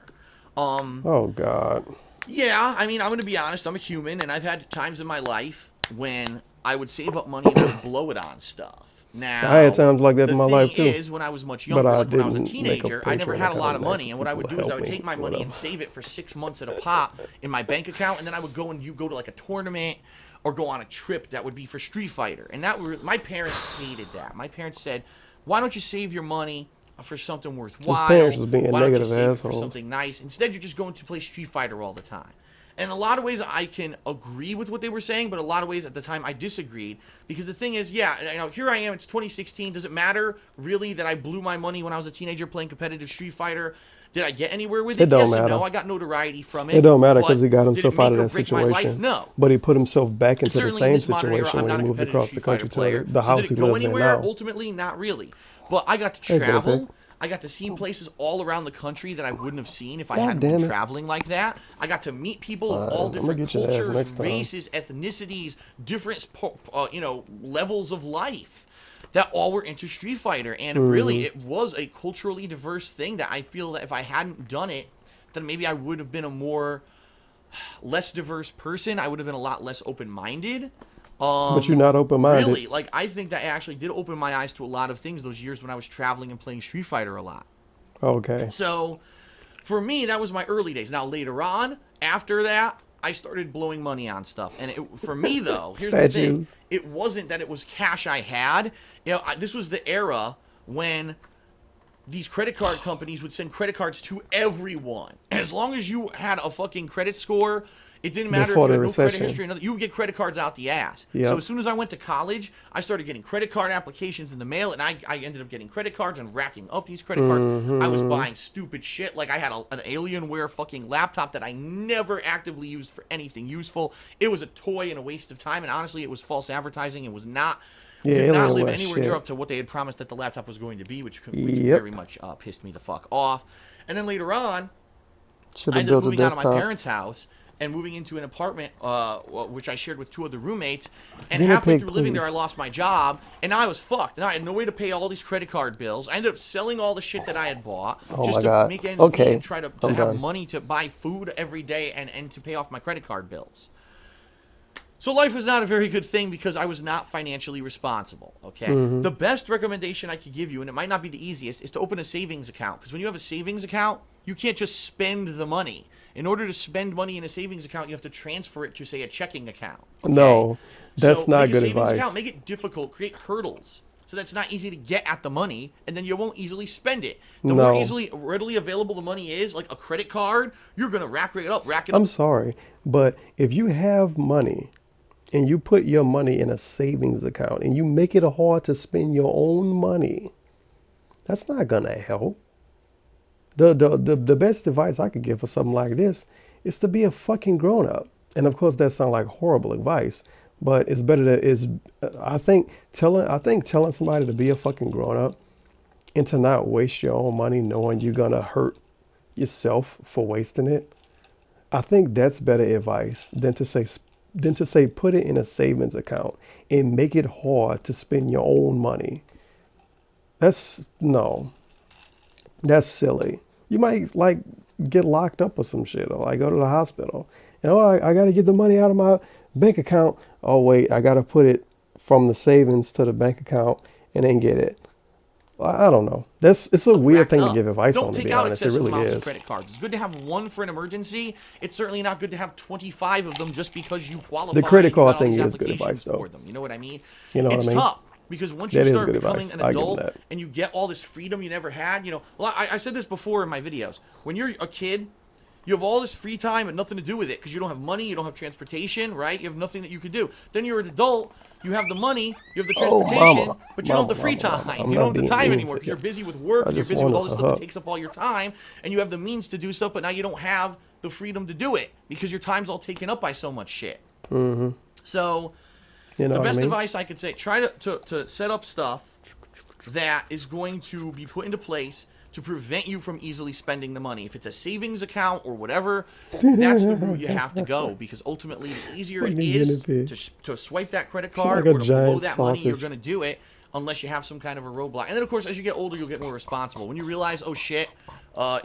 A: Oh, God.
B: Yeah, I mean, I'm going to be honest. I'm a human, and I've had times in my life when I would save up money and I would blow it on stuff. Now,
A: I had times like that in my life, too.
B: The thing is, when I was much younger,
A: But I
B: like when I was a
A: didn't make a
B: teenager, I never
A: Patreon
B: had a lot
A: account
B: of
A: and
B: money.
A: ask
B: And what I would
A: people
B: do
A: to
B: is I
A: help
B: would
A: me
B: take my
A: or
B: money and
A: whatever.
B: save it for 6 months at a pop in my bank account, and then I would go to like a tournament or go on a trip that would be for Street Fighter. And my parents hated that. My parents said, "Why don't you save your money for something worthwhile?
A: His parents was being
B: Why don't you
A: negative
B: save it for
A: assholes.
B: something nice? Instead, you're just going to play Street Fighter all the time." And in a lot of ways, I can agree with what they were saying, but a lot of ways at the time I disagreed. Because the thing is, yeah, here I am, it's 2016. Does it matter really that I blew my money when I was a teenager playing competitive Street Fighter? Did I get anywhere with it?
A: It don't
B: Yes
A: matter.
B: and no. I got notoriety from it.
A: It don't matter
B: but
A: because he got
B: did it
A: himself out of
B: make or
A: that
B: break my life?
A: situation.
B: No.
A: But he put himself back into the
B: Certainly in
A: same
B: this modern era,
A: situation
B: I'm
A: when
B: not
A: he
B: a
A: moved
B: competitive
A: across
B: Street
A: the
B: Fighter
A: country
B: player.
A: to the
B: So
A: house
B: did
A: he
B: it go
A: lives in
B: anywhere?
A: now.
B: Ultimately, not really. But I got to
A: Hey, baby.
B: travel. I got to see places all around the country that I wouldn't have seen if I
A: God
B: hadn't
A: damn
B: been
A: it.
B: traveling like that. I got to meet people of all
A: I'ma
B: different
A: get your ass
B: cultures,
A: next time.
B: races, ethnicities, different levels of life that all were into Street Fighter. And really, it was a culturally diverse thing that I feel that if I hadn't done it, then maybe I would have been a less diverse person. I would have been a lot less open-minded.
A: But you're not open-minded.
B: Really, like I think that actually did open my eyes to a lot of things those years when I was traveling and playing Street Fighter a lot.
A: Okay.
B: So, for me, that was my early days. Now, later on, after that, I started blowing money on stuff. And for me, though, here's the thing.
A: Statues.
B: It wasn't that it was cash I had. This was the era when these credit card companies would send credit cards to everyone. And as long as you had a fucking credit score, it didn't matter
A: Before
B: if you
A: the
B: had no credit
A: recession.
B: history or nothing. You would get credit cards out the ass.
A: Yep.
B: So as soon as I went to college, I started getting credit card applications in the mail, and I ended up getting credit cards and racking up these credit cards. I was buying stupid shit. Like I had an Alienware fucking laptop that I never actively used for anything useful. It was a toy and a waste of time, and honestly, it was false advertising. It was not... did not live
A: Alienware
B: anywhere near
A: shit.
B: up to what they had promised that the laptop was going to be, which
A: Yep.
B: very much pissed me the fuck off. And then later on,
A: Should
B: I
A: have
B: ended up
A: built a
B: moving out of my
A: desktop.
B: parents' house and moving into an apartment, which I shared with two other roommates. And
A: Guinea
B: halfway
A: pig,
B: through living there, I
A: please.
B: lost my job, and now I was fucked. Now I had no way to pay all these credit card bills. I ended up selling all the shit that I had bought
A: Oh
B: just
A: my
B: to
A: God.
B: make ends meet
A: Okay,
B: and try to
A: I'm
B: have
A: done.
B: money to buy food every day and to pay off my credit card bills. So life was not a very good thing because I was not financially responsible, okay? The best recommendation I could give you, and it might not be the easiest, is to open a savings account. Because when you have a savings account, you can't just spend the money. In order to spend money in a savings account, you have to transfer it to, say, a checking account. Okay?
A: No, that's
B: So
A: not
B: make a
A: good
B: savings
A: advice.
B: Account, make it difficult, create hurdles. So that's not easy to get at the money, and then you won't easily spend it. The more
A: No.
B: readily available the money is, like a credit card, you're going to rack it up.
A: I'm sorry, but if you have money and you put your money in a savings account and you make it hard to spend your own money, that's not gonna help. The best advice I could give for something like this is to be a fucking grown up. And of course, that sounds like horrible advice, but it's better to is I think telling somebody to be a fucking grown up and to not waste your own money knowing you're gonna hurt yourself for wasting it. I think that's better advice than to say put it in a savings account and make it hard to spend your own money. That's silly. You might like get locked up or some shit or like go to the hospital. And I got to get the money out of my bank account. Oh wait, I got to put it from the savings to the bank account and then get it. I don't know. It's a weird thing to give advice on, to be honest. It really is.
B: Credit cards. It's good to have one for an emergency. It's certainly not good to have 25 of them just because you qualify.
A: The credit
B: and you got
A: card
B: all
A: thing
B: these
A: is good
B: applications
A: advice, though.
B: for them. You know what I mean?
A: You know what I
B: It's
A: mean?
B: tough because once
A: That
B: you
A: is
B: start
A: good
B: becoming
A: advice.
B: an
A: I give
B: adult
A: them that.
B: and you get all this freedom you never had, well, I said this before in my videos. When you're a kid, You have all this free time and nothing to do with it because you don't have money, you don't have transportation, right? You have nothing that you can do. Then you're an adult, you have the money, you have the transportation, but you don't have the free time. You don't have the time anymore because you're busy with work, you're busy with all this stuff that takes up all your time, and you have the means to do stuff, but now you don't have the freedom to do it because your time's all taken up by so much shit. So, the best advice I could say, try to set up stuff that is going to be put into place to prevent you from easily spending the money. If it's a savings account or whatever, that's the route you have to go, because ultimately the easier it is to swipe that credit card or to blow that money, you're going to do it unless you have some kind of a roadblock. And then, of course, as you get older, you'll get more responsible. When you realize, oh, shit,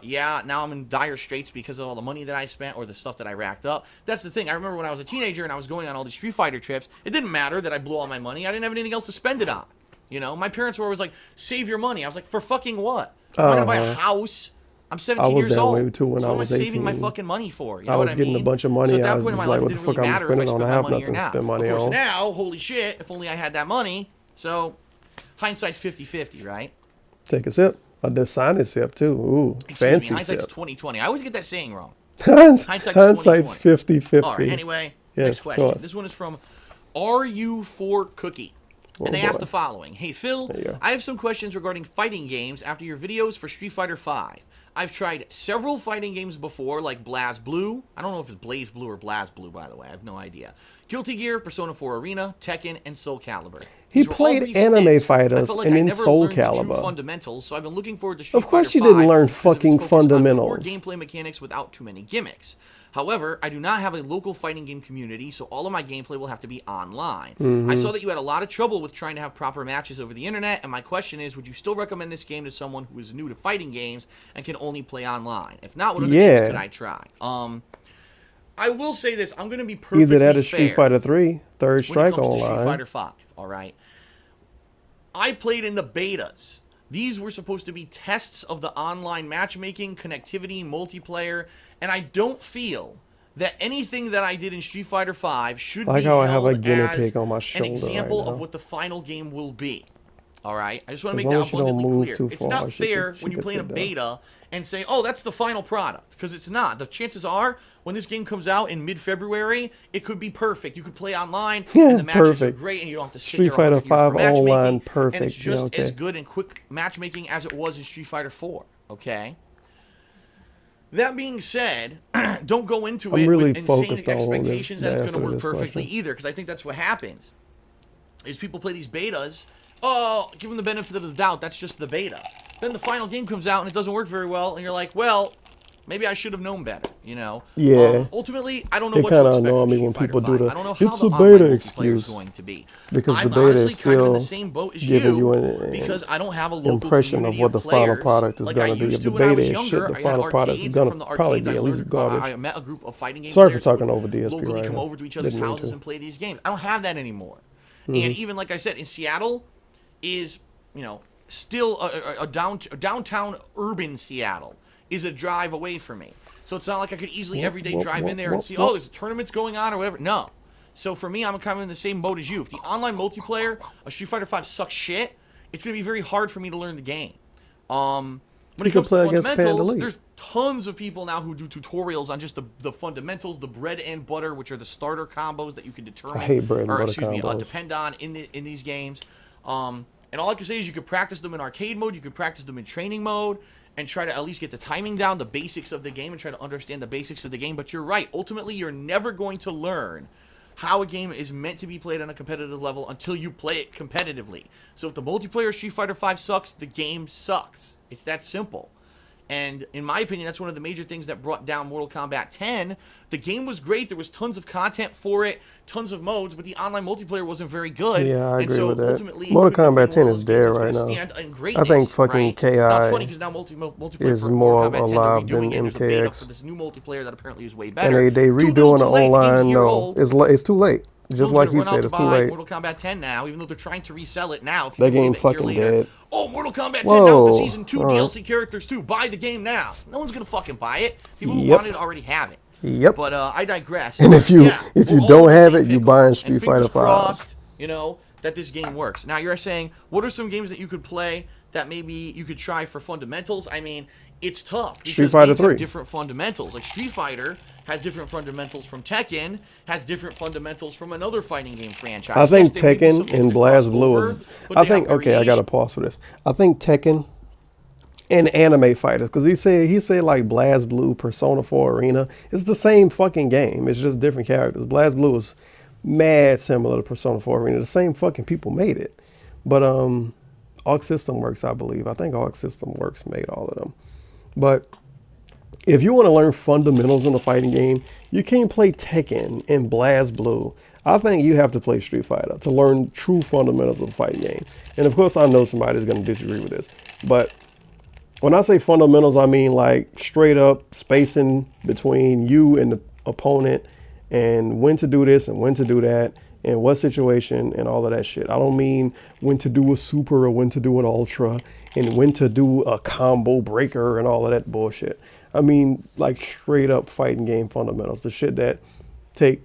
B: yeah, now I'm in dire straits because of all the money that I spent or the stuff that I racked up. That's the thing. I remember when I was a teenager and I was going on all these Street Fighter trips, it didn't matter that I blew all my money. I didn't have anything else to spend it on. You know, my parents were always like, save your money. I was like, for fucking what? I'm not going to buy a house. I'm 17 years old. I was that way too when I was 18. What am I saving my fucking money for? You know what I mean?
A: getting a bunch of money.
B: So at that
A: point
B: in my life, it didn't really matter if I spent my money or not. Of course, now, holy shit, if only I had that money. So, hindsight's 50-50, right?
A: Take a sip. A designer sip, too. Ooh, fancy sip.
B: Hindsight's 20-20. I always get that saying wrong.
A: Hindsight's 50-50.
B: All right, anyway, next question. This one is from RU4Cookie. And they asked the following. Hey, Phil, I have some questions regarding fighting games after your videos for Street Fighter V. I've tried several fighting games before, like BlazBlue. I don't know if it's BlazBlue or BlazBlue, by the way. I have no idea. Guilty Gear, Persona 4 Arena, Tekken, and Soul Calibur.
A: He played anime fighters and in Soul Calibur.
B: Fundamentals, so I've been looking forward to Street
A: Of course
B: Fighter
A: you didn't learn fucking fundamentals.
B: Core gameplay mechanics without too many gimmicks. However, I do not have a local fighting game community, so all of my gameplay will have to be online. I saw that you had a lot of trouble with trying to have proper matches over the internet, and my question is, would you still recommend this game to someone who is new to fighting games and can only play online? If not, what other games could I try? I will say this, I'm going to be perfectly fair.
A: Either that or Street Fighter 3, Third Strike Online.
B: Street Fighter 5, all right? I played in the betas. These were supposed to be tests of the online matchmaking, connectivity, multiplayer, and I don't feel that anything that I did in Street Fighter V should be held as an example of what the final game will be. All right? I just want to make that abundantly clear. It's not fair when you play in a beta and say, oh, that's the final product, because it's not. The chances are, when this game comes out in mid-February, it could be perfect. You could play online, and the matches are great, and you don't have to sit
A: Street Fighter 5 online, perfect.
B: And it's just as good and quick matchmaking as it was in Street Fighter 4, okay? That being said, don't go into it with insane expectations that it's going to work perfectly either, because I think that's what happens, is people play these betas, oh, give them the benefit of the doubt, that's just the beta. Then the final game comes out and it doesn't work very well, and you're like, well, maybe I should have known better, you know?
A: Yeah.
B: Ultimately, I don't know what to expect from
A: me when people do
B: I don't know
A: the
B: how
A: it's a beta excuse
B: going to be.
A: Because the beta is still
B: in the same boat as
A: giving you
B: because I don't have a local
A: impression of what the final product is going to be. If the beta is shit, the final product is going to probably be at least garbage.
B: I met a group of fighting game
A: Sorry for talking over DSP
B: locally
A: right
B: come
A: now.
B: over to each other's houses and play these games. I don't have that anymore. And even like I said, in Seattle is, you know, still a downtown urban Seattle is a drive away from me. So it's not like I could easily every day drive in there and see, oh, there's tournaments going on or whatever. No. So for me, I'm kind of in the same boat as you. If the online multiplayer of Street Fighter V sucks shit, it's going to be very hard for me to learn the game. When it comes to fundamentals, there's tons of people now who do tutorials on just the fundamentals, the bread and butter, which are the starter combos that you can determine.
A: I hate bread and butter combos.
B: Depend on in these games. And all I can say is you could practice them in arcade mode, you could practice them in training mode, and try to at least get the timing down, the basics of the game, and try to understand the basics of the game. But you're right. Ultimately, you're never going to learn how a game is meant to be played on a competitive level until you play it competitively. So if the multiplayer of Street Fighter V sucks, the game sucks. It's that simple. And in my opinion, that's one of the major things that brought down Mortal Kombat 10. The game was great. There was tons of content for it, tons of modes, but the online multiplayer wasn't very good.
A: Yeah, I agree with that. Mortal Kombat 10 is there right now. I think fucking KI is more alive than MKX.
B: This new multiplayer that apparently is way better.
A: And they redoing the online. No, it's too late. Just like you said, it's too late.
B: Mortal Kombat 10 now, even though they're trying to resell it now.
A: That game fucking dead.
B: Oh, Mortal Kombat 10 now with the Season 2 DLC characters too. Buy the game now. No one's going to fucking buy it. People who want it already have it.
A: Yep.
B: But I digress.
A: And if you don't have it, you buying Street Fighter 5.
B: Crossed, you know, that this game works. Now you're saying, what are some games that you could play that maybe you could try for fundamentals? I mean, it's tough. Because
A: Street Fighter
B: games have
A: 3.
B: different fundamentals. Like Street Fighter has different fundamentals from Tekken, has different fundamentals from another fighting game franchise.
A: I think
B: Yes,
A: Tekken and BlazBlue is. I think okay. I gotta pause for this. I think Tekken and anime fighters, because he said like BlazBlue, Persona 4 Arena. It's the same fucking game. It's just different characters. BlazBlue is mad similar to Persona 4 Arena. The same fucking people made it, but Arc System Works, I believe. I think Arc System Works made all of them. But if you want to learn fundamentals in a fighting game, you can't play Tekken and BlazBlue. I think you have to play Street Fighter to learn true fundamentals of a fighting game. And of course, I know somebody's going to disagree with this, but when I say fundamentals, I mean like straight up spacing between you and the opponent, and when to do this and when to do that, and what situation and all of that shit. I don't mean when to do a super or when to do an ultra and when to do a combo breaker and all of that bullshit. I mean like straight up fighting game fundamentals, the shit that take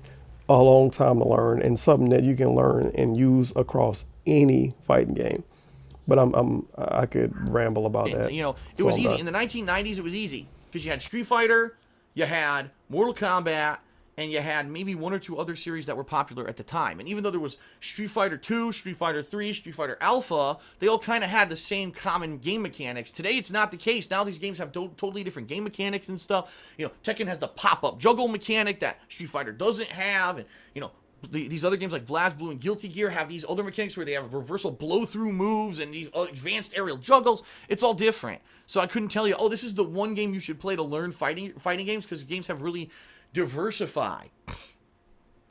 A: a long time to learn and something that you can learn and use across any fighting game. But I could ramble about that.
B: You know, it was easy. In the 1990s, it was easy because you had Street Fighter, you had Mortal Kombat, and you had maybe one or two other series that were popular at the time. And even though there was Street Fighter 2, Street Fighter 3, Street Fighter Alpha, they all kind of had the same common game mechanics. Today, it's not the case. Now these games have totally different game mechanics and stuff. You know, Tekken has the pop-up juggle mechanic that Street Fighter doesn't have, and you know, these other games like BlazBlue and Guilty Gear have these other mechanics where they have reversal blow-through moves and these advanced aerial juggles. It's all different. So I couldn't tell you, oh, this is the one game you should play to learn fighting games, because games have really diversified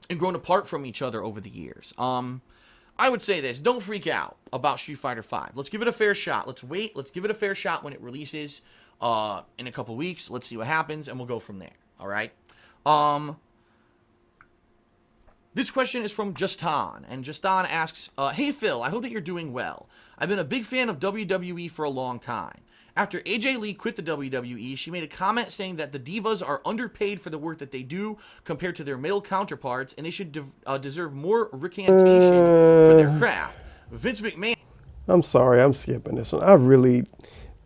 B: and grown apart from each other over the years. I would say this: don't freak out about Street Fighter V. Let's give it a fair shot. Let's wait. Let's give it a fair shot when it releases in a couple weeks. Let's see what happens, and we'll go from there. All right. This question is from Justin, and Justin asks, hey Phil, I hope that you're doing well. I've been a big fan of WWE for a long time. After AJ Lee quit the WWE, she made a comment saying that the divas are underpaid for the work that they do compared to their male counterparts, and they should deserve more recantation for their craft. Vince McMahon...
A: I'm sorry, I'm skipping this one.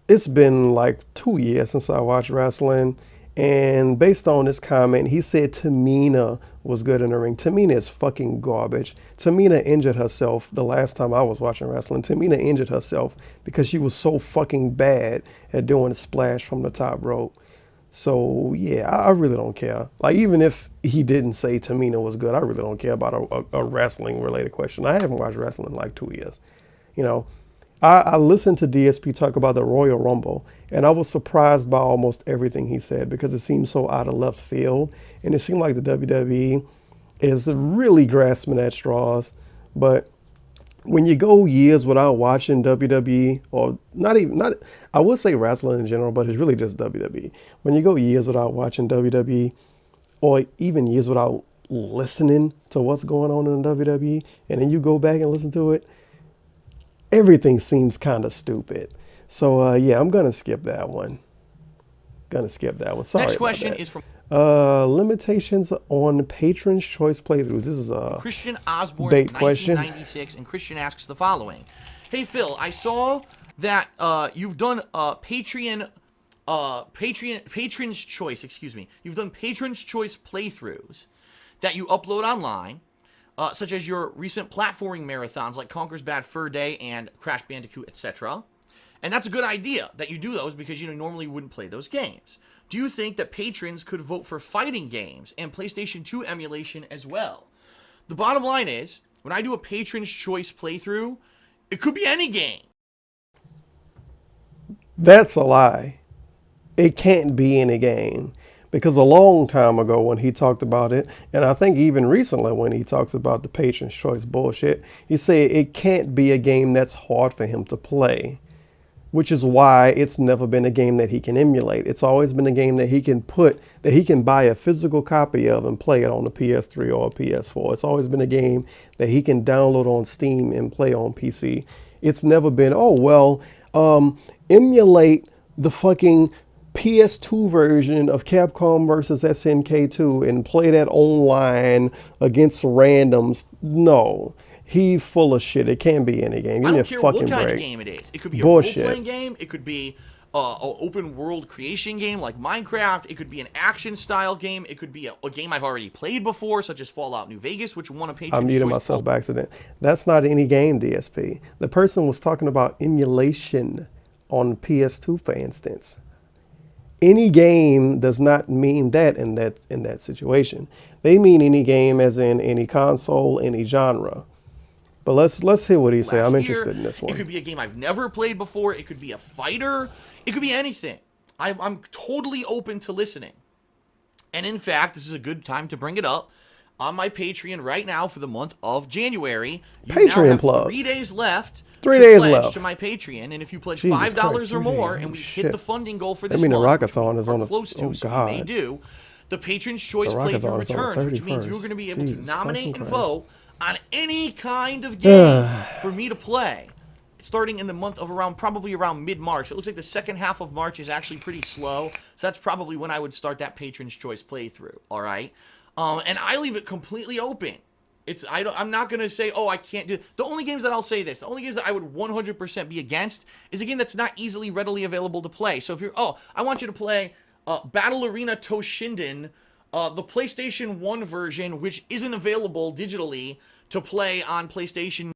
A: It's been like 2 years since I watched wrestling. And based on this comment, he said Tamina was good in the ring. Tamina is fucking garbage. Tamina injured herself the last time I was watching wrestling. Tamina injured herself because she was so fucking bad at doing a splash from the top rope. So, yeah, I really don't care. Like, even if he didn't say Tamina was good, I really don't care about a wrestling-related question. I haven't watched wrestling in like 2 years. You know, I listened to DSP talk about the Royal Rumble, and I was surprised by almost everything he said because it seemed so out of left field. And it seemed like the WWE is really grasping at straws. But when you go years without watching WWE, or I would say wrestling in general, but it's really just WWE. When you go years without watching WWE, or even years without listening to what's going on in the WWE, and then you go back and listen to it, everything seems kind of stupid. So, yeah, I'm going to skip that one. Sorry.
B: Next question is from...
A: limitations on Patron's Choice playthroughs. This is a
B: Christian Osborne,
A: bait question.
B: 1996, and Christian asks the following. Hey, Phil, I saw that you've done Patron's Choice, You've done Patron's Choice playthroughs that you upload online. Such as your recent platforming marathons like Conker's Bad Fur Day and Crash Bandicoot, etc. And that's a good idea that you do those because you normally wouldn't play those games. Do you think that patrons could vote for fighting games and PlayStation 2 emulation as well? The bottom line is, when I do a Patron's Choice playthrough, it could be any game.
A: That's a lie. It can't be any game. Because a long time ago when he talked about it, and I think even recently when he talks about the Patron's Choice bullshit, he said it can't be a game that's hard for him to play, which is why it's never been a game that he can emulate. It's always been a game that he can buy a physical copy of and play it on the PS3 or a PS4. It's always been a game that he can download on Steam and play on PC. It's never been, emulate the fucking PS2 version of Capcom versus SNK2 and play that online against randoms. No, he full of shit. It can't be any game.
B: I don't care what kind of game it is. It could be a role-playing game. It could be open world creation game like Minecraft. It could be an action style game. It could be a game I've already played before, such as Fallout New Vegas, which won a Patreon.
A: I muted myself by accident. That's not any game, DSP. The person was talking about emulation on PS2, for instance. Any game does not mean that in that situation. They mean any game as in any console, any genre. But let's hear what he said. I'm interested in this one.
B: It could be a game I've never played before. It could be a fighter. It could be anything. I'm totally open to listening. And in fact, this is a good time to bring it up. On my Patreon right now for the month of January, you
A: Patreon
B: now have
A: plug.
B: 3 days left.
A: 3 days
B: pledge
A: left
B: to my Patreon, and if you pledge
A: Jesus
B: $5
A: Christ,
B: or more,
A: 3 days.
B: and we
A: Shit.
B: hit the funding goal for this
A: I mean, the
B: month,
A: Rockathon is on the
B: close to, so
A: God.
B: we may do. The Patron's Choice
A: The
B: playthrough
A: Rockathon is on the
B: returns, which means
A: 31st.
B: you're going to be able
A: Jesus
B: to nominate
A: fucking
B: and
A: Christ.
B: vote on any kind of game for me to play, starting in the month of probably around mid-March. It looks like the second half of March is actually pretty slow, so that's probably when I would start that Patron's Choice playthrough. All right, and I leave it completely open. I'm not gonna say, oh, I can't do it. The only games that I'll say this, the only games that I would 100% be against is a game that's not easily readily available to play. So if you're, I want you to play Battle Arena Toshinden, the PlayStation 1 version, which isn't available digitally to play on PlayStation.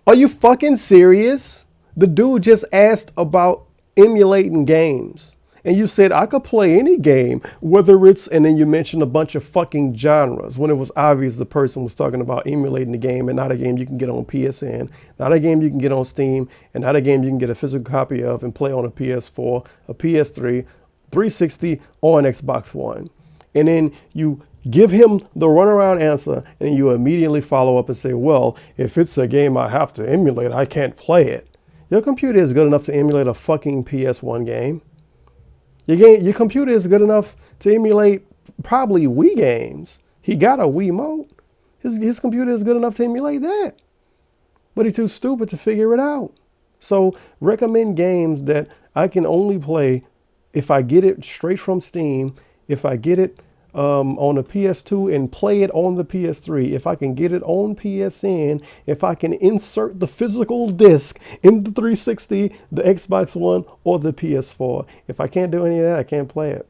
A: Are you fucking serious? The dude just asked about emulating games. And you said I could play any game, whether it's, and then you mentioned a bunch of fucking genres when it was obvious the person was talking about emulating the game and not a game you can get on PSN, not a game you can get on Steam, and not a game you can get a physical copy of and play on a PS4, a PS3, 360, or an Xbox One. And then you give him the runaround answer and you immediately follow up and say, well, if it's a game I have to emulate, I can't play it. Your computer is good enough to emulate a fucking PS1 game. Your computer is good enough to emulate probably Wii games. He got a Wiimote. His computer is good enough to emulate that. But he's too stupid to figure it out. So recommend games that I can only play if I get it straight from Steam, if I get it on the PS2 and play it on the PS3, if I can get it on PSN, if I can insert the physical disc in the 360, the Xbox One, or the PS4. If I can't do any of that, I can't play it.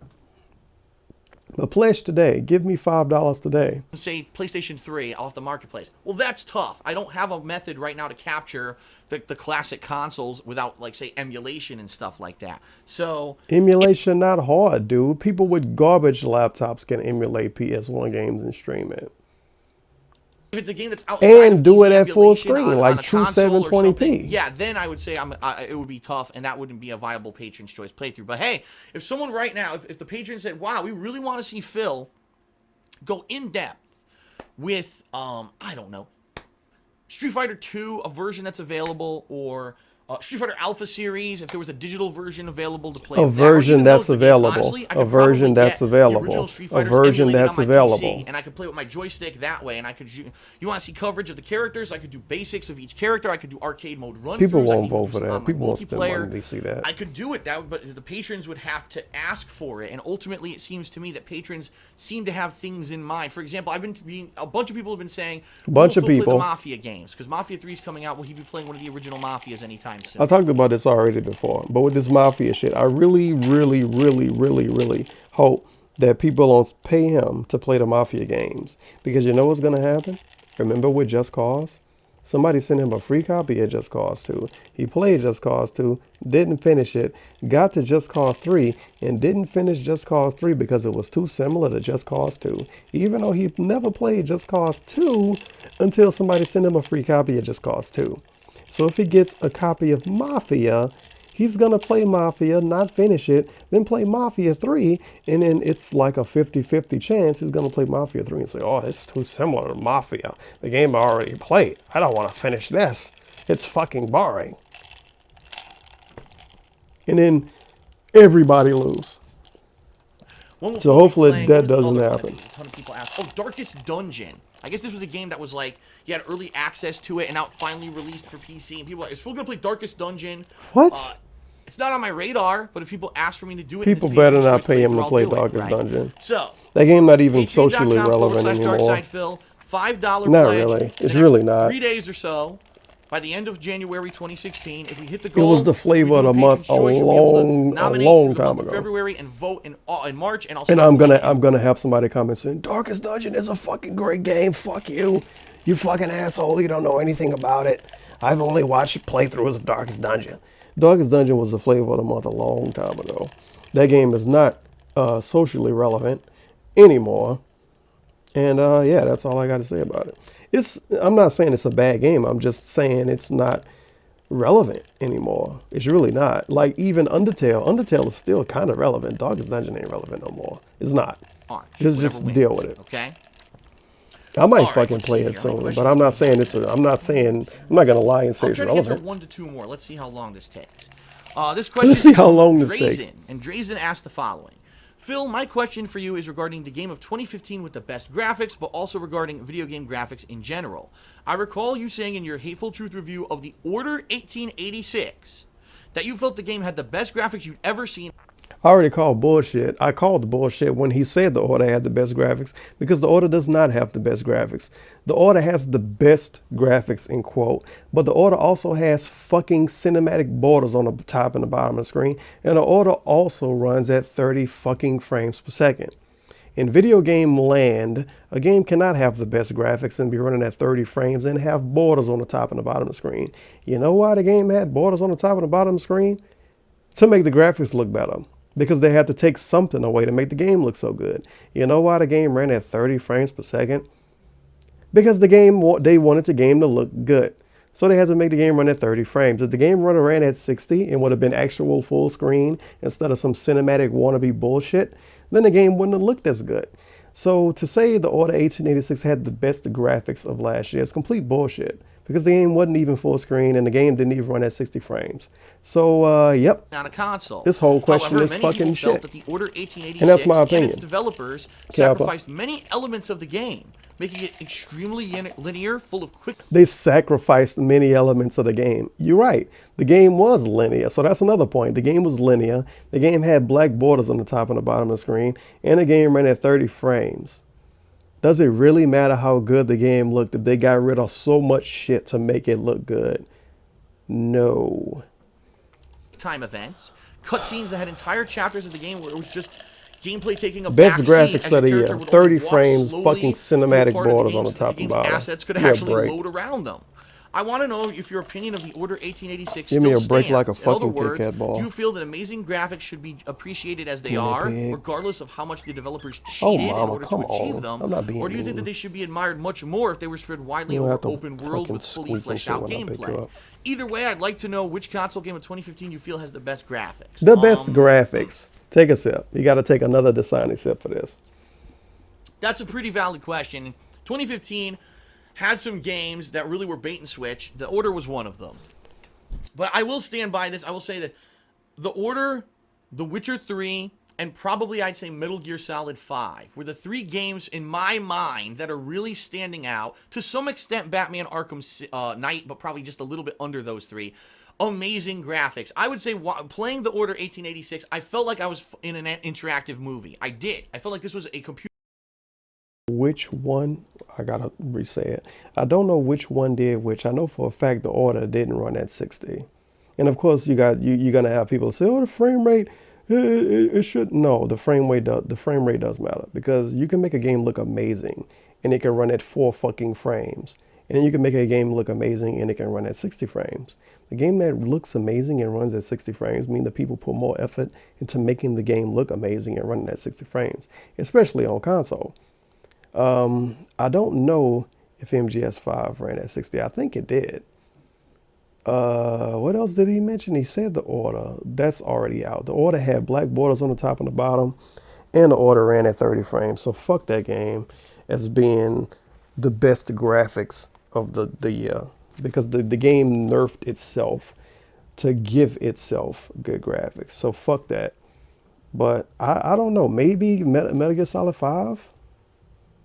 A: But pledge today. Give me $5 today.
B: Say PlayStation 3 off the marketplace. Well, that's tough. I don't have a method right now to capture the classic consoles without, like, say, emulation and stuff like that. So
A: emulation not hard, dude. People with garbage laptops can emulate PS1 games and stream it.
B: If it's a game that's outside
A: and do it at full screen, like true
B: console
A: 720p.
B: Yeah, then I would say it would be tough, and that wouldn't be a viable Patron's Choice playthrough. But hey, if someone right now, if the patron said, wow, we really want to see Phil go in depth with, I don't know, Street Fighter 2, a version that's available, or Street Fighter Alpha Series, if there was a digital version available to play.
A: A version that's available. A version that's available. A version that's available.
B: And I could play with my joystick that way. And I could, you want to see coverage of the characters? I could do basics of each character. I could do arcade mode run.
A: People won't vote for that. People won't spend money to see that.
B: I could do it that, but the patrons would have to ask for it. And ultimately, it seems to me that patrons seem to have things in mind. For example, a bunch of people have been saying,
A: bunch of people
B: play the Mafia games because Mafia 3 is coming out. Will he be playing one of the original Mafias anytime?
A: I talked about this already before, but with this Mafia shit, I really hope that people don't pay him to play the Mafia games, because you know what's going to happen? Remember with Just Cause? Somebody sent him a free copy of Just Cause 2. He played Just Cause 2, didn't finish it, got to Just Cause 3, and didn't finish Just Cause 3 because it was too similar to Just Cause 2, even though he never played Just Cause 2 until somebody sent him a free copy of Just Cause 2. So if he gets a copy of Mafia, he's going to play Mafia, not finish it, then play Mafia 3, and then it's like a 50-50 chance he's going to play Mafia 3 and say, oh, this is too similar to Mafia, the game I already played. I don't want to finish this. It's fucking boring. And then everybody lose. So hopefully that doesn't happen.
B: A ton of people ask, Darkest Dungeon. I guess this was a game that was like, you had early access to it, and now it finally released for PC. And people are like, is Phil going to play Darkest Dungeon?
A: What?
B: It's not on my radar, but if people ask for me to do it,
A: people better not pay him to play Darkest Dungeon.
B: So
A: that game not even socially relevant anymore.
B: Phil, $5
A: not
B: pledge.
A: really. It's really not.
B: 3 days or so. by the end of January 2016. If we hit the goal,
A: it was the flavor of the month a long time ago.
B: February and vote in March, and
A: I'm gonna have somebody comment saying Darkest Dungeon is a fucking great game. Fuck you, you fucking asshole. You don't know anything about it. I've only watched playthroughs of Darkest Dungeon. Darkest Dungeon was the flavor of the month a long time ago. That game is not socially relevant anymore. And yeah, that's all I got to say about it. I'm not saying it's a bad game. I'm just saying it's not relevant anymore. It's really not. Like even Undertale is still kind of relevant. Darkest Dungeon ain't relevant no more. It's not. Just deal with it.
B: Okay.
A: I might fucking play it soon, but I'm not saying I'm not gonna lie and say it's relevant.
B: I'll try to answer 1 to 2 more. Let's see how long this takes. This question.
A: Let's see how long this takes.
B: And Drazen asked the following. Phil, my question for you is regarding the game of 2015 with the best graphics, but also regarding video game graphics in general. I recall you saying in your Hateful Truth review of The Order 1886 that you felt the game had the best graphics you'd ever seen.
A: I already called bullshit. I called bullshit when he said The Order had the best graphics, because The Order does not have the best graphics. The Order has the best graphics, in quote, but The Order also has fucking cinematic borders on the top and the bottom of the screen, and The Order also runs at 30 fucking frames per second. In video game land, a game cannot have the best graphics and be running at 30 frames and have borders on the top and the bottom of the screen. You know why the game had borders on the top and the bottom of the screen? To make the graphics look better. Because they had to take something away to make the game look so good. You know why the game ran at 30 frames per second? Because they wanted the game to look good. So they had to make the game run at 30 frames. If the game ran at 60 and would have been actual full screen instead of some cinematic wannabe bullshit, then the game wouldn't have looked as good. So to say The Order 1886 had the best graphics of last year is complete bullshit. Because the game wasn't even full screen and the game didn't even run at 60 frames. So, yep.
B: On a console.
A: This whole question is fucking shit.
B: That the Order 1886
A: and that's my opinion.
B: And its developers sacrificed many elements of the game, making it extremely linear, full of quick...
A: They sacrificed many elements of the game. You're right. The game was linear. So that's another point. The game was linear. The game had black borders on the top and the bottom of the screen. And the game ran at 30 frames. Does it really matter how good the game looked if they got rid of so much shit to make it look good? No.
B: Time events, cutscenes that had entire chapters of the game where it was just gameplay taking a
A: best graphics of the year. 30 frames, fucking cinematic borders on the top and bottom.
B: Assets could actually load around them. I want to know if your opinion of The Order 1886
A: Give me a break
B: stands.
A: like a fucking
B: In other words,
A: Kit Kat ball.
B: Do you feel that amazing graphics should be appreciated as they are, regardless of how much the developers cheated in order to achieve them?
A: I'm not being
B: or do you think that they should be admired much more if they were spread widely over open worlds with fully fleshed out gameplay? Either way, I'd like to know which console game of 2015 you feel has the best graphics.
A: The best graphics. Take a sip. You got to take another Dasani sip for this.
B: That's a pretty valid question. 2015 had some games that really were bait and switch. The Order was one of them. But I will stand by this. I will say that The Order, The Witcher 3, and probably I'd say Metal Gear Solid 5 were the 3 games in my mind that are really standing out. To some extent, Batman Arkham Knight, but probably just a little bit under those 3. Amazing graphics. I would say playing The Order 1886, I felt like I was in an interactive movie. I did. I felt like this was a computer.
A: Which one? I gotta re-say it. I don't know which one did which. I know for a fact The Order didn't run at 60. And of course, you're gonna have people say, "Oh, the frame rate, it should." No, the frame rate does matter, because you can make a game look amazing and it can run at 4 fucking frames, and then you can make a game look amazing and it can run at 60 frames. The game that looks amazing and runs at 60 frames mean that people put more effort into making the game look amazing and running at 60 frames, especially on console. I don't know if MGS5 ran at 60. I think it did. What else did he mention? He said The Order. That's already out. The Order had black borders on the top and the bottom, and The Order ran at 30 frames. So fuck that game as being the best graphics of the year, because the game nerfed itself to give itself good graphics. So fuck that. But I don't know. Maybe Metal Gear Solid 5?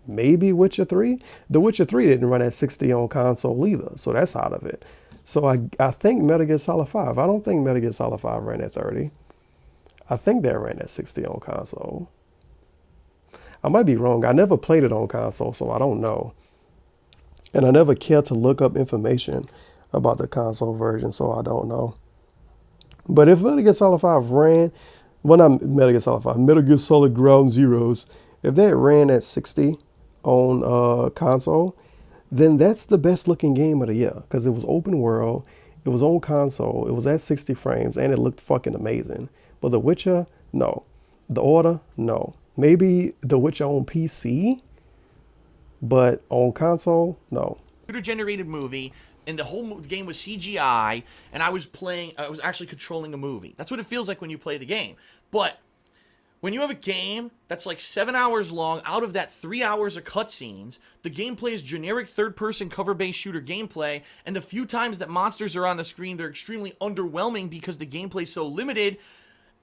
A: Maybe Witcher 3? The Witcher 3 didn't run at 60 on console either, so that's out of it. So I think Metal Gear Solid 5. I don't think Metal Gear Solid 5 ran at 30. I think that ran at 60 on console. I might be wrong. I never played it on console, so I don't know. And I never cared to look up information about the console version, so I don't know. But if Metal Gear Solid 5 ran, well, not Metal Gear Solid 5, Metal Gear Solid Ground Zeroes, if that ran at 60 on console, then that's the best looking game of the year because it was open world, it was on console, it was at 60 frames, and it looked fucking amazing. But The Witcher, no. The Order, no. Maybe The Witcher on PC, but on console, no.
B: Computer-generated movie, and the whole game was CGI, and I was actually controlling a movie. That's what it feels like when you play the game. But when you have a game that's like 7 hours long, out of that 3 hours of cutscenes, the gameplay is generic third-person cover-based shooter gameplay, and the few times that monsters are on the screen, they're extremely underwhelming because the gameplay is so limited.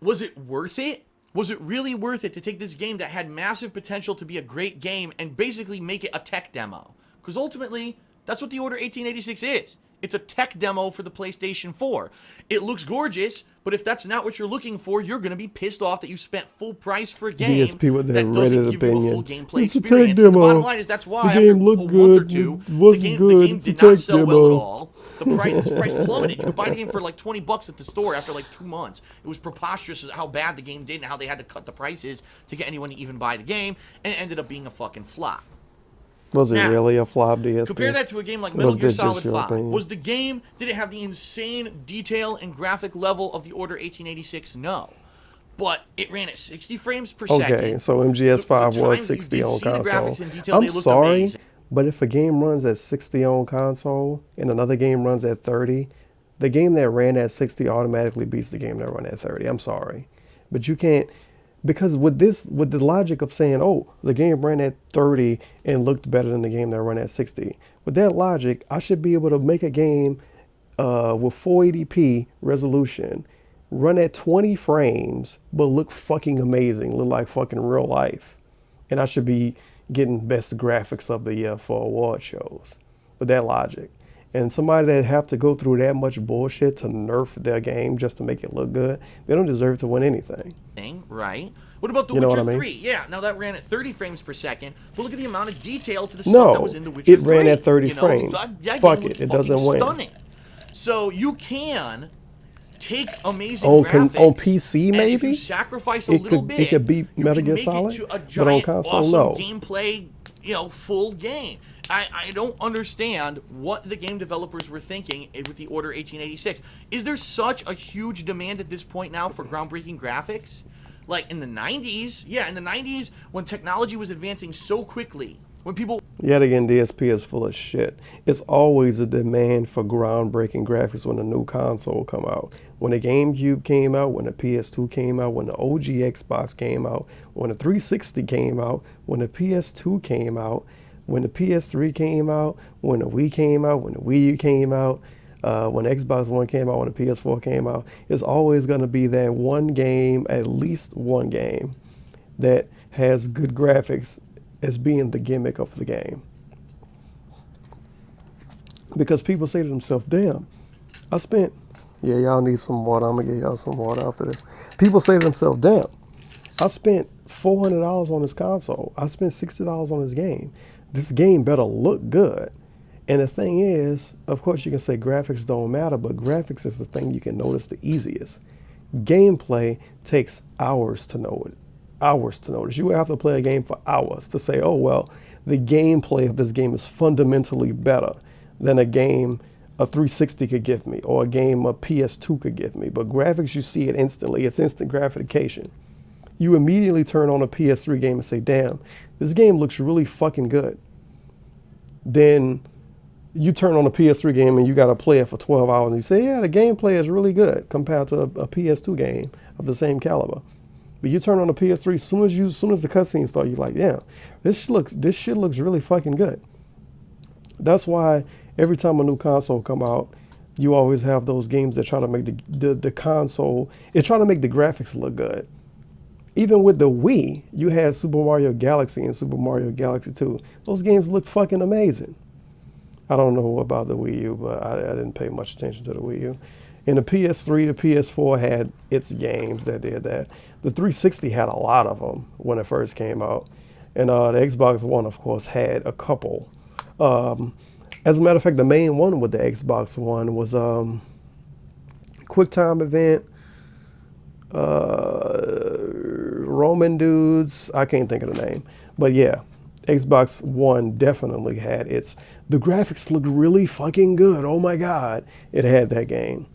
B: Was it worth it? Was it really worth it to take this game that had massive potential to be a great game and basically make it a tech demo? Because ultimately, that's what the Order 1886 is. It's a tech demo for the PlayStation 4. It looks gorgeous, but if that's not what you're looking for, you're going to be pissed off that you spent full price for a game
A: DSP with that
B: doesn't
A: Reddit
B: give you a full
A: opinion.
B: gameplay
A: It's a
B: experience.
A: tech demo.
B: And the bottom line is that's why
A: The game
B: after
A: looked
B: a month
A: good.
B: or two,
A: It wasn't
B: the
A: good.
B: game
A: It's a
B: did not
A: tech
B: sell well
A: demo.
B: at all. The price plummeted. You could buy the game for like $20 at the store after like 2 months. It was preposterous how bad the game did and how they had to cut the prices to get anyone to even buy the game, and it ended up being a fucking flop.
A: Was it
B: Now,
A: really a flop, DSP?
B: Compare that to a game like Metal Gear
A: this just
B: Solid
A: your
B: 5.
A: opinion?
B: Was the game, did it have the insane detail and graphic level of the Order 1886? No. But it ran at 60 frames per second.
A: Okay, so MGS5 was 60 on console. I'm sorry, but if a game runs at 60 on console and another game runs at 30, the game that ran at 60 automatically beats the game that ran at 30. I'm sorry. But you can't, because with the logic of saying, oh, the game ran at 30 and looked better than the game that ran at 60, with that logic, I should be able to make a game with 480p resolution, run at 20 frames, but look fucking amazing, look like fucking real life. And I should be getting best graphics of the year for award shows with that logic. And somebody that have to go through that much bullshit to nerf their game just to make it look good, they don't deserve to win anything.
B: Right? What about The
A: You know
B: Witcher
A: what I mean?
B: 3? Yeah, now that ran at 30 frames per second, but look at the amount of detail to the stuff that was in The Witcher 3.
A: It ran at 30 frames.
B: That
A: Fuck
B: game
A: it,
B: looked
A: it doesn't
B: fucking
A: win.
B: Stunning. So you can take amazing
A: On
B: graphics
A: PC
B: and
A: maybe?
B: if you sacrifice a little bit,
A: It could beat
B: you
A: Metal
B: can
A: Gear
B: make
A: Solid,
B: it to a
A: but on
B: giant,
A: console,
B: awesome
A: no.
B: gameplay, full game. I don't understand what the game developers were thinking with the Order 1886. Is there such a huge demand at this point now for groundbreaking graphics? Like in the 90s, in the 90s when technology was advancing so quickly, when people...
A: Yet again, DSP is full of shit. It's always a demand for groundbreaking graphics when a new console come out. When the GameCube came out, when the PS2 came out, when the OG Xbox came out, when the 360 came out, when the PS2 came out, when the PS3 came out, when the Wii came out, when the Wii U came out, when Xbox One came out, when the PS4 came out, it's always going to be that one game, at least one game, that has good graphics as being the gimmick of the game. Because people say to themselves, damn, I spent, y'all need some water. I'm going to get y'all some water after this. People say to themselves, damn, I spent $400 on this console. I spent $60 on this game. This game better look good. And the thing is, of course, you can say graphics don't matter, but graphics is the thing you can notice the easiest. Gameplay takes hours to know it. Hours to notice. You have to play a game for hours to say, oh, well, the gameplay of this game is fundamentally better than a game a 360 could give me or a game a PS2 could give me. But graphics, you see it instantly. It's instant gratification. You immediately turn on a PS3 game and say, damn, this game looks really fucking good. Then you turn on a PS3 game and you got to play it for 12 hours and you say, yeah, the gameplay is really good compared to a PS2 game of the same caliber. But you turn on the PS3, as soon as the cutscenes start, you're like, yeah, this shit looks really fucking good. That's why every time a new console come out, you always have those games that try to make the console, it try to make the graphics look good. Even with the Wii, you had Super Mario Galaxy and Super Mario Galaxy 2. Those games look fucking amazing. I don't know about the Wii U, but I didn't pay much attention to the Wii U. And the PS3, the PS4 had its games that did that. The 360 had a lot of them when it first came out. And the Xbox One, of course, had a couple. As a matter of fact, the main one with the Xbox One was QuickTime Event, Roman dudes. I can't think of the name, but yeah, Xbox One definitely had its. The graphics looked really fucking good. Oh my god, it had that game.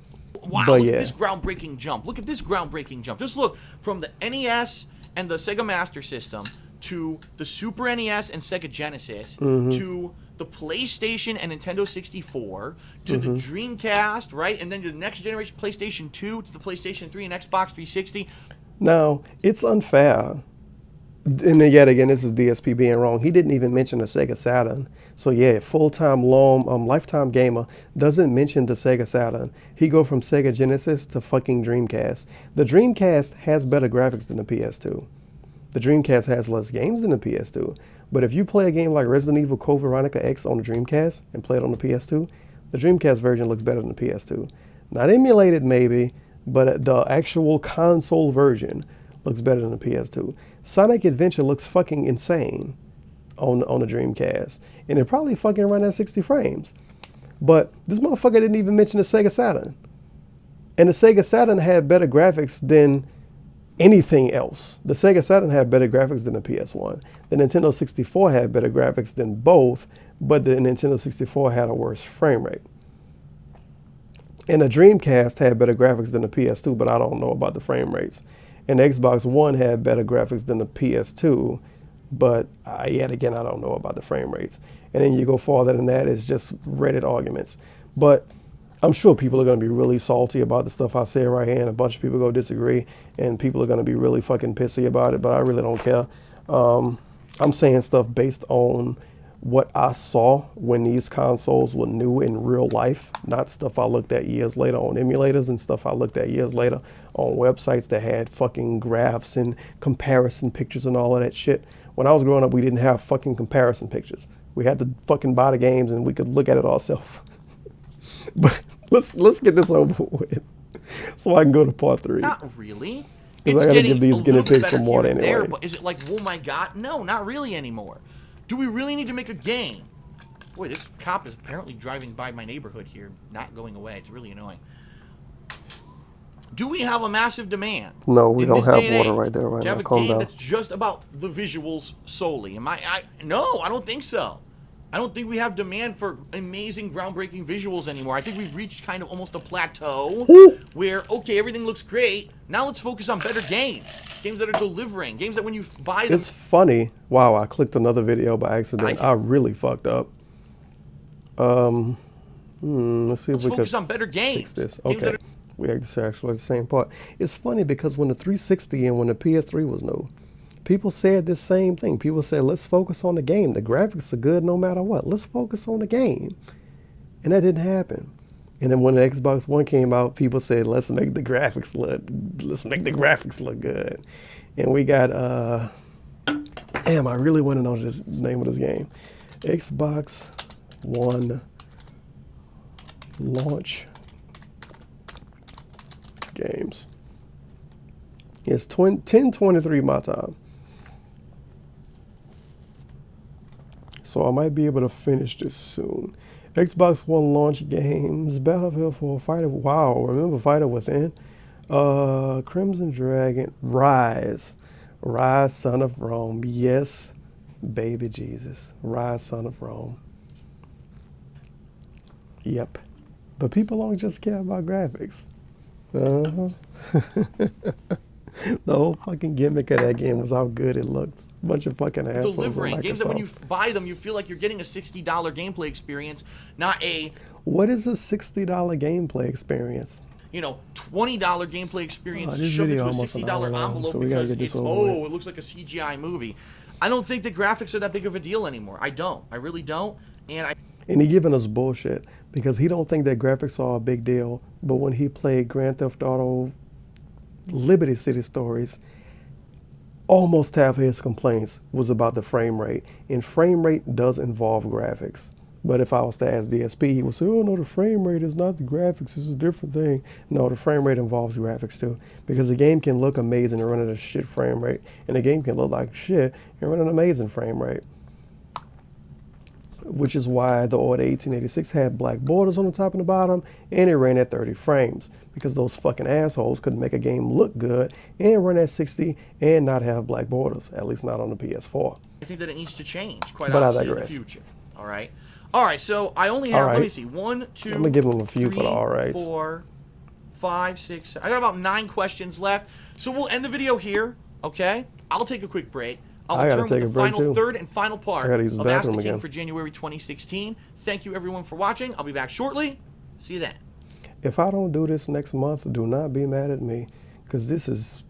B: Wow,
A: but
B: look
A: yeah.
B: at this groundbreaking jump. Look at this groundbreaking jump. Just look from the NES and the Sega Master System to the Super NES and Sega Genesis to the PlayStation and Nintendo 64 to the Dreamcast, right? And then to the next generation PlayStation 2 to the PlayStation 3 and Xbox 360.
A: Now, it's unfair. And then yet again, this is DSP being wrong. He didn't even mention the Sega Saturn. So yeah, full-time, lifetime gamer doesn't mention the Sega Saturn. He go from Sega Genesis to fucking Dreamcast. The Dreamcast has better graphics than the PS2. The Dreamcast has less games than the PS2. But if you play a game like Resident Evil Code Veronica X on the Dreamcast and play it on the PS2, the Dreamcast version looks better than the PS2. Not emulated maybe, but the actual console version looks better than the PS2. Sonic Adventure looks fucking insane on the Dreamcast. And it probably fucking run at 60 frames. But this motherfucker didn't even mention the Sega Saturn. And the Sega Saturn had better graphics than anything else. The Sega Saturn had better graphics than the PS1. The Nintendo 64 had better graphics than both, but the Nintendo 64 had a worse frame rate. And the Dreamcast had better graphics than the PS2, but I don't know about the frame rates. And the Xbox One had better graphics than the PS2, but yet again, I don't know about the frame rates. And then you go farther than that, it's just Reddit arguments. But I'm sure people are going to be really salty about the stuff I say right here, and a bunch of people go disagree, and people are going to be really fucking pissy about it, but I really don't care. I'm saying stuff based on what I saw when these consoles were new in real life, not stuff I looked at years later on emulators and stuff I looked at years later on websites that had fucking graphs and comparison pictures and all of that shit. When I was growing up, we didn't have fucking comparison pictures. We had to fucking buy the games and we could look at it ourselves. But let's get this over with so I can go to part 3.
B: Not really.
A: Because I gotta give these guinea pigs some water anyway.
B: There, but is it like, oh my god? No, not really anymore. Do we really need to make a game? Boy, this cop is apparently driving by my neighborhood here, not going away. It's really annoying. Do we have a massive demand?
A: No, we don't have water right there right now.
B: To have a game that's just about the visuals solely? No, I don't think so. I don't think we have demand for amazing, groundbreaking visuals anymore. I think we've reached kind of almost a plateau where, okay, everything looks great. Now let's focus on better games. Games that are delivering. Games that when you buy them...
A: It's funny. Wow, I clicked another video by accident. I really fucked up. Let's see if we can
B: focus on better games.
A: Fix this. Okay. We actually the same part. It's funny because when the 360 and when the PS3 was new, people said this same thing. People said, let's focus on the game. The graphics are good no matter what. Let's focus on the game. And that didn't happen. And then when the Xbox One came out, people said, let's make the graphics look good. And we got, damn, I really want to know the name of this game. Xbox One launch games. It's 10:23 my time. So I might be able to finish this soon. Xbox One launch games, Battlefield 4, Fighter, wow, remember Fighter Within? Crimson Dragon, Rise, Son of Rome, yes, baby Jesus, Rise, Son of Rome. Yep, but people don't just care about graphics. The whole fucking gimmick of that game was how good it looked. Bunch of fucking assholes.
B: Delivering games that when you buy them, you feel like you're getting a $60 gameplay experience, not a...
A: What is a $60 gameplay experience?
B: You know, $20 gameplay experience shoved into a $60 envelope
A: so
B: because it's, it looks like a CGI movie. I don't think the graphics are that big of a deal anymore. I don't. I really don't.
A: And he giving us bullshit because he don't think that graphics are a big deal. But when he played Grand Theft Auto Liberty City Stories, almost half of his complaints was about the frame rate. And frame rate does involve graphics. But if I was to ask DSP, he would say, oh no, the frame rate is not the graphics, it's a different thing. No, the frame rate involves graphics too. Because the game can look amazing and run at a shit frame rate. And the game can look like shit and run at an amazing frame rate. which is why the order 1886 had black borders on the top and the bottom, and it ran at 30 frames, because those fucking assholes couldn't make a game look good and run at 60 and not have black borders, at least not on the PS4.
B: I think that it needs to change, quite honestly, in the future. All right. All right, so I only have, let me see, 1, 2,
A: I'm gonna give them a few
B: 3,
A: for the all rights.
B: 4, 5, 6, 7. I got about 9 questions left, so we'll end the video here, okay? I'll take a quick break. I'll return with the final third and final part of Ask the King for January 2016. Thank you, everyone, for watching. I'll be back shortly. See you then.
A: If I don't do this next month, do not be mad at me, because this is,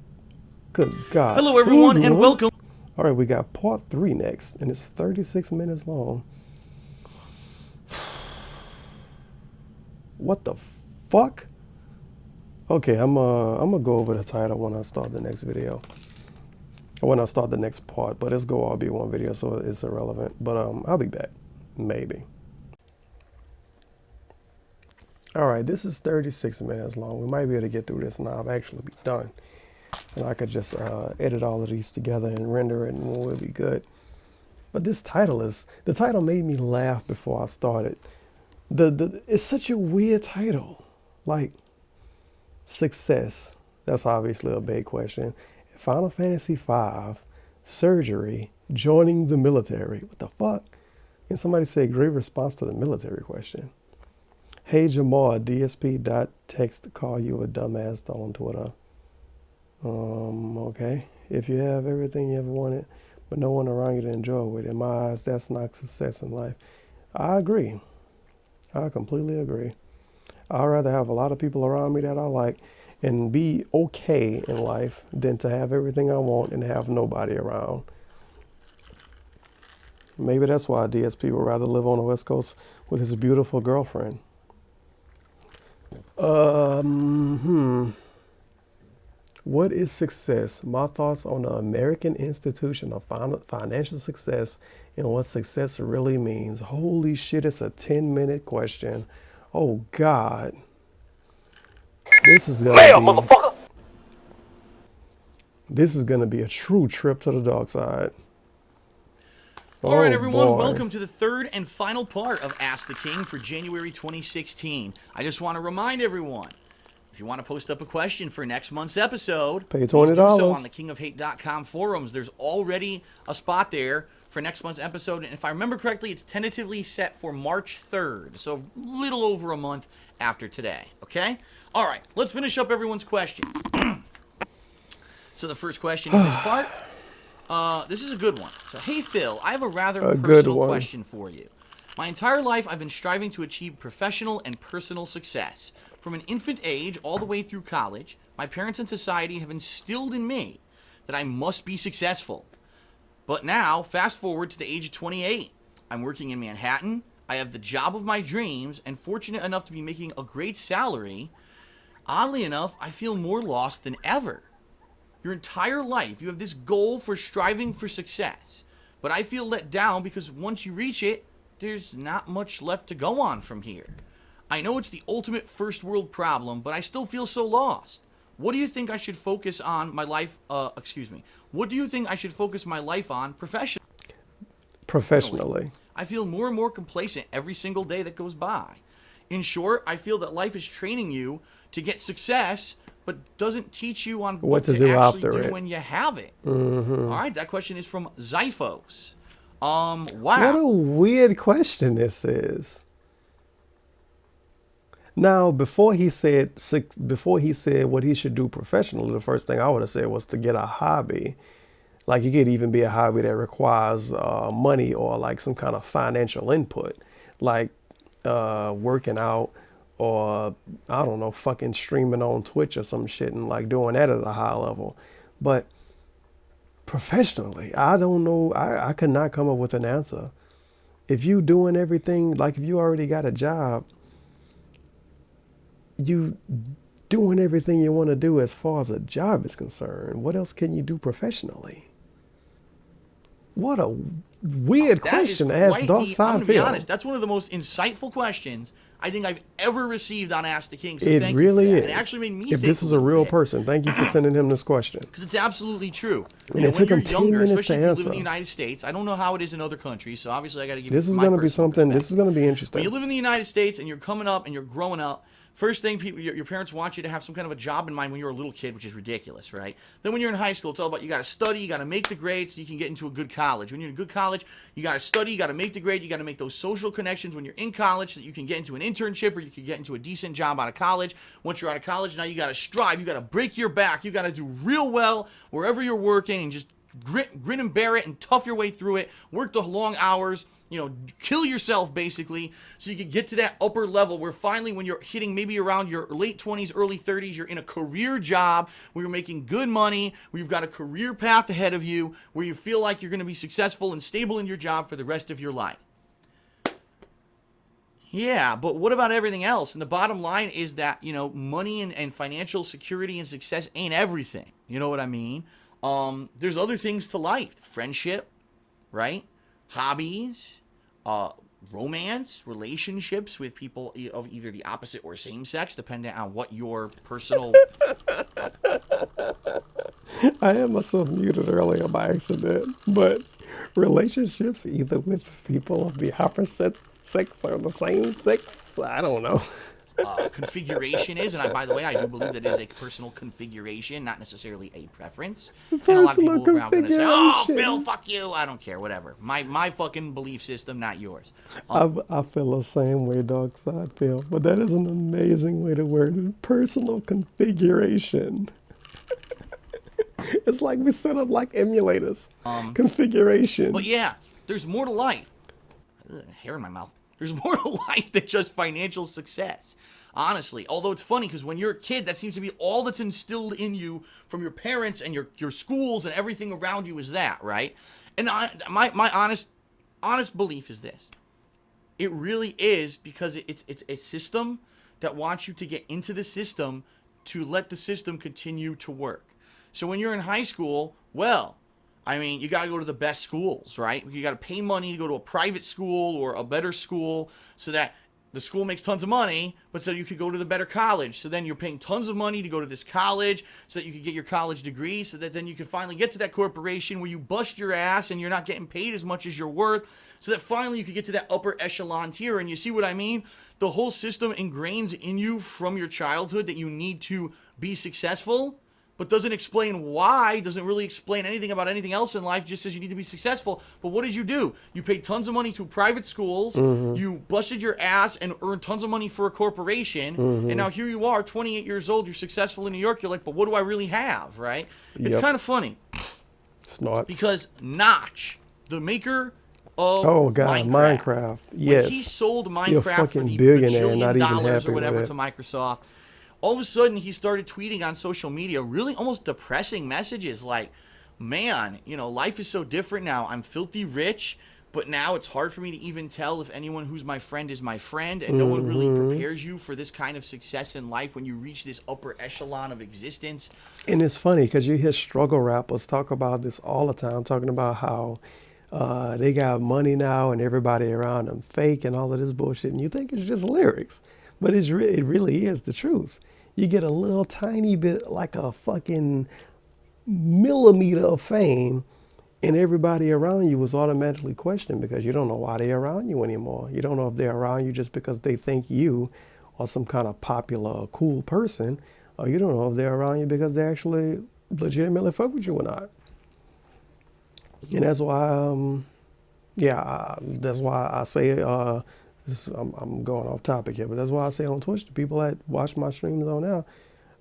A: good God.
B: Hello, everyone, and welcome.
A: All right, we got part 3 next, and it's 36 minutes long. What the fuck? Okay, I'm gonna go over the title when I start the next video. When I start the next part, but it's go all be one video, so it's irrelevant. But I'll be back, maybe. All right, this is 36 minutes long. We might be able to get through this, and I'll actually be done. And I could just edit all of these together and render it, and we'll be good. But this title the title made me laugh before I started. It's such a weird title, like success. That's obviously a big question. Final Fantasy V, surgery, joining the military. What the fuck? And somebody said, great response to the military question. Hey Jamal, DSP.text call you a dumbass on Twitter. Okay. If you have everything you ever wanted, but no one around you to enjoy with, in my eyes, that's not success in life. I agree. I completely agree. I'd rather have a lot of people around me that I like and be okay in life than to have everything I want and have nobody around. Maybe that's why DSP would rather live on the West Coast with his beautiful girlfriend. What is success? My thoughts on the American institution of financial success and what success really means. Holy shit, it's a 10-minute question. Oh God. This is gonna be a true trip to the dark side.
B: All right, everyone, welcome to the third and final part of Ask the King for January 2016. I just want to remind everyone, if you want to post up a question for next month's episode,
A: pay $20.
B: Please do so on the kingofhate.com forums. There's already a spot there for next month's episode, and if I remember correctly, it's tentatively set for March 3rd, so a little over a month after today, okay? All right, let's finish up everyone's questions. So the first question in this part, this is a good one. So, hey Phil, I have a rather personal question for you. My entire life I've been striving to achieve professional and personal success. From an infant age all the way through college, my parents and society have instilled in me that I must be successful. But now, fast forward to the age of 28. I'm working in Manhattan, I have the job of my dreams, and fortunate enough to be making a great salary. Oddly enough, I feel more lost than ever. Your entire life, you have this goal for striving for success. But I feel let down because once you reach it, there's not much left to go on from here. I know it's the ultimate first world problem, but I still feel so lost. What do you think I should focus on my life, What do you think I should focus my life on professionally? I feel more and more complacent every single day that goes by. In short, I feel that life is training you to get success, but doesn't teach you on what to do actually do when you have it. All right, that question is from Zyphos. Wow.
A: What a weird question this is. Now, before he said what he should do professionally, the first thing I would have said was to get a hobby. Like, it could even be a hobby that requires money or like some kind of financial input, like working out, or I don't know, fucking streaming on Twitch or some shit and like doing that at a high level. But professionally, I don't know. I could not come up with an answer. If you doing everything, like if you already got a job, you doing everything you want to do as far as a job is concerned, what else can you do professionally? What a weird question to ask Dark Side Phil.
B: I'm gonna be honest, that's one of the most insightful questions I think I've ever received on Ask the King. So
A: It
B: thank
A: really
B: you for
A: is.
B: that. It actually made me
A: If
B: think
A: this is a real person, thank you for sending him this question.
B: Because it's absolutely true.
A: And it took him 10 minutes
B: especially
A: to
B: if you live
A: answer.
B: in the United States. I don't know how it is in other countries, so obviously I got to give
A: This
B: you
A: is
B: my
A: going to be
B: personal
A: something. This is
B: perspective.
A: going to be interesting.
B: When you live in the United States and you're coming up and you're growing up, first thing your parents want you to have some kind of a job in mind when you're a little kid, which is ridiculous, right? Then when you're in high school, it's all about you got to study, you got to make the grades so you can get into a good college. When you're in a good college, you got to study, you got to make the grade, you got to make those social connections when you're in college so that you can get into an internship or you can get into a decent job out of college. Once you're out of college, now you got to strive, you got to break your back, you got to do real well wherever you're working and just grin and bear it and tough your way through it, work the long hours, kill yourself basically so you can get to that upper level where finally when you're hitting maybe around your late 20s, early 30s, you're in a career job where you're making good money, where you've got a career path ahead of you, where you feel like you're going to be successful and stable in your job for the rest of your life. Yeah, but what about everything else? And the bottom line is that, money and financial security and success ain't everything. You know what I mean? There's other things to life. Friendship, right? Hobbies, romance, relationships with people of either the opposite or same sex, depending on what your personal...
A: I had myself muted earlier by accident, but relationships either with people of the opposite sex or the same sex, I don't know.
B: Configuration is, and by the way, I do believe that is a personal configuration, not necessarily a preference.
A: Personal
B: and a lot of people are going to say, "Oh,
A: configuration.
B: Phil, fuck you." I don't care, whatever. My fucking belief system, not yours.
A: I feel the same way, Dark Side Phil, but that is an amazing way to word it. Personal configuration. It's like we set up like emulators. Configuration.
B: But yeah, there's more to life. Hair in my mouth. There's more to life than just financial success. Honestly, although it's funny because when you're a kid, that seems to be all that's instilled in you from your parents and your schools and everything around you is that, right? And my honest belief is this. It really is because it's a system that wants you to get into the system to let the system continue to work. So when you're in high school, well, I mean, you got to go to the best schools, right? You got to pay money to go to a private school or a better school so that the school makes tons of money, but so you could go to the better college. So then you're paying tons of money to go to this college so that you could get your college degree so that then you can finally get to that corporation where you bust your ass and you're not getting paid as much as you're worth so that finally you could get to that upper echelon tier. And you see what I mean? The whole system ingrains in you from your childhood that you need to be successful, but doesn't explain why, doesn't really explain anything about anything else in life, just says you need to be successful. But what did you do? You paid tons of money to private schools, you busted your ass and earned tons of money for a corporation, and now here you are, 28 years old, you're successful in New York, you're like, but what do I really have, right? It's kind of funny.
A: It's not.
B: Because Notch, the maker of
A: Minecraft. Yes.
B: When he sold Minecraft
A: You're a
B: for
A: fucking
B: the
A: billionaire, not even
B: $1
A: happy
B: or whatever
A: with
B: to
A: it.
B: Microsoft, all of a sudden he started tweeting on social media really almost depressing messages like, man, life is so different now. I'm filthy rich, but now it's hard for me to even tell if anyone who's my friend is my friend, and no one really prepares you for this kind of success in life when you reach this upper echelon of existence.
A: And it's funny because you hear struggle rappers talk about this all the time, talking about how they got money now and everybody around them fake and all of this bullshit. And you think it's just lyrics, but it really is the truth. You get a little tiny bit, like a fucking millimeter of fame, and everybody around you is automatically questioned because you don't know why they're around you anymore. You don't know if they're around you just because they think you are some kind of popular or cool person, or you don't know if they're around you because they actually legitimately fuck with you or not. And that's why, that's why I say, I'm going off topic here, but that's why I say on Twitch, the people that watch my streams on now,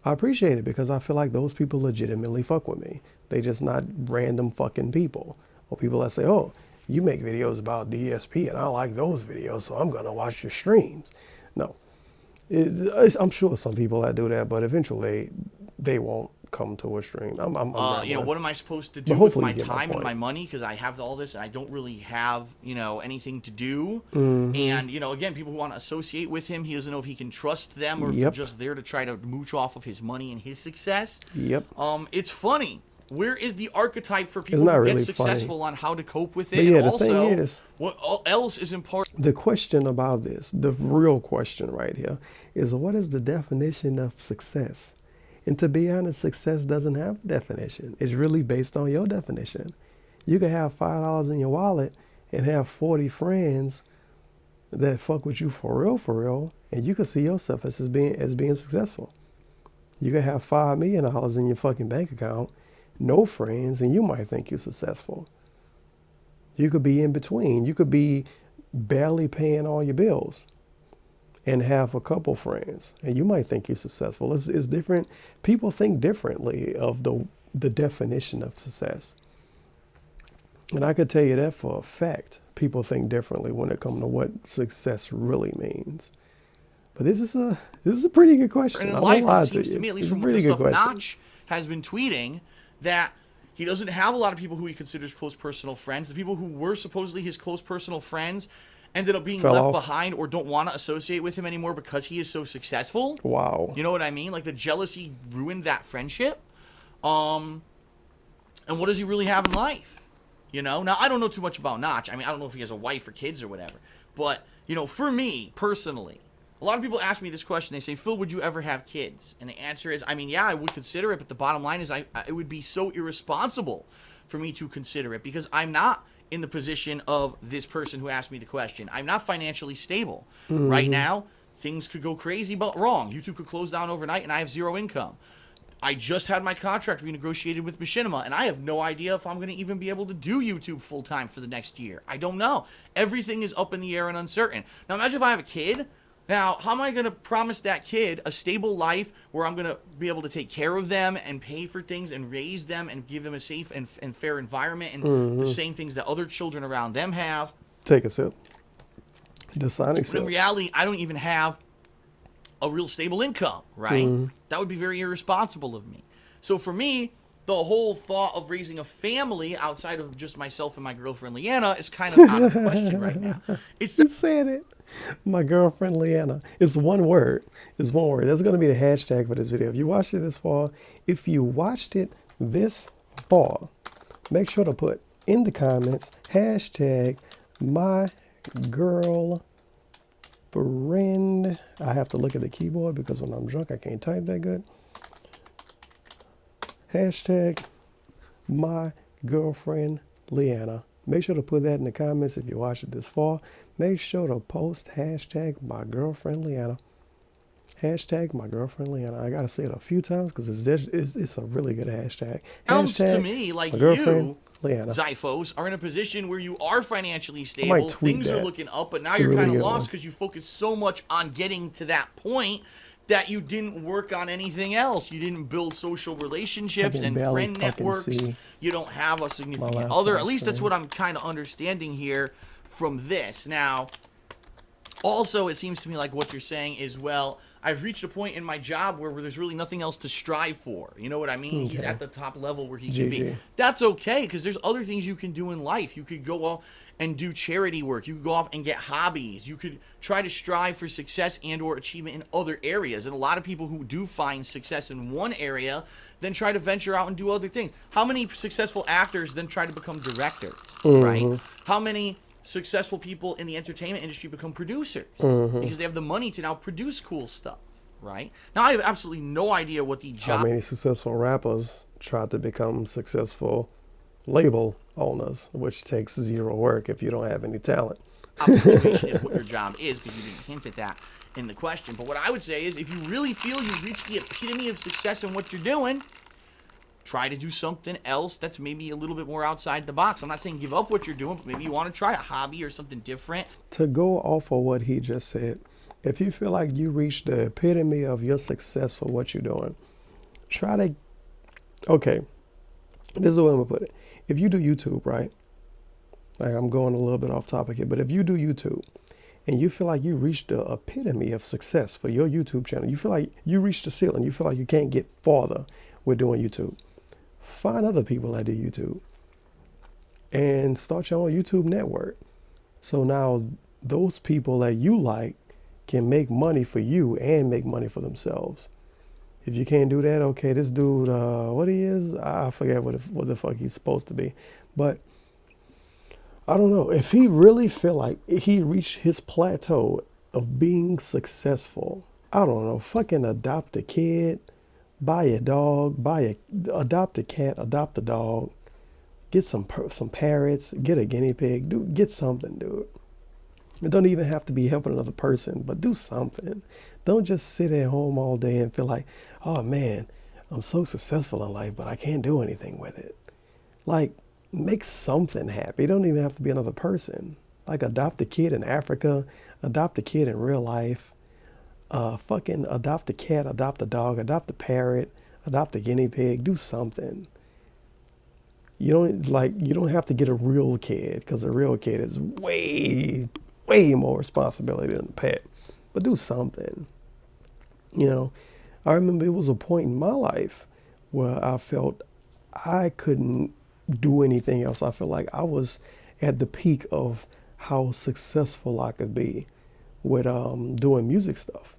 A: I appreciate it because I feel like those people legitimately fuck with me. They just not random fucking people. Or people that say, oh, you make videos about DSP and I like those videos, so I'm going to watch your streams. No. I'm sure some people that do that, but eventually they won't come to a stream. I'm not
B: what am I supposed to do with my time and my money? Because I have all this and I don't really have, anything to do. And, again, people who want to associate with him, he doesn't know if he can trust them or if they're just there to try to mooch off of his money and his success.
A: Yep.
B: It's funny Where is the archetype for
A: It's
B: people
A: not
B: who
A: really
B: get successful
A: funny.
B: on how to cope with it?
A: But yeah,
B: And
A: the
B: also,
A: thing is,
B: what else is important?
A: the question about this, the real question right here, is what is the definition of success? And to be honest, success doesn't have a definition. It's really based on your definition. You can have $5 in your wallet and have 40 friends that fuck with you for real, and you can see yourself as being successful. You can have $5 million in your fucking bank account, no friends, and you might think you're successful. You could be in between. You could be barely paying all your bills and have a couple friends, and you might think you're successful. It's different. People think differently of the definition of success. And I could tell you that for a fact. People think differently when it comes to what success really means. But this is a pretty good question.
B: And in
A: I
B: life,
A: won't lie
B: it
A: to
B: seems
A: you.
B: to me, at least
A: It's a
B: from the
A: pretty good
B: stuff
A: question.
B: Notch has been tweeting, that he doesn't have a lot of people who he considers close personal friends. The people who were supposedly his close personal friends ended up being
A: Fell
B: left
A: off.
B: behind or don't want to associate with him anymore because he is so successful.
A: Wow.
B: You know what I mean? Like, the jealousy ruined that friendship. And what does he really have in life? You know? Now, I don't know too much about Notch. I mean, I don't know if he has a wife or kids or whatever. But, you know, for me, personally, a lot of people ask me this question. They say, Phil, would you ever have kids? And the answer is, I mean, yeah, I would consider it. But the bottom line is it would be so irresponsible for me to consider it because I'm not in the position of this person who asked me the question. I'm not financially stable. Right now, things could go crazy but wrong. YouTube could close down overnight and I have zero income. I just had my contract renegotiated with Machinima, and I have no idea if I'm going to even be able to do YouTube full-time for the next year. I don't know. Everything is up in the air and uncertain. Now, imagine if I have a kid. Now, how am I going to promise that kid a stable life where I'm going to be able to take care of them and pay for things and raise them and give them a safe and fair environment and the same things that other children around them have?
A: Take a sip. The Sonic
B: But in
A: sip.
B: reality, I don't even have a real stable income, right? That would be very irresponsible of me. So for me, the whole thought of raising a family outside of just myself and my girlfriend Leanna is kind of out of the question right now. It's
A: You said it. My girlfriend Leanna. It's one word. It's one word. That's going to be the hashtag for this video. If you watched it this far, make sure to put in the comments hashtag my girl friend. I have to look at the keyboard because when I'm drunk, I can't type that good. Hashtag my girlfriend Leanna. Make sure to put that in the comments if you watched it this far. Make sure to post hashtag my girlfriend Leanna. Hashtag my girlfriend Leanna. I gotta say it a few times because it's a really good hashtag.
B: sounds to
A: Hashtag
B: me like
A: my girlfriend
B: you,
A: Leanna.
B: Zyphos, are in a position where you are financially
A: might
B: stable.
A: tweet
B: Things are
A: that.
B: looking up, but now
A: It's a
B: you're
A: really
B: kind of
A: good
B: lost
A: one.
B: because you focus so much on getting to that point that you didn't work on anything else. You didn't build social relationships
A: can
B: and
A: barely
B: friend
A: fucking
B: networks.
A: see
B: You don't have a significant
A: laptop
B: other. At least that's
A: screen.
B: what I'm kind of understanding here from this. Now, also, it seems to me like what you're saying is, well, I've reached a point in my job where there's really nothing else to strive for. You know what I mean? He's
A: Okay.
B: at the top level where he can be.
A: GG.
B: That's okay, because there's other things you can do in life. You could go off and do charity work. You could go off and get hobbies. You could try to strive for success and or achievement in other areas. And a lot of people who do find success in one area then try to venture out and do other things. How many successful actors then try to become directors, right? How many successful people in the entertainment industry become producers because they have the money to now produce cool stuff, right? Now, I have absolutely no idea what the
A: How
B: job
A: many successful rappers tried to become successful label owners, which takes zero work if you don't have any talent.
B: situation is what your job is, because you didn't hint at that in the question. But what I would say is, if you really feel you've reached the epitome of success in what you're doing, try to do something else that's maybe a little bit more outside the box. I'm not saying give up what you're doing, but maybe you want to try a hobby or something different.
A: To go off of what he just said, if you feel like you reached the epitome of your success for what you're doing, okay, this is the way I'm gonna put it. If you do YouTube, right? Like, I'm going a little bit off topic here, but if you do YouTube and you feel like you reached the epitome of success for your YouTube channel, you feel like you reached the ceiling, you feel like you can't get farther with doing YouTube, find other people that do YouTube and start your own YouTube network. So now those people that you like can make money for you and make money for themselves. If you can't do that, okay, this dude, what he is, I forget what the fuck he's supposed to be. But I don't know. If he really feel like he reached his plateau of being successful, I don't know, fucking adopt a kid, buy a dog, adopt a cat, adopt a dog, get some parrots, get a guinea pig, dude, get something, dude. It don't even have to be helping another person, but do something. Don't just sit at home all day and feel like, oh man, I'm so successful in life, but I can't do anything with it. Like, make something happen. It don't even have to be another person. Like, adopt a kid in Africa, adopt a kid in real life, fucking adopt a cat, adopt a dog, adopt a parrot, adopt a guinea pig, do something. You don't have to get a real kid, because a real kid is way more responsibility than a pet. But do something. You know, I remember it was a point in my life where I felt I couldn't do anything else. I felt like I was at the peak of how successful I could be with doing music stuff.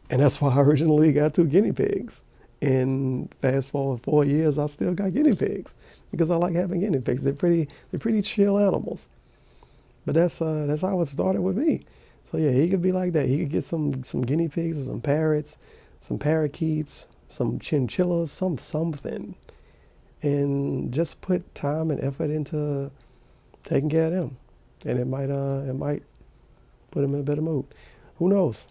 A: And that's why I originally got 2 guinea pigs. And fast forward 4 years, I still got guinea pigs because I like having guinea pigs. They're pretty chill animals. But that's how it started with me. So yeah, he could be like that. He could get some guinea pigs, some parrots, some parakeets, some chinchillas, something, and just put time and effort into taking care of them, and it might put him in a better mood. Who knows?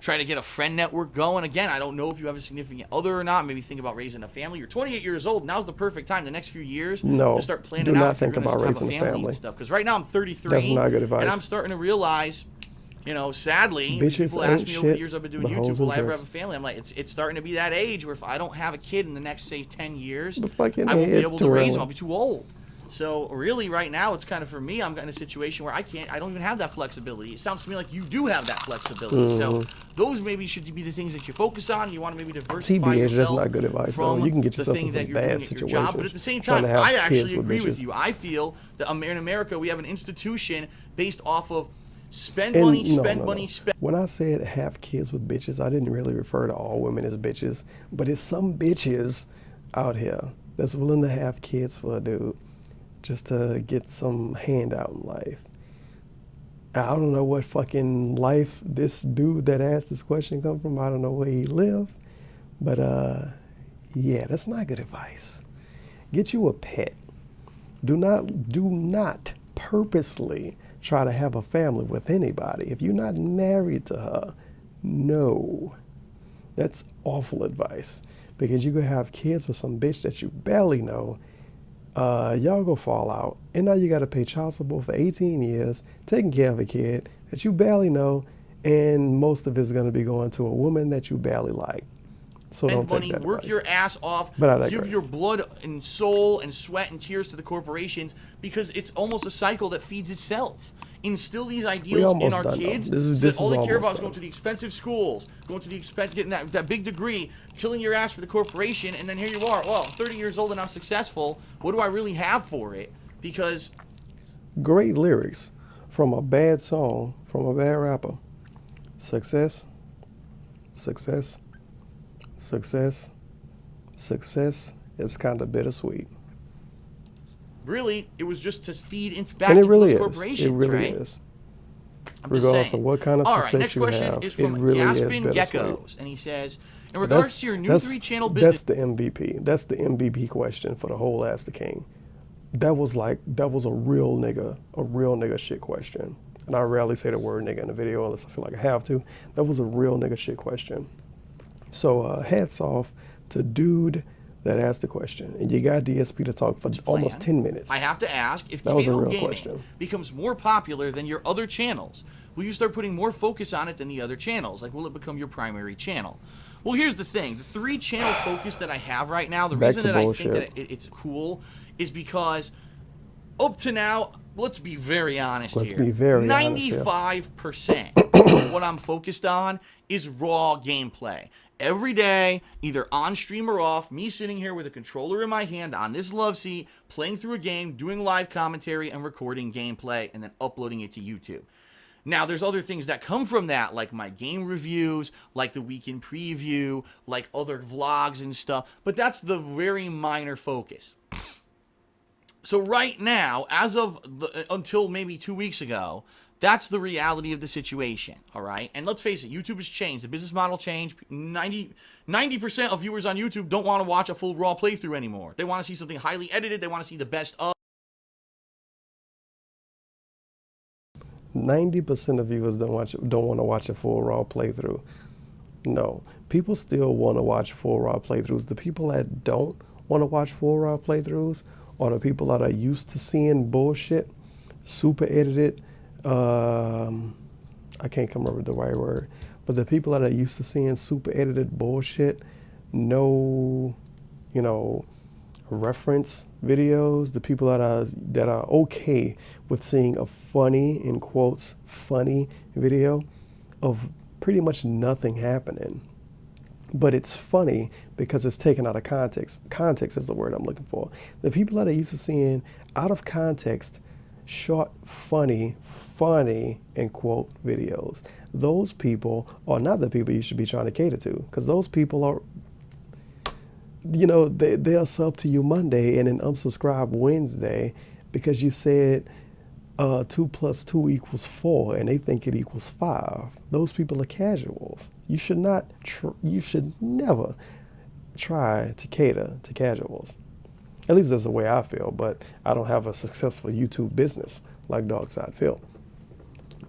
B: Try to get a friend network going. Again, I don't know if you have a significant other or not. Maybe think about raising a family. You're 28 years old. Now's the perfect time, the next few years, to start planning
A: do
B: out
A: not
B: if you're
A: think
B: going
A: about
B: to
A: raising
B: have a family and stuff. Because right now I'm 33.
A: That's not good advice.
B: And I'm starting to realize, you know, sadly,
A: Bitches
B: people ask
A: ain't
B: me over the
A: shit
B: years I've been doing
A: but
B: YouTube,
A: hoes
B: will
A: and
B: I ever
A: turds.
B: have a family? I'm like, it's starting to be that age where if I don't have a kid in the next, say, 10 years,
A: But fucking
B: I won't be able to raise
A: early.
B: them. I'll be too old. So really, right now, it's kind of for me. I'm in a situation where I don't even have that flexibility. It sounds to me like you do have that flexibility. So those maybe should be the things that you focus on. You want to maybe diversify
A: TBH,
B: yourself
A: that's not good advice.
B: from
A: You can get
B: the
A: yourself
B: things
A: in
B: that
A: some
B: you're doing
A: bad
B: at your
A: situations.
B: job. But at the same
A: trying
B: time,
A: to have
B: I
A: kids
B: actually
A: with
B: agree with
A: bitches.
B: you. I feel that in America we have an institution based off of spend
A: And
B: money,
A: no,
B: spend
A: no,
B: money,
A: no.
B: spend.
A: When I said have kids with bitches, I didn't really refer to all women as bitches, but it's some bitches out here that's willing to have kids for a dude just to get some handout in life. I don't know what fucking life this dude that asked this question come from. I don't know where he lived, but yeah, that's not good advice. Get you a pet. Do not purposely try to have a family with anybody. If you're not married to her, no. That's awful advice, because you could have kids with some bitch that you barely know. Y'all go fall out, and now you got to pay child support for 18 years, taking care of a kid that you barely know, and most of it's going to be going to a woman that you barely like. So don't
B: Spend
A: take
B: money,
A: that
B: work
A: advice.
B: your ass off,
A: But I
B: give
A: digress.
B: your blood and soul and sweat and tears to the corporations, because it's almost a cycle that feeds itself. Instill these ideals in
A: almost
B: our
A: done, though.
B: kids
A: This
B: so that all they
A: is
B: care about
A: almost
B: is going
A: done.
B: to the expensive schools, going to the getting that big degree, killing your ass for the corporation, and then here you are. Well, I'm 30 years old and I'm successful. What do I really have for it? Because
A: Great lyrics from a bad song, from a bad rapper. Success, success, success, success is kind of bittersweet.
B: really, it was just to feed back
A: And it
B: into
A: really
B: those
A: is.
B: corporations,
A: It really
B: right?
A: is.
B: I'm just
A: Regardless
B: saying.
A: of what kind of
B: All right,
A: success
B: next
A: you
B: question
A: have,
B: is
A: it
B: from
A: really is
B: Gaspin
A: bittersweet.
B: Geckos, and he says, in
A: But
B: regards to your new 3-channel business.
A: That's the MVP. That's the MVP question for the whole Ask the King. That was a real nigga shit question. And I rarely say the word nigga in a video unless I feel like I have to. That was a real nigga shit question. So hats off to dude that asked the question. And you got DSP to talk for almost 10 minutes.
B: I have to ask, if
A: That was a
B: cable
A: real
B: gaming
A: question.
B: becomes more popular than your other channels, will you start putting more focus on it than the other channels? Like, will it become your primary channel? Well, here's the thing. The 3-channel focus that I have right now, the
A: Back
B: reason
A: to
B: that
A: bullshit.
B: I think that it's cool is because up to now, let's be very honest
A: Let's
B: here.
A: be very honest here.
B: 95% of what I'm focused on is raw gameplay. Every day, either on stream or off, me sitting here with a controller in my hand on this love seat, playing through a game, doing live commentary, and recording gameplay, and then uploading it to YouTube. Now, there's other things that come from that, like my game reviews, like the weekend preview, like other vlogs and stuff, but that's the very minor focus. So right now, as of until maybe 2 weeks ago, that's the reality of the situation, all right? And let's face it, YouTube has changed. The business model changed. 90% of viewers on YouTube don't want to watch a full raw playthrough anymore. They want to see something highly edited. They want to see the best of.
A: 90% of viewers don't want to watch a full raw playthrough. No, people still want to watch full raw playthroughs. The people that don't want to watch full raw playthroughs are the people that are used to seeing bullshit, super edited. I can't come up with the right word, but the people that are used to seeing super edited bullshit, no, reference videos, the people that are okay with seeing a funny, in quotes, funny video of pretty much nothing happening. But it's funny because it's taken out of context. Context is the word I'm looking for. The people that are used to seeing out of context, short, funny, in quote, videos, those people are not the people you should be trying to cater to, because those people are, they'll sub to you Monday and then unsubscribe Wednesday because you said 2 + 2 = 4 and they think it equals 5. Those people are casuals. You should never try to cater to casuals. At least that's the way I feel, but I don't have a successful YouTube business like Dogside Phil.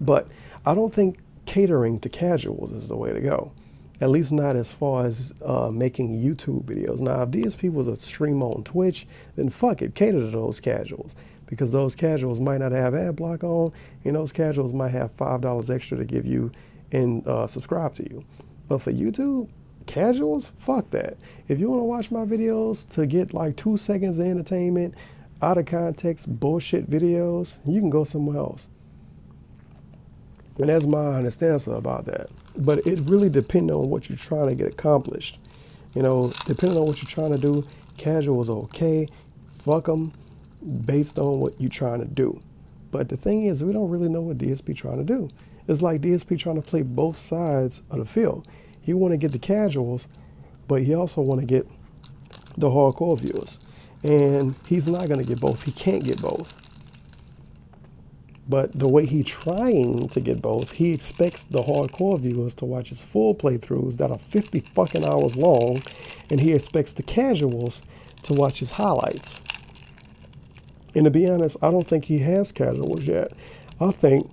A: But I don't think catering to casuals is the way to go. At least not as far as making YouTube videos. Now, if DSP was a stream on Twitch, then fuck it, cater to those casuals. Because those casuals might not have ad block on, and those casuals might have $5 extra to give you and subscribe to you. But for YouTube, casuals, fuck that. If you want to watch my videos to get like 2 seconds of entertainment, out of context bullshit videos, you can go somewhere else. And that's my honest answer about that. But it really depends on what you're trying to get accomplished. Depending on what you're trying to do, casuals are okay. Fuck them based on what you're trying to do. But the thing is, we don't really know what DSP trying to do. It's like DSP trying to play both sides of the field. He want to get the casuals, but he also want to get the hardcore viewers. And he's not going to get both. He can't get both. But the way he's trying to get both, he expects the hardcore viewers to watch his full playthroughs that are 50 fucking hours long, and he expects the casuals to watch his highlights. And to be honest, I don't think he has casuals yet. I think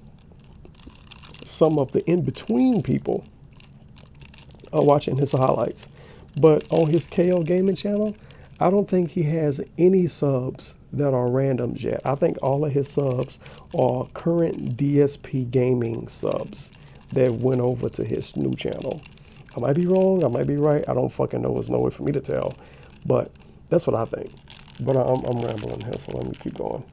A: some of the in-between people are watching his highlights. But on his KO Gaming channel, I don't think he has any subs that are randoms yet. I think all of his subs are current DSP Gaming subs that went over to his new channel. I might be wrong, I might be right, I don't fucking know, there's no way for me to tell. But that's what I think. But I'm rambling here, so let me keep going.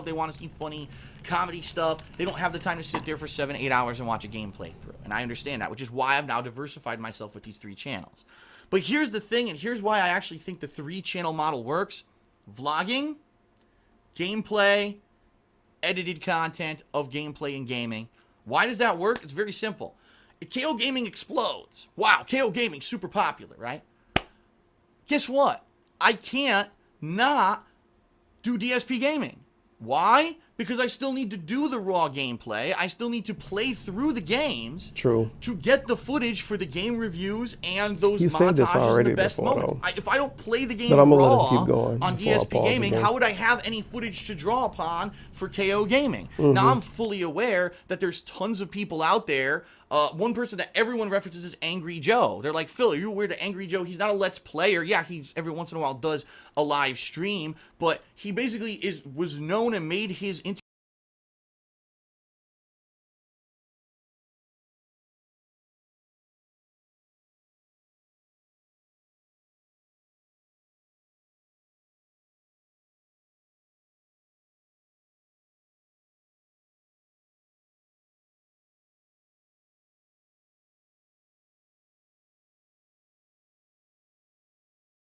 B: They want to see funny comedy stuff. They don't have the time to sit there for 7-8 hours and watch a game playthrough. And I understand that, which is why I've now diversified myself with these 3 channels. But here's the thing, and here's why I actually think the 3-channel model works. Vlogging, gameplay, edited content of gameplay and gaming. Why does that work? It's very simple. KO Gaming explodes. Wow, KO Gaming, super popular, right? Guess what? I can't not do DSP Gaming. Why? Because I still need to do the raw gameplay. I still need to play through the games.
A: True.
B: To get the footage for the game reviews and those
A: montages
B: and the best
A: before,
B: moments. If I don't play the game
A: raw
B: on DSP Gaming, how would I have any footage to draw upon for KO Gaming? Mm-hmm. Now, I'm fully aware that there's tons of people out there. One person that everyone references is Angry Joe. They're like, Phil, are you aware that Angry Joe, he's not a Let's Player. Yeah, he every once in a while does a live stream, but he basically was known and made his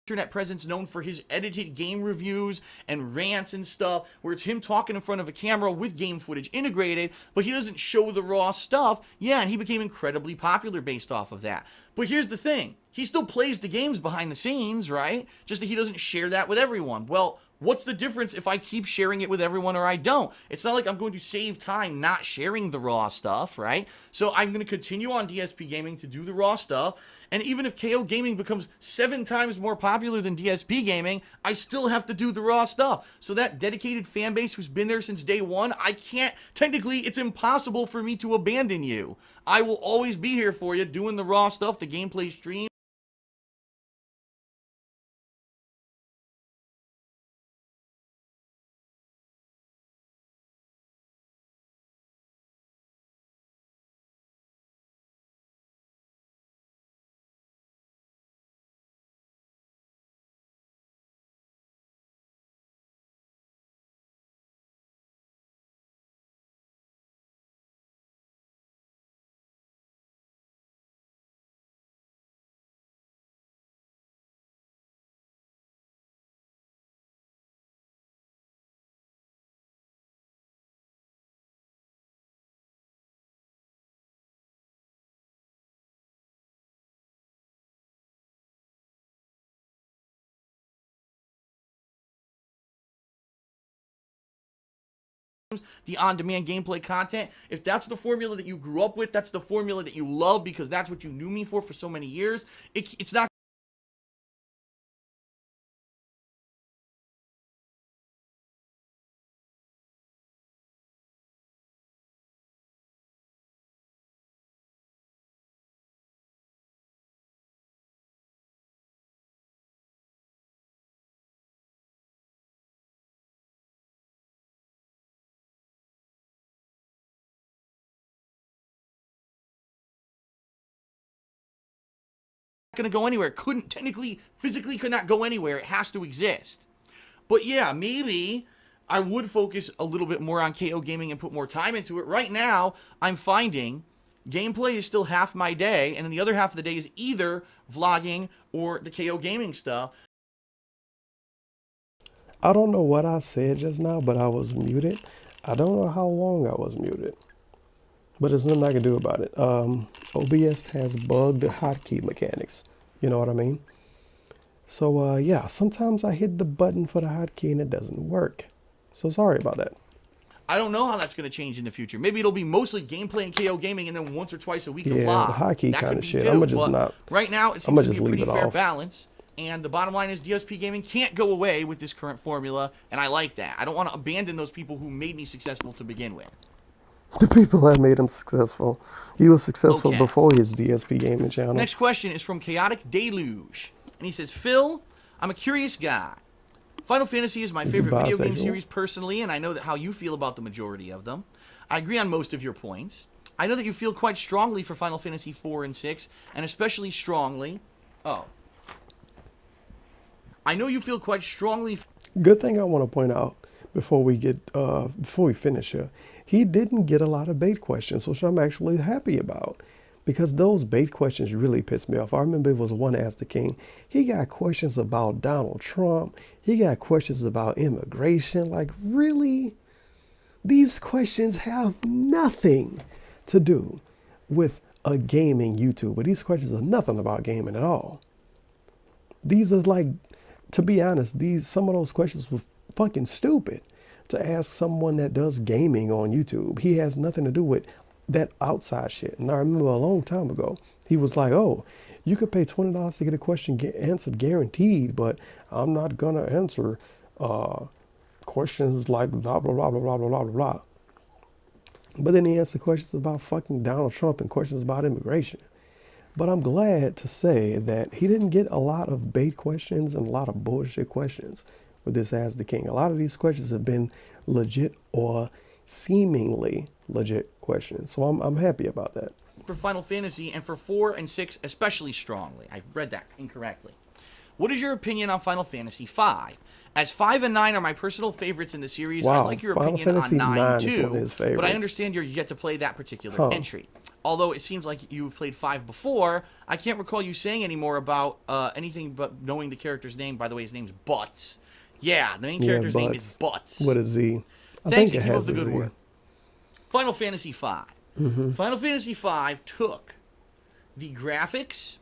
B: internet presence known for his edited game reviews and rants and stuff, where it's him talking in front of a camera with game footage integrated, but he doesn't show the raw stuff. Yeah, and he became incredibly popular based off of that. But here's the thing. He still plays the games behind the scenes, right? Just that he doesn't share that with everyone. Well, what's the difference if I keep sharing it with everyone or I don't? It's not like I'm going to save time not sharing the raw stuff, right? So I'm going to continue on DSP Gaming to do the raw stuff. And even if KO Gaming becomes 7 times more popular than DSP Gaming, I still have to do the raw stuff. So that dedicated fan base who's been there since day one, I can't, technically, it's impossible for me to abandon you. I will always be here for you doing the raw stuff, the gameplay stream. The on-demand gameplay content, if that's the formula that you grew up with, that's the formula that you love because that's what you knew me for so many years, it's not going to go anywhere. Couldn't, technically, physically could not go anywhere. It has to exist. But yeah, maybe I would focus a little bit more on KO Gaming and put more time into it. Right now, I'm finding gameplay is still half my day, and then the other half of the day is either vlogging or the KO Gaming stuff.
A: I don't know what I said just now, but I was muted. I don't know how long I was muted, but there's nothing I can do about it. OBS has bugged hotkey mechanics. You know what I mean? So yeah, sometimes I hit the button for the hotkey and it doesn't work. So sorry about that.
B: I don't know how that's going to change in the future. Maybe it'll be mostly gameplay and KO Gaming, and then once or twice a week a vlog.
A: Yeah, the hotkey kind of shit.
B: Too,
A: I'm just not.
B: Right now, it seems to be a pretty fair balance. And the bottom line is DSP Gaming can't go away with this current formula, and I like that. I don't want to abandon those people who made me successful to begin with.
A: The people that made him successful. He was successful before his DSP Gaming channel.
B: Next question is from Chaotic Deluge. And he says, Phil, I'm a curious guy. Final Fantasy is my favorite video game series personally, and I know that how you feel about the majority of them. I agree on most of your points. I know that you feel quite strongly for Final Fantasy 4 and 6, and especially strongly... I know you feel quite strongly...
A: Good thing I want to point out before we finish here. He didn't get a lot of bait questions, which I'm actually happy about. Because those bait questions really pissed me off. I remember it was one Ask the King. He got questions about Donald Trump. He got questions about immigration. Like, really? These questions have nothing to do with a gaming YouTuber. These questions are nothing about gaming at all. These are like, to be honest, some of those questions were fucking stupid to ask someone that does gaming on YouTube. He has nothing to do with that outside shit. And I remember a long time ago, he was like, oh, you could pay $20 to get a question answered guaranteed, but I'm not going to answer questions like blah, blah, blah, blah, blah, blah, blah, blah. But then he answered questions about fucking Donald Trump and questions about immigration. But I'm glad to say that he didn't get a lot of bait questions and a lot of bullshit questions with this Ask the King. A lot of these questions have been legit or seemingly legit questions. So I'm happy about that.
B: For Final Fantasy, and for 4 and 6 especially strongly. I read that incorrectly. What is your opinion on Final Fantasy 5? As 5 and 9 are my personal favorites in the series,
A: wow,
B: I like your
A: Final
B: opinion
A: Fantasy
B: on 9
A: too,
B: but I understand you're yet to play that particular entry. although it seems like you've played 5 before, I can't recall you saying any more about anything but knowing the character's name. By the way, his name's Butts. Yeah, the main character's name is Butts.
A: With a Z.
B: Thanks, keep up the good work. Final Fantasy V. Final Fantasy V took the graphics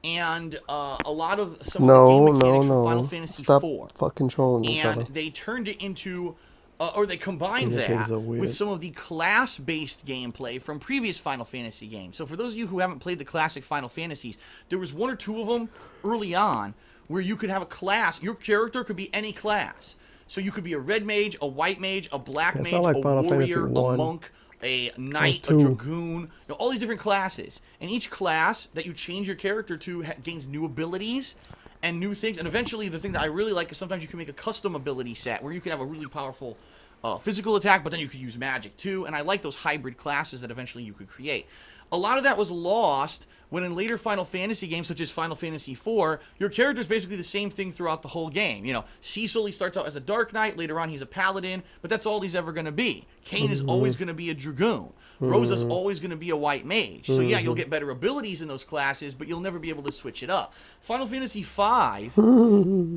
B: and a lot of some of the game mechanics from Final Fantasy IV.
A: Stop fucking trolling each other.
B: And they turned it into, or they combined that with some of the class-based gameplay from previous Final Fantasy games. So for those of you who haven't played the classic Final Fantasies, there was 1 or 2 of them early on where you could have a class. Your character could be any class. So you could be a red mage, a white mage, a black mage,
A: like
B: a warrior, a monk, a knight, a dragoon, all these different classes. And each class that you change your character to gains new abilities and new things. And eventually, the thing that I really like is sometimes you can make a custom ability set where you can have a really powerful physical attack, but then you could use magic too. And I like those hybrid classes that eventually you could create. A lot of that was lost when in later Final Fantasy games, such as Final Fantasy IV, your character is basically the same thing throughout the whole game. You know, Cecil, he starts out as a Dark Knight, later on he's a Paladin, but that's all he's ever going to be. Kain is always going to be a Dragoon. Rosa's always going to be a White Mage. So yeah, you'll get better abilities in those classes, but you'll never be able to switch it up. Final Fantasy V,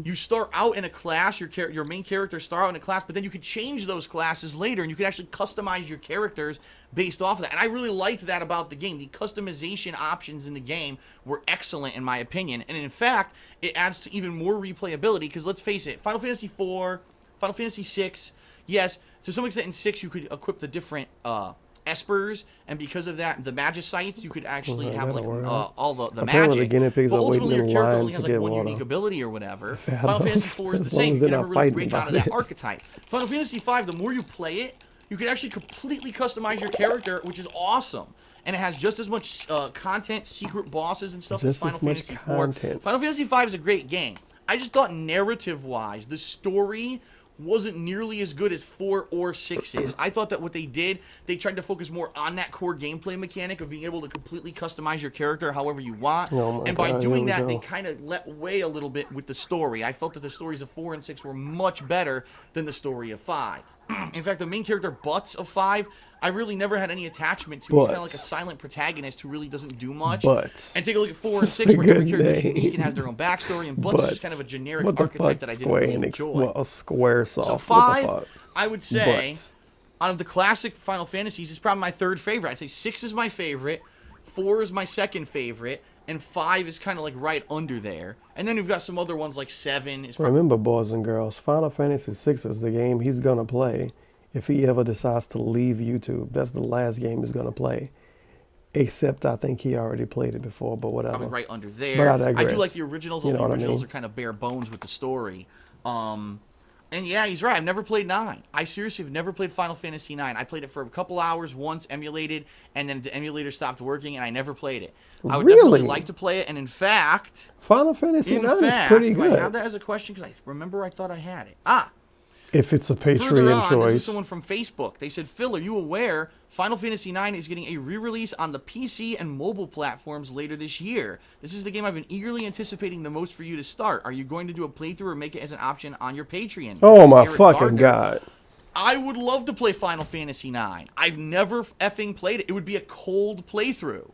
B: you start out in a class, your main character start out in a class, but then you could change those classes later, and you could actually customize your characters based off of that. And I really liked that about the game. The customization options in the game were excellent in my opinion. And in fact, it adds to even more replayability because let's face it, Final Fantasy IV, Final Fantasy VI, yes, to some extent in 6 you could equip the different espers, and because of that, the Magicites, you could actually have like all the magic. But ultimately, your character only has like one unique ability or whatever. Final Fantasy IV is the same. You can never really break out of that archetype. Final Fantasy V, the more you play it, you can actually completely customize your character, which is awesome. And it has just as much content, secret bosses and stuff as Final Fantasy IV. Final Fantasy V is a great game. I just thought narrative-wise, the story wasn't nearly as good as 4 or 6 is. I thought that what they did, they tried to focus more on that core gameplay mechanic of being able to completely customize your character however you want. And by doing that, they kind of let way a little bit with the story. I felt that the stories of 4 and 6 were much better than the story of 5. In fact, the main character, Butts, of 5, I really never had any attachment to. He's kind of like a silent protagonist who really doesn't do much. And take a look at 4 and 6, where every character is unique and has their own backstory, and Butts is just kind of a generic archetype that I didn't really enjoy.
A: Well, a Squaresoft.
B: So 5, I would say, out of the classic Final Fantasies, is probably my 3rd favorite. I'd say 6 is my favorite, 4 is my 2nd favorite, and 5 is kind of like right under there. And then we've got some other ones like 7. Is
A: Remember, boys and girls, Final Fantasy VI is the game he's going to play if he ever decides to leave YouTube. That's the last game he's going to play. Except I think he already played it before, but whatever.
B: Probably right under there.
A: But I digress.
B: I do like the originals. The originals are kind of bare bones with the story. And yeah, he's right. I've never played 9. I seriously have never played Final Fantasy 9. I played it for a couple hours once, emulated, and then the emulator stopped working, and I never played it. I would definitely like to play it, and in fact...
A: Final Fantasy 9 is pretty good.
B: Do I have that as a question? Because I remember I thought I had it.
A: If it's a Patreon choice.
B: This is someone from Facebook. They said, Phil, are you aware Final Fantasy IX is getting a re-release on the PC and mobile platforms later this year? This is the game I've been eagerly anticipating the most for you to start. Are you going to do a playthrough or make it as an option on your Patreon?
A: Oh my fucking God.
B: I would love to play Final Fantasy IX. I've never effing played it. It would be a cold playthrough.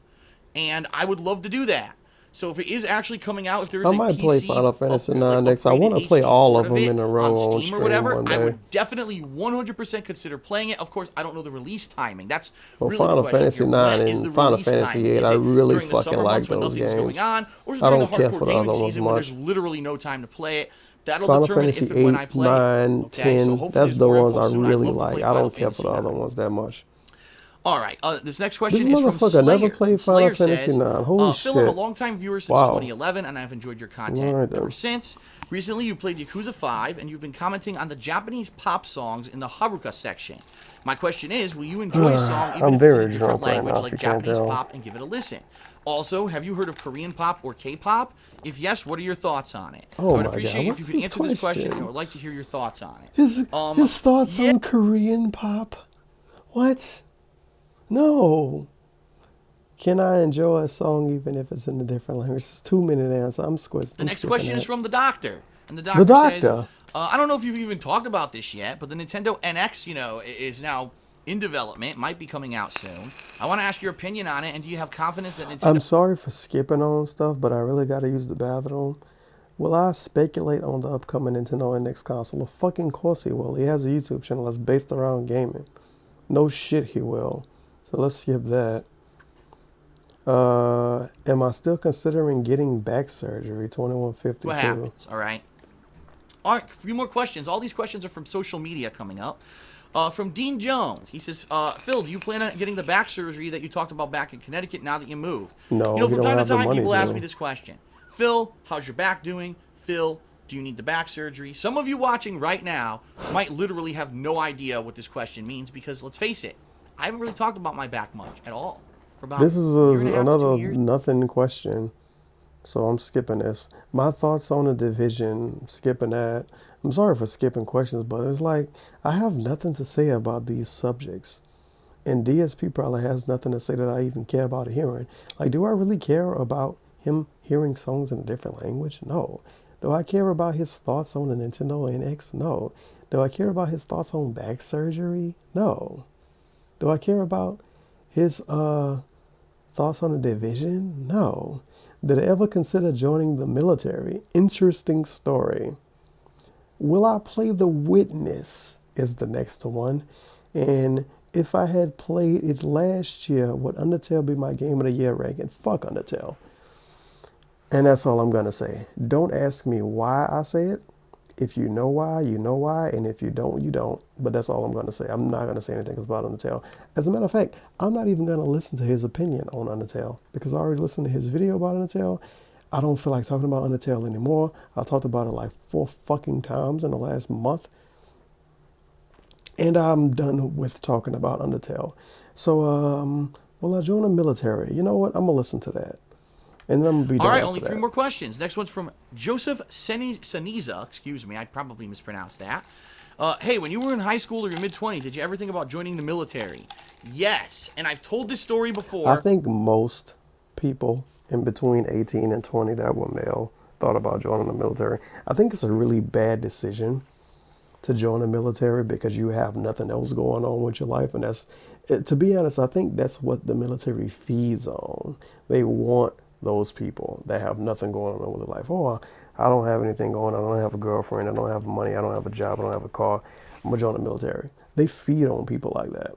B: And I would love to do that. So if it is actually coming out, if there is
A: I might play Final Fantasy IX next. I want to play all of them in a row on Steam or whatever.
B: I would definitely 100% consider playing it. Of course, I don't know the release timing. That's
A: really Final Fantasy IX and Final Fantasy VIII. I really fucking like those games. I don't care for the other ones much.
B: There's literally no time to play it.
A: Final Fantasy VIII, 9, 10. That's the ones I really like. I don't care for the other ones that much.
B: All right, this next question is from
A: Slayer. Never played Final Fantasy 9. Holy shit.
B: Phil, I'm a longtime viewer since 2011, and I've enjoyed your content ever since. Recently, you played Yakuza 5, and you've been commenting on the Japanese pop songs in the Haruka section. My question is, will you enjoy a song even if it's in a different language, like Japanese pop, and give it a listen? Also, have you heard of Korean pop or K-pop? If yes, what are your thoughts on it? I would appreciate if you could answer this question, and I would like to hear your thoughts on it.
A: His thoughts on Korean pop? What? No. Can I enjoy a song even if it's in a different language? It's a 2-minute answer. I'm squished.
B: The next question is from the doctor. And the doctor says, I don't know if you've even talked about this yet, but the Nintendo NX, is now in development, might be coming out soon. I want to ask your opinion on it, and do you have confidence that Nintendo...
A: I'm sorry for skipping on stuff, but I really got to use the bathroom. Will I speculate on the upcoming Nintendo NX console? Of fucking course he will. He has a YouTube channel that's based around gaming. No shit he will. So let's skip that. Am I still considering getting back surgery? 2152.
B: What happens? All right. All right, a few more questions. All these questions are from social media coming up. From Dean Jones. He says, Phil, do you plan on getting the back surgery that you talked about back in Connecticut now that you moved?
A: No,
B: you know, from
A: don't
B: time to
A: have the
B: time,
A: money
B: people
A: to.
B: ask me this question. Phil, how's your back doing? Phil, do you need the back surgery? Some of you watching right now might literally have no idea what this question means because, let's face it, I haven't really talked about my back much at all. For about
A: This is
B: a year and a half,
A: another
B: 2 years.
A: nothing question, so I'm skipping this. My thoughts on the division, skipping that. I'm sorry for skipping questions, but it's like I have nothing to say about these subjects. And DSP probably has nothing to say that I even care about hearing. Like, do I really care about him hearing songs in a different language? No. Do I care about his thoughts on the Nintendo NX? No. Do I care about his thoughts on back surgery? No. Do I care about his thoughts on the division? No. Did I ever consider joining the military? Interesting story. Will I play The Witness is the next one. And if I had played it last year, would Undertale be my game of the year ranking? Fuck Undertale. And that's all I'm going to say. Don't ask me why I say it. If you know why, you know why. And if you don't, you don't. But that's all I'm going to say. I'm not going to say anything about Undertale. As a matter of fact, I'm not even going to listen to his opinion on Undertale. Because I already listened to his video about Undertale. I don't feel like talking about Undertale anymore. I talked about it like 4 fucking times in the last month. And I'm done with talking about Undertale. So, will I join the military? You know what? I'm going to listen to that. And then I'm going to be done.
B: All right,
A: after
B: only 3
A: that.
B: more questions. Next one's from Joseph Saniza. Excuse me, I probably mispronounced that. Hey, when you were in high school or your mid-20s, did you ever think about joining the military? Yes, and I've told this story before.
A: I think most people in between 18 and 20 that were male thought about joining the military. I think it's a really bad decision to join the military because you have nothing else going on with your life. And that's, to be honest, I think that's what the military feeds on. They want those people that have nothing going on with their life. Oh, I don't have anything going on. I don't have a girlfriend. I don't have money. I don't have a job. I don't have a car. I'm going to join the military. They feed on people like that.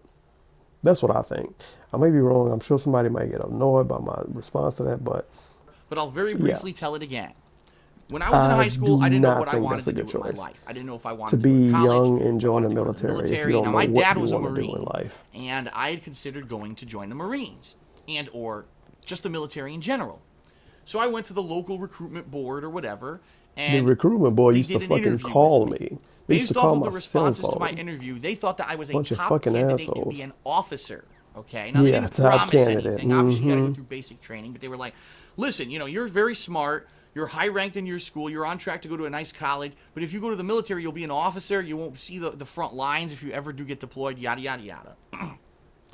A: That's what I think. I may be wrong. I'm sure somebody might get annoyed by my response to that, but
B: I'll very briefly tell it again. When I was in high school, I didn't know what I wanted to do with my life. I didn't know if I wanted
A: to be
B: go to college,
A: young and join the
B: I wanted to go to
A: military. If you don't
B: Now,
A: know
B: my
A: what
B: dad
A: you
B: was a
A: want to do
B: Marine,
A: in life.
B: and I had considered going to join the Marines and or just the military in general. So I went to the local recruitment board or whatever, and
A: the recruitment board
B: they
A: used to
B: did an
A: fucking
B: interview
A: call
B: with
A: me. They used
B: Based
A: to call
B: off of
A: my
B: the
A: cell
B: responses to my
A: phone.
B: interview, they thought that I was a
A: Bunch of
B: top
A: fucking
B: candidate to
A: assholes.
B: be an officer. Okay, now they
A: Yeah,
B: didn't
A: top
B: promise
A: candidate.
B: anything. Obviously, you got to go through basic training, but they were like, "Listen, you know, you're very smart. You're high ranked in your school. You're on track to go to a nice college. But if you go to the military, you'll be an officer. You won't see the front lines if you ever do get deployed. Yada yada yada."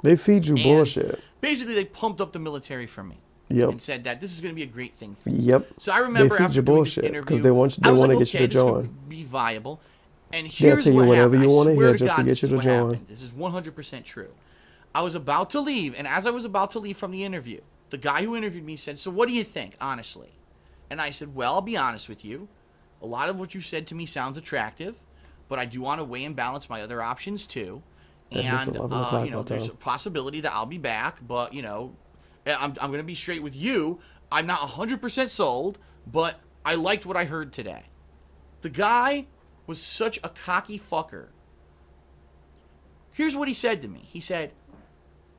A: They feed you
B: And
A: bullshit.
B: basically, they pumped up the military for me.
A: Yep.
B: And said that this is going to be a great thing for me.
A: Yep.
B: So I remember
A: They feed
B: after
A: you
B: doing
A: bullshit
B: this
A: because
B: interview,
A: they want
B: I was
A: to
B: like,
A: get you
B: okay,
A: to
B: this
A: join.
B: could be viable. And
A: They'll
B: here's
A: tell you
B: what
A: whatever
B: happened.
A: you want
B: I
A: to
B: swear
A: hear
B: to
A: just to
B: God,
A: get
B: this
A: you
B: is
A: to
B: what
A: join.
B: happened. This is 100% true. I was about to leave, and as I was about to leave from the interview, the guy who interviewed me said, "So what do you think, honestly?" And I said, "Well, I'll be honest with you. A lot of what you said to me sounds attractive, but I do want to weigh and balance my other options too.
A: Yeah, it's
B: And
A: 11 o'clock
B: you know,
A: my
B: there's a
A: time.
B: possibility that I'll be back, but you know, I'm going to be straight with you. I'm not 100% sold, but I liked what I heard today." The guy was such a cocky fucker. Here's what he said to me. He said,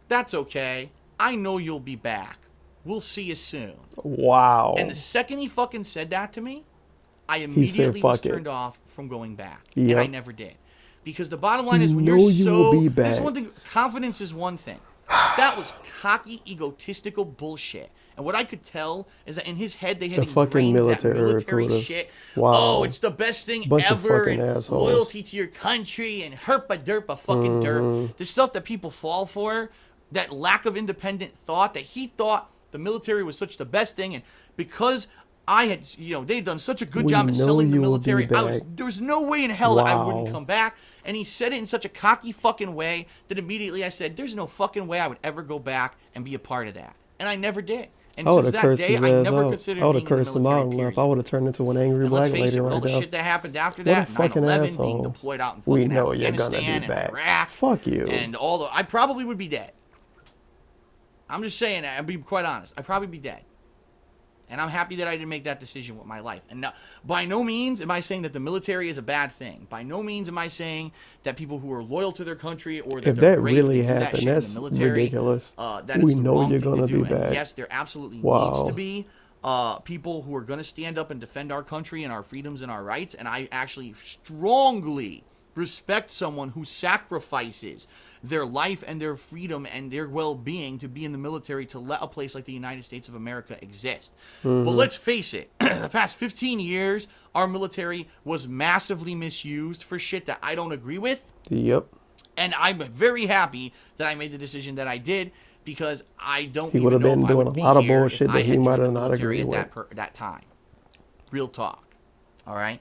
B: "That's okay. I know you'll be back. We'll see you soon."
A: Wow.
B: And the second he fucking said that to me, I
A: said,
B: immediately was
A: "Fuck it."
B: turned off from going back.
A: Yep.
B: And I never did. Because the bottom line
A: You
B: is when
A: know
B: you're
A: you
B: so...
A: will be
B: There's
A: back.
B: one thing. Confidence is one thing. That was cocky, egotistical bullshit. And what I could tell is that in his head, they had
A: The fucking
B: ingrained that
A: military
B: military
A: recruiters.
B: shit.
A: Wow.
B: Oh, it's the best thing
A: Bunch of
B: ever.
A: fucking
B: And
A: assholes.
B: loyalty to your country and herpa-derpa fucking dirt. The stuff that people fall for, that lack of independent thought, that he thought the military was such the best thing. And because I had, they'd done such a good
A: We
B: job at
A: know
B: selling the
A: you will be
B: military.
A: back.
B: There was no way in hell that I wouldn't
A: Wow.
B: come back. And he said it in such a cocky fucking way that immediately I said, there's no fucking way I would ever go back and be a part of that. And I never did. And
A: I would
B: since
A: have
B: that
A: cursed
B: day,
A: his
B: I
A: ass
B: never
A: out.
B: considered
A: I would
B: being
A: have
B: in the
A: cursed him out
B: military,
A: and left.
B: period.
A: I would have turned into an angry
B: And let's
A: black
B: face
A: lady
B: it, with all
A: right
B: the
A: now.
B: shit that happened after
A: What a
B: that,
A: fucking
B: 9/11,
A: asshole.
B: being deployed out in
A: We
B: fucking
A: know you're gonna
B: Afghanistan
A: be
B: and
A: back.
B: Iraq.
A: Fuck you.
B: And I probably would be dead. I'm just saying, I'll be quite honest. I'd probably be dead. And I'm happy that I didn't make that decision with my life. And now, by no means am I saying that the military is a bad thing. By no means am I saying that people who are loyal to their country or that
A: If
B: they're
A: that
B: brave
A: really
B: and do that
A: happened,
B: shit in
A: that's
B: the military,
A: ridiculous.
B: that
A: We
B: it's the
A: know
B: wrong
A: you're
B: thing
A: gonna
B: to do.
A: be back.
B: And yes, there absolutely needs
A: Wow.
B: to be people who are going to stand up and defend our country and our freedoms and our rights. And I actually strongly respect someone who sacrifices their life and their freedom and their well-being to be in the military to let a place like the United States of America exist. But let's face it, the past 15 years, our military was massively misused for shit that I don't agree with.
A: Yep.
B: And I'm very happy that I made the decision that I did, because I don't
A: He
B: even
A: would have
B: know
A: been
B: if I
A: doing
B: would
A: a
B: be
A: lot of
B: here
A: bullshit
B: if
A: that
B: I
A: he
B: had
A: might
B: joined
A: have
B: the
A: not
B: military
A: agreed
B: at
A: with.
B: that time. Real talk. All right.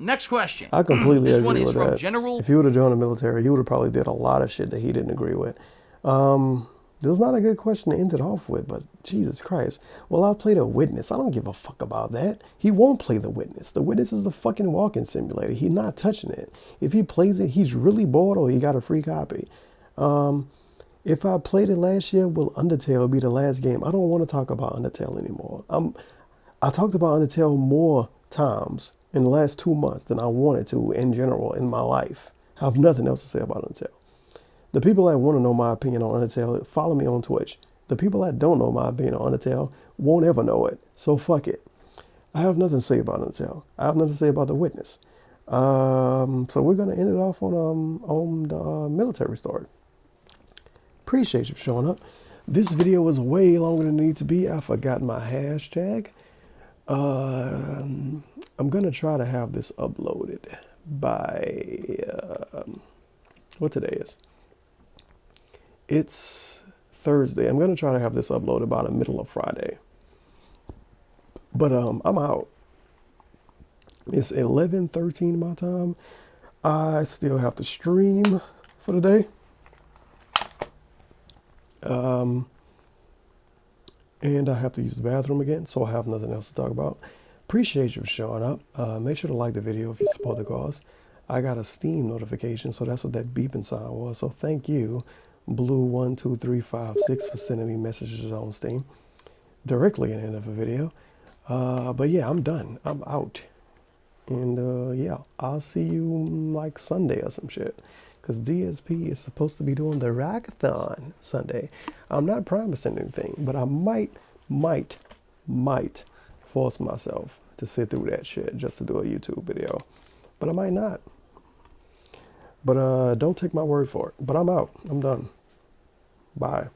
B: Next question.
A: I completely
B: This
A: agree
B: one is
A: with
B: from
A: that.
B: General.
A: If he would have joined the military, he would have probably did a lot of shit that he didn't agree with. This is not a good question to end it off with, but Jesus Christ. Well, I'll play the witness. I don't give a fuck about that. He won't play the witness. The witness is the fucking walking simulator. He's not touching it. If he plays it, he's really bored or he got a free copy. If I played it last year, will Undertale be the last game? I don't want to talk about Undertale anymore. I talked about Undertale more times in the last 2 months than I wanted to in general in my life. I have nothing else to say about Undertale. The people that want to know my opinion on Undertale, follow me on Twitch. The people that don't know my opinion on Undertale won't ever know it. So fuck it. I have nothing to say about Undertale. I have nothing to say about the witness. So we're gonna end it off on the military story. Appreciate you for showing up. This video was way longer than it needs to be. I forgot my hashtag. I'm gonna try to have this uploaded by what today is. It's Thursday. I'm gonna try to have this uploaded by the middle of Friday. But I'm out. It's 11:13 my time. I still have to stream for the day. And I have to use the bathroom again, so I have nothing else to talk about. Appreciate you for showing up. Make sure to like the video if you support the cause. I got a Steam notification, so that's what that beeping sign was. So thank you, Blue12356, for sending me messages on Steam directly in the end of a video. But yeah, I'm done. I'm out. And yeah, I'll see you like Sunday or some shit. Because DSP is supposed to be doing the Rockathon Sunday. I'm not promising anything, but I might force myself to sit through that shit just to do a YouTube video. But I might not. But don't take my word for it. But I'm out. I'm done. Bye.